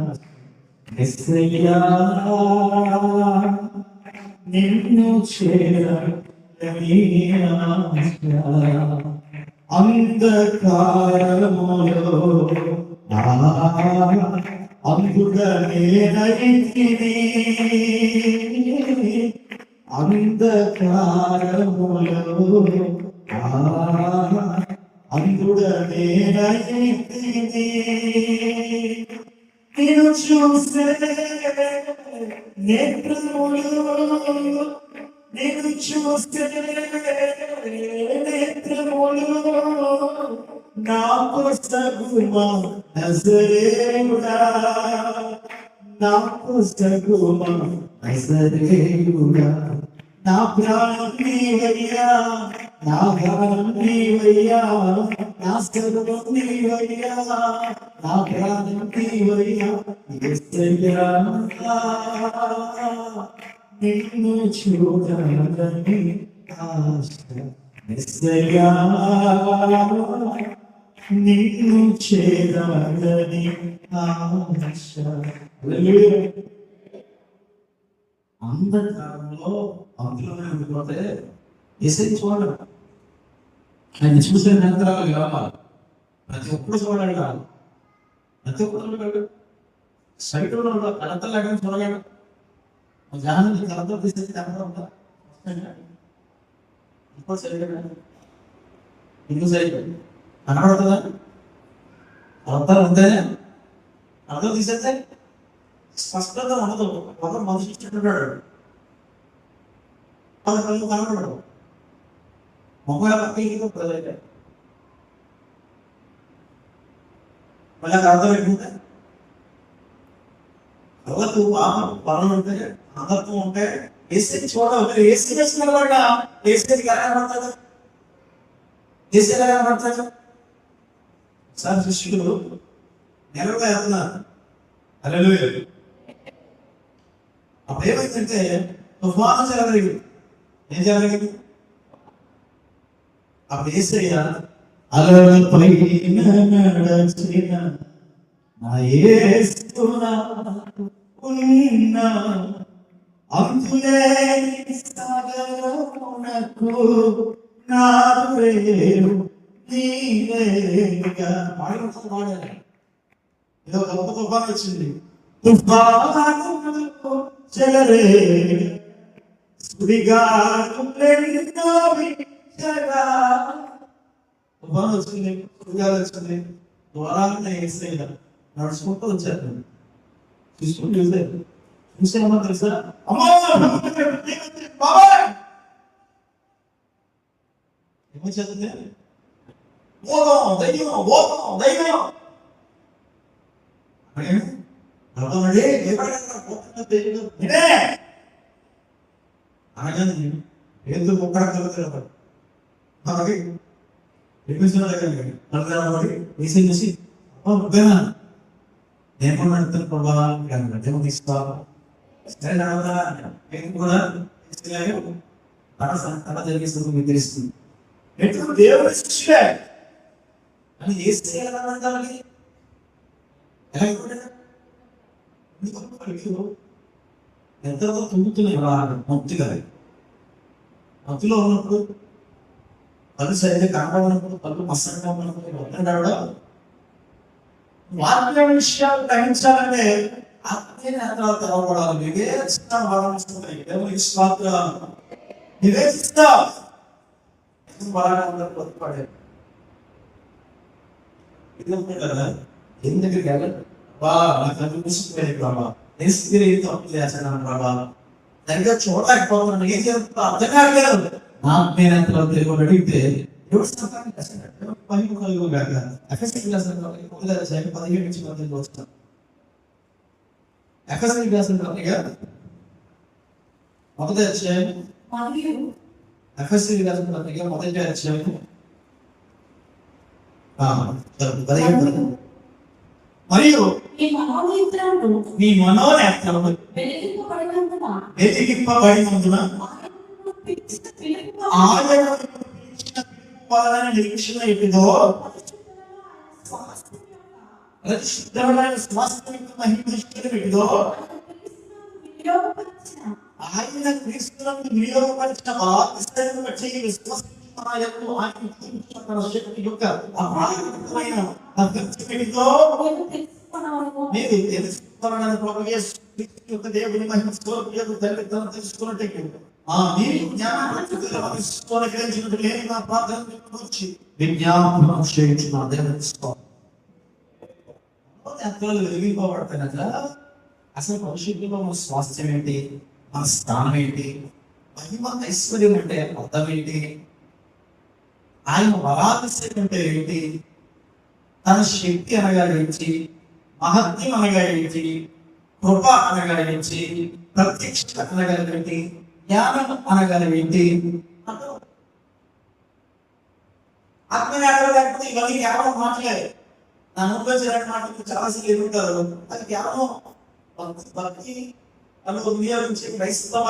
యేసయ్యా నిన్ను చేరాలని ఆశ. అంధకారములో అందుడనేనైతిని, అంధకారములో అందుడనేనైతిని. నిన్ను చూసే నేత్రములు నేను చూస్తే నేత్రములు నాకు సగుమా నజరేయుడా, నాకు సగుమా నజరేయుడా. నా ప్రాణం నీవయ్యా, నా ప్రాణం నీవయ్యా, నా సర్వం నీవయ్యా, నా ప్రాణం నీవయ్యా. యేసయ్యా నిన్ను చూడాలని ఆశ, యేసయ్యా నిన్ను చేరాలని ఆశ. అంధకారంలో అందులో ఉండిపోతే యేసయ్య చూడడు. ఆయన చూసే నేత్రాలు కావాలి. ప్రతి ఒక్కరు చూడాలి కాదు, ప్రతి ఒక్కరు చూడాలి. సైట్లో కడతలాగా చూడగాడు. జహాన్ని కడతలు తీసేసి కనపడ ఇప్పుడు సరిగ్గా ఇందుకు సరిగ్గా కనపడుతుందా? కడతలు ఉంటేనే కడతలు తీసేస్తే స్పష్టత ఉండదు. ఒక మనిషి ఇచ్చుకుంటాడు, కళ్ళు కనపడడు. మొబైల్ ప్రజలు మళ్ళీ అర్థం పెట్టుకుంటే కళ్ళకు పనులు ఉంటే అందత్వం ఉంటే ఏసీ చూడాలి. ఏసీ చేస్తున్నారు కూడా ఏసీకి ఎలా కనబడతాడు? ఏసీ ఎలా కనబడతాడు? సార్ శిష్యులు నెలవుగా వెళ్తున్నారు. హల్లెలూయా. అప్పుడు ఏమైందంటే తుఫాను జరగదు. ఏం జరగదు? అప్పుడు యేసయ్య అలలపై నడచిన నా యేసునా ఉన్న అంతులేని సాగరమునకు నా పేరు నీవేగా. పాడాలి. ఏదో గొప్ప తుఫాను వచ్చింది. తుఫాను చెలరే సుడిగాలులెన్నో వీచగా. తుఫాను వచ్చింది, సుడిగాలు వచ్చింది. ద్వారాన్ని యేసయ్య నడుచుకుంటూ వచ్చారు. చూసుకుంటూ చూసేమో తెలుసా? అమ్మా ఏమో చదివితే ఓదం దయ్యం, ఓదం దయ్యం అర్థమండి. అనగానే ఎందుకు ఒక్కడ కలుగుతాడు మనకి చూసి నేను నడుతున్న ప్రభావం తీసుకో సరే నడవదా కూడా తన జరిగిస్తుంది మీకు తెలుస్తుంది. ఎందుకు దేవుడు శిష్యుడే అని చేస్తే ఎలా అంటారు? ఎంతో తుంగుతున్నాయి భక్తి కదా. భక్తిలో ఉన్నప్పుడు పళ్ళు సరిగ్గా కనపడినప్పుడు, పళ్ళు మసంగా ఉన్నప్పుడు వద్దన్నాడు. వాక్య విషయాలు గ్రహించాలంటే ఆత్మీయ నేత్రాలు తెరవబడాలి. వివేచన బలమిస్తున్నాయి. దేవుని విశ్వాసం వివేచిస్తా బలంగా బతుకుపడేది కదా. ఎందుకు సరిగ్గా చూడలేకపోతున్నాను. ఏం చేస్తా అర్థం కాలేదు. ఆత్మీయ నేత్రాలు తెలుగు అడిగితే మరియు నీ మనోనేత్రము వెలిగింపబడినందున ఆయన నిరీక్షణ ఎట్టిదో ఆయన క్రీస్తులను వినియోగపరిచిన బట్టి శక్తి యొక్క అపారమైన మీరు తెలుసుకోవాలని దేవుని మహిమ తెలుసుకున్నట్టే విజ్ఞాపనం చేయించిన వెలిగిపోబడతాయి కదా. అసలు పరిశుద్ధిలో మన స్వాస్థ్యం ఏంటి, మన స్థానం ఏంటి, మహిమ ఐశ్వర్యం అంటే అర్థం ఏంటి, ఆయన వరాలస్యం అంటే ఏంటి, తన శక్తి అనగా ఏంటి, మహత్యం అనగా ఏంటి, కృప అనగా ఏంటి, ప్రత్యక్ష అనగా ఏంటి, జ్ఞానం అనగా ఏంటి, ఆత్మీయాలు లేకపోతే ఇవన్నీ కేవలం మాటలే. నా నోట్లో చేరని మాటలు చాలాసార్లు ఎదుగుతారు. అది కేవలం భక్తి అలా వినియోగించే క్రైస్తవ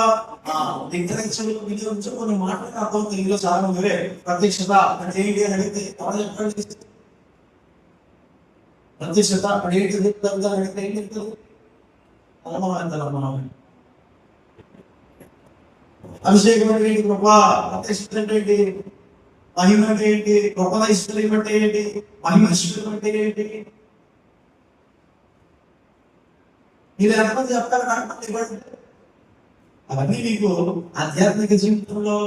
ఇంటలెక్చువల్ వినియోగించే కొన్ని మాటలు అర్థం తెలుగులో చాలా మంది ప్రత్యక్షత అంటే ఏంటి అని అడిగితే ఎవరు చెప్పండి, ప్రత్యక్షత అంటే ఏంటి అడిగితే ఏం చెప్తారు, అలమా మనం అభిషేకం అంటే ఏంటి, కృప ప్రత్యక్షత అంటే ఏంటి, మహిమ అంటే ఏంటి, కృప ఐశ్వర్యం అంటే ఏంటి, మహిమ ఐశ్వర్యం అంటే ఏంటి, మీరు ఎంతమంది చెప్తారు నాకు ఇవ్వండి. అవన్నీ మీకు ఆధ్యాత్మిక జీవితంలో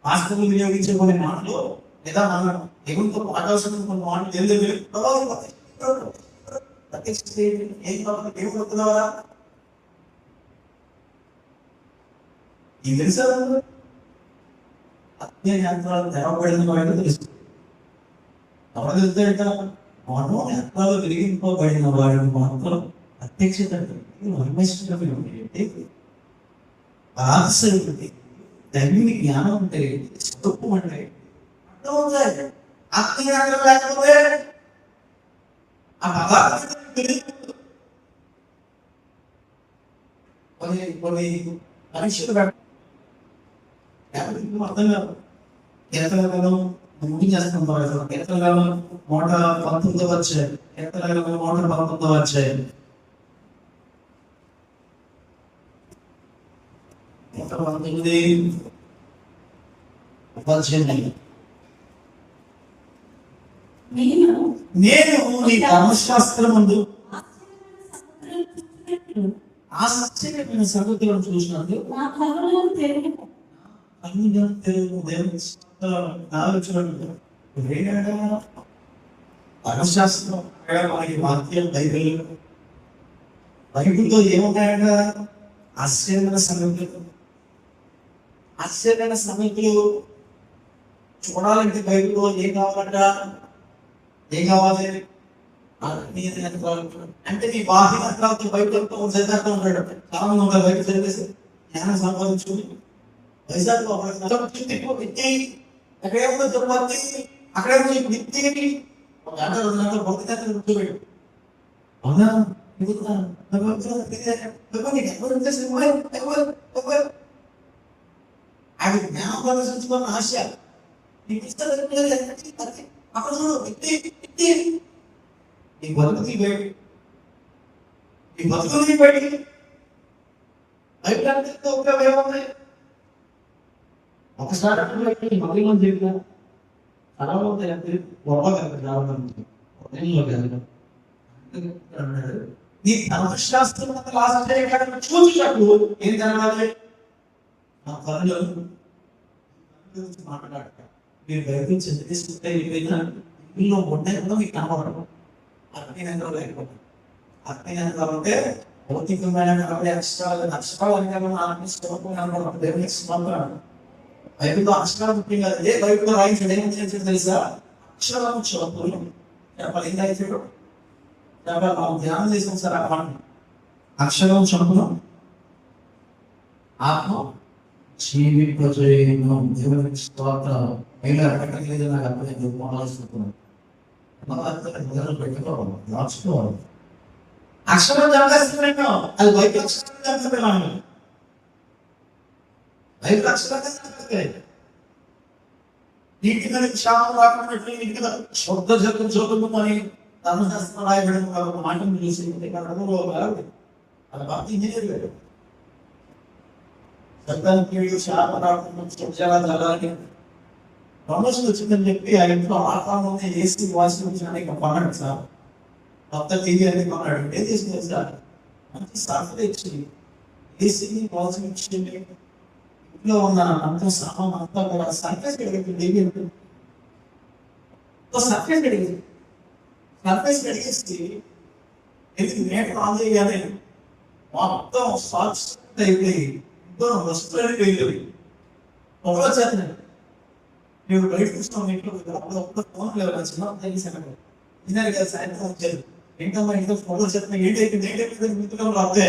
మాస్టర్లు వినియోగించే కొన్ని మాటలు లేదా మనం దేవునితో పాటాల్సిన కొన్ని మాటలు తెలియదు. ఏం కావాలి దేవుడు వస్తున్నారా ఇది తెలుసా, ఆత్మీయ యంత్రాలు తెరవబడిన వాడికి తెలుసు. ఎవరు తెలుస్తాడట, మనం యంత్రాలు వెలిగింపబడిన వాడిని మాత్రం ప్రత్యక్షత దైవిక జ్ఞానం అంటే స్వరూపం అంటే ఆత్మీయ లేకపోతే ఆ పదార్థం కొన్ని పరీక్షలు అర్థం కాదు. ఎంతకాలం ముందు చేస్తాం, ఎంతకాలం 119 వచ్చాయి, ఎంతకాలం 119 వచ్చాయి, 119 నేను నీ ధర్మశాస్త్రం ముందు ఆశ్చర్యమైన సంగతులను చూసినట్టు ధర్మశాస్త్రం మనకి వాక్యం బైబిల్లో ఏమున్నాయట, ఆశ్చర్యమైన సంగతులు. ఆశ్చర్యమైన సంగతులు చూడాలంటే బైబిల్లో ఏం కావాలంట, ఏం కావాలి అంటే నీ బాహ్య యంత్రాలతో బయటతో చదివేస్తూ ఉంటాడు. చాలా మంది ఉంటారు బయట చదివేసి జ్ఞానం సంపాదించుకుని వైజాగ్లో ఎక్కడేమో తిరుపతి అక్కడేమో విత్తి కూర్చోబెట్టు. అవునా అవి జ్ఞానం ప్రదర్శించుకున్న ఆశ అక్కడ చూడు విత్తి ఈ బతుకుని బయట, ఈ బతుకుని బయటికి బయట ఉపయోగం ఏముంది, ఒకసారి మళ్ళీ మనం చెప్తాం అలా ఉంటాయి నీ ధర్మశాస్త్రం చూసినప్పుడు ఏం జరగాలి, నా పనులు మాట్లాడాలి. మీరు బయట చదివిస్తుంటే ఇంట్లో ఉంటాయి కూడా మీకు కనపడడం. ఆత్మీయంగా లేకపోతే ఆత్మీయంగా ఉంటే భౌతికమైన బైబిల్లో అక్షరాలు ముఖ్యం కాదు. ఏ బైబిల్లో రాయించాడు ఏం తెలుసా, అక్షరాలు చదువులు చెప్పాలి. ఏం రాయించాడు చెప్పాలి, మనం ధ్యానం చేసాం సార్. అక్షరం చదువును ఆత్మ జీవింపజేయను దేవునికి స్తోత్రం. లేదు నాకు అర్థం మొదలుస్తున్నాను. దాచుకోవాలి అక్షరం చదివేస్తున్నాను, అది బైబిల్ అక్షరం చదివేస్తున్నాను. బైబిల్ అక్షరం నీటి మీద క్షామం రాకుండా నీటి మీద శుద్ధ జగం చదువుకొని ధర్మశాస్త్రం రాయబడిన మాటను చూసి అది బాగా ఇంజనీర్ గారు చట్టానికి శాపం రాకుండా చదవాలి. ప్రమోషన్ వచ్చిందని చెప్పి ఆ ఇంట్లో ఆకారంలోనే ఏసీ వాషింగ్ మిషన్ ఇక కొన్నాడు సార్. కొత్త టీవీ అనేది కొన్నాడు. ఏం చేసింది సార్, మంచి సరఫరా ఇచ్చింది. ఏసీ వాషింగ్ మిషన్ ఇంట్లో ఉన్న అంత సామాన్ అంతా కూడా సర్ఫేస్ కడిగింది. టీవీ ఉంటుంది సర్ఫేస్ కడిగింది. సర్ఫేస్ కడిగేసి ఎందుకు మేట ఆన్ చేయాలి మొత్తం సాక్షి అయిపోయి ఇద్దరు వస్తువులకి వెళ్ళి ఒకరో చేతనండి మీరు బయట చూస్తాం ఇంట్లో ఒక్క ఫోన్ లేవు చిన్న తెలిసాను విన్నారు కదా సాయంత్రం వచ్చారు ఏంటమ్మా ఇంట్లో ఫోటో చేస్తున్నా ఏంటైతే మిత్రులు రాస్తే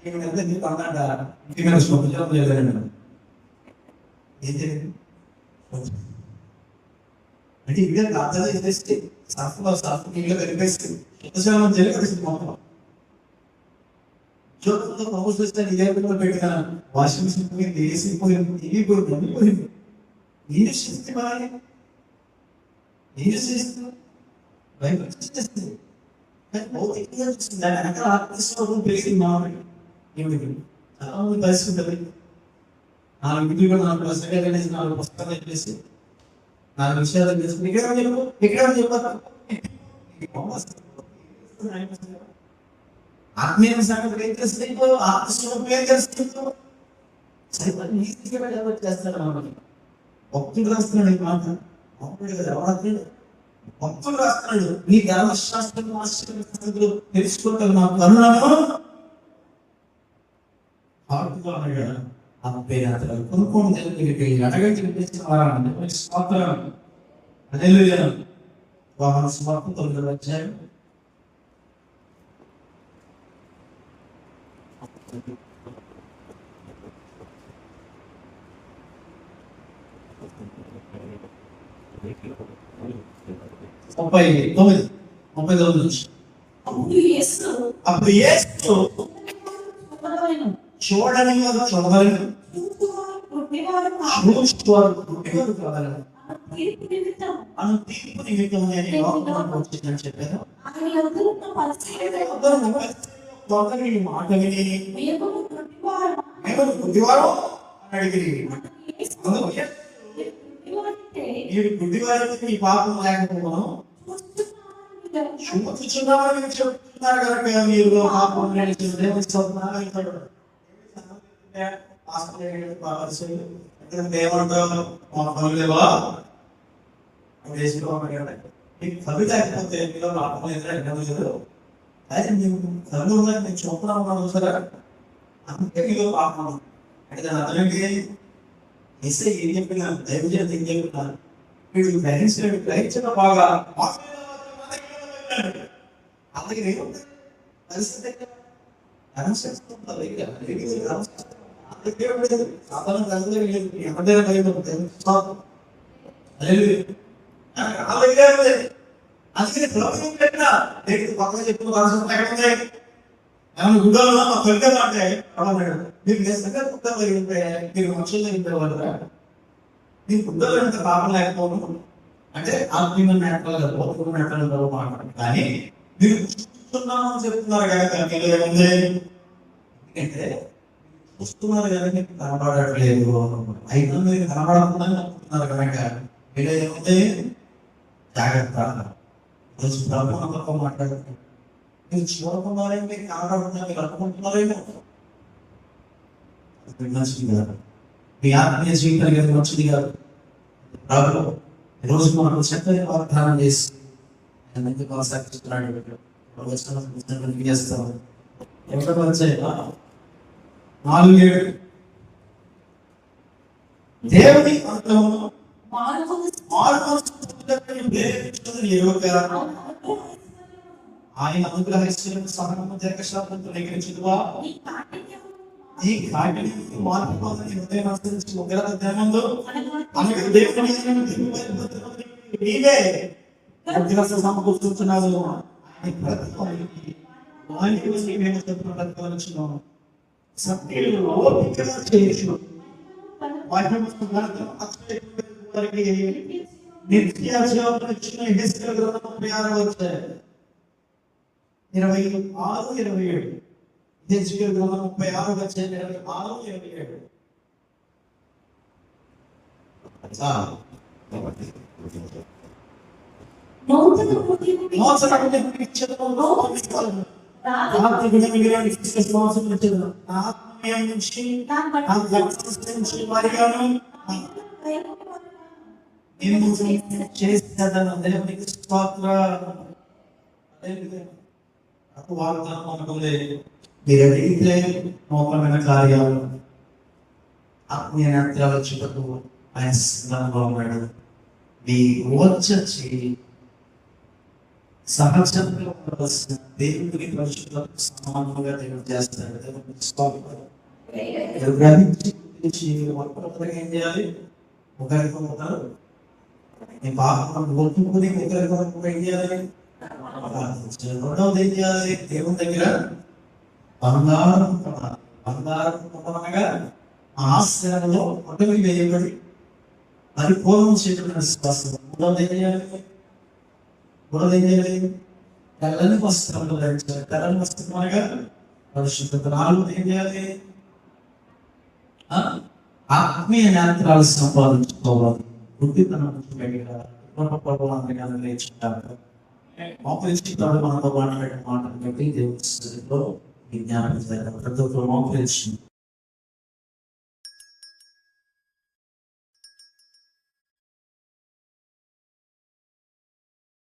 నీకు అన్నాడ ఇంటి మీద ఫోటో లేదండి ఏం జరిగింది అంటే ఇదే అర్థం చేస్తే సర్ఫ్ నీళ్ళు కలిపేసి ఉపశమనం జరిగేసి మొత్తం చూడంతో ప్రమోట్ చేస్తే ఇదే పెట్టిన వాషింగ్ మిషన్ పోయింది ఏసీ పోయింది టీవీ పోయింది అన్ని పోయింది ఏం చేస్తే బాగా ఏం చేస్తుంది బయట చేస్తుంది దాని వెనకాల ఆత్మస్వరూపం పెరిగింది మామూలు ఏమిటి చాలా మంది పరిస్థితి ఉంటుంది 4 ఇంటికి కూడా 4 పుస్తకాలు 4 పుస్తకాలు చెప్పేసి 4 విషయాలు చేసుకుని ఇక్కడ చెప్పారు ఆత్మీయ సంగతి ఏం చేస్తుందో ఆత్మస్వరూపం ఏం చేస్తుందో చేస్తారు భక్తుడు రాస్తున్నాడు ఈ మాట భక్తుడు రాస్తున్నాడు నీ ధర్మశాస్త్రం తెలుసుకోగల నా కరుణను కొనుక్కోండి అడగండి వాహన స్వార్థం 9వ అధ్యాయం అప్పుడు యేసు చూడని చూడగలను తీర్పు నిమిత్తం చెప్పారు మాట విని గుడ్డివారు అడిగి మీరు గుడ్డివారికి మీ పాపం లేకపోవడం చూపుతున్నామని చెప్తున్నారు కనుక మీరు పాపం ఏమంటారు మా పనులు లేవా కవి లేకపోతే మీలో పాపం ఎదురు అయితే మేము కళ్ళు ఉన్నాయి నేను చూపున్నా ఉన్నాను సరే అందుకే మీలో పాపం అంటే దాని అర్థమేంటి ఎస్ఐ ఏం చెప్పినా దైవజన ఏం చెప్పినా వీడు గ్రహించిన బాగా అందుకే పరిస్థితి అందుకని ప్రభుత్వం పెట్టినా పక్కన చెప్తున్న గుడ్డలో ఫలితం అంటే మీకు మీరు మనుషుల్లో ఇంపేవాళ్ళు మీకు గుడ్డలో ఎంత పాపం లేకపోవడం అంటే ఆత్మీయ నేతలు మాట కానీ మీరు చూస్తున్నామని చెప్తున్నారు కనుక మీరు ఏముంది ఎందుకంటే చూస్తున్నారు కదా మీకు కనపడట్లేదు అయినా మీరు కనపడకుండానే చెప్తున్నారు కనుక మీరు ఏముంది జాగ్రత్త ప్రభు మాట్లాడుతున్నారు మీరు చూడకుండానే మీరు కనపడకుండా మీరు అనుకుంటున్నారేమో మంచిది కాదు మీ ఆత్మీయ జీవితానికి మంచిది కాదు ప్రభు ఈరోజు మనం చక్కగా వాగ్దానం చేసి ఎందుకు కొనసాగిస్తున్నాడు చేస్తాం ఎక్కడ వచ్చాయి 4:7 దేవుని ఆయన అనుగ్రహిస్తున్న సహనము దీర్ఘశాంతంతో నిగ్రహించుదువా ఈ కాటిని మార్పు కోసం హృదయం అనుసరించి ఉగ్రత అనగా దేవుని నీవే సమకూర్చుతున్నావు మీరు అడిగితే నూతనమైన కార్యాలు ఆత్మీయ నేత్రాల చుట్టూ ఆయన సిద్ధంగా ఉన్నాడు. మీ వచ్చి సహజంగా ఉండవలసిన దేవుడికి పరిశుద్ధులకు సమానంగా దేవుడు చేస్తాడు. దేవుడికి స్తోత్రం. మీరు గ్రహించి ఒకరికి ఏం చేయాలి? ఒకరికి ఒకరు మీ పాపం ఒప్పుకుని ఒకరికి ఒకరు ఏం చేయాలి? రెండవది ఏం చేయాలి? దేవుని దగ్గర బంగారం కొనాలి. బంగారం కొనగా ఆశ్రయంలో ఒకటి వేయబడి పరిపూర్ణం చేయబడిన విశ్వాసం. మూడవది ఏం చేయాలి? తెల్లని వస్త్రాలు ధరించాలి. తెల్లని వస్త్రం అనగా పరిశుద్ధత. నాలుగు ఏం చేయాలి? ఆత్మీయ నేత్రాలు సంపాదించుకోవాలి. బుద్ధితనం నేర్చుకుంటారు. మోకరించుకుంటాడు. మనతో మాట్లాడే మాటలు బట్టి దేవుడు విజ్ఞానం ప్రతి ఒక్కరు మోకరించి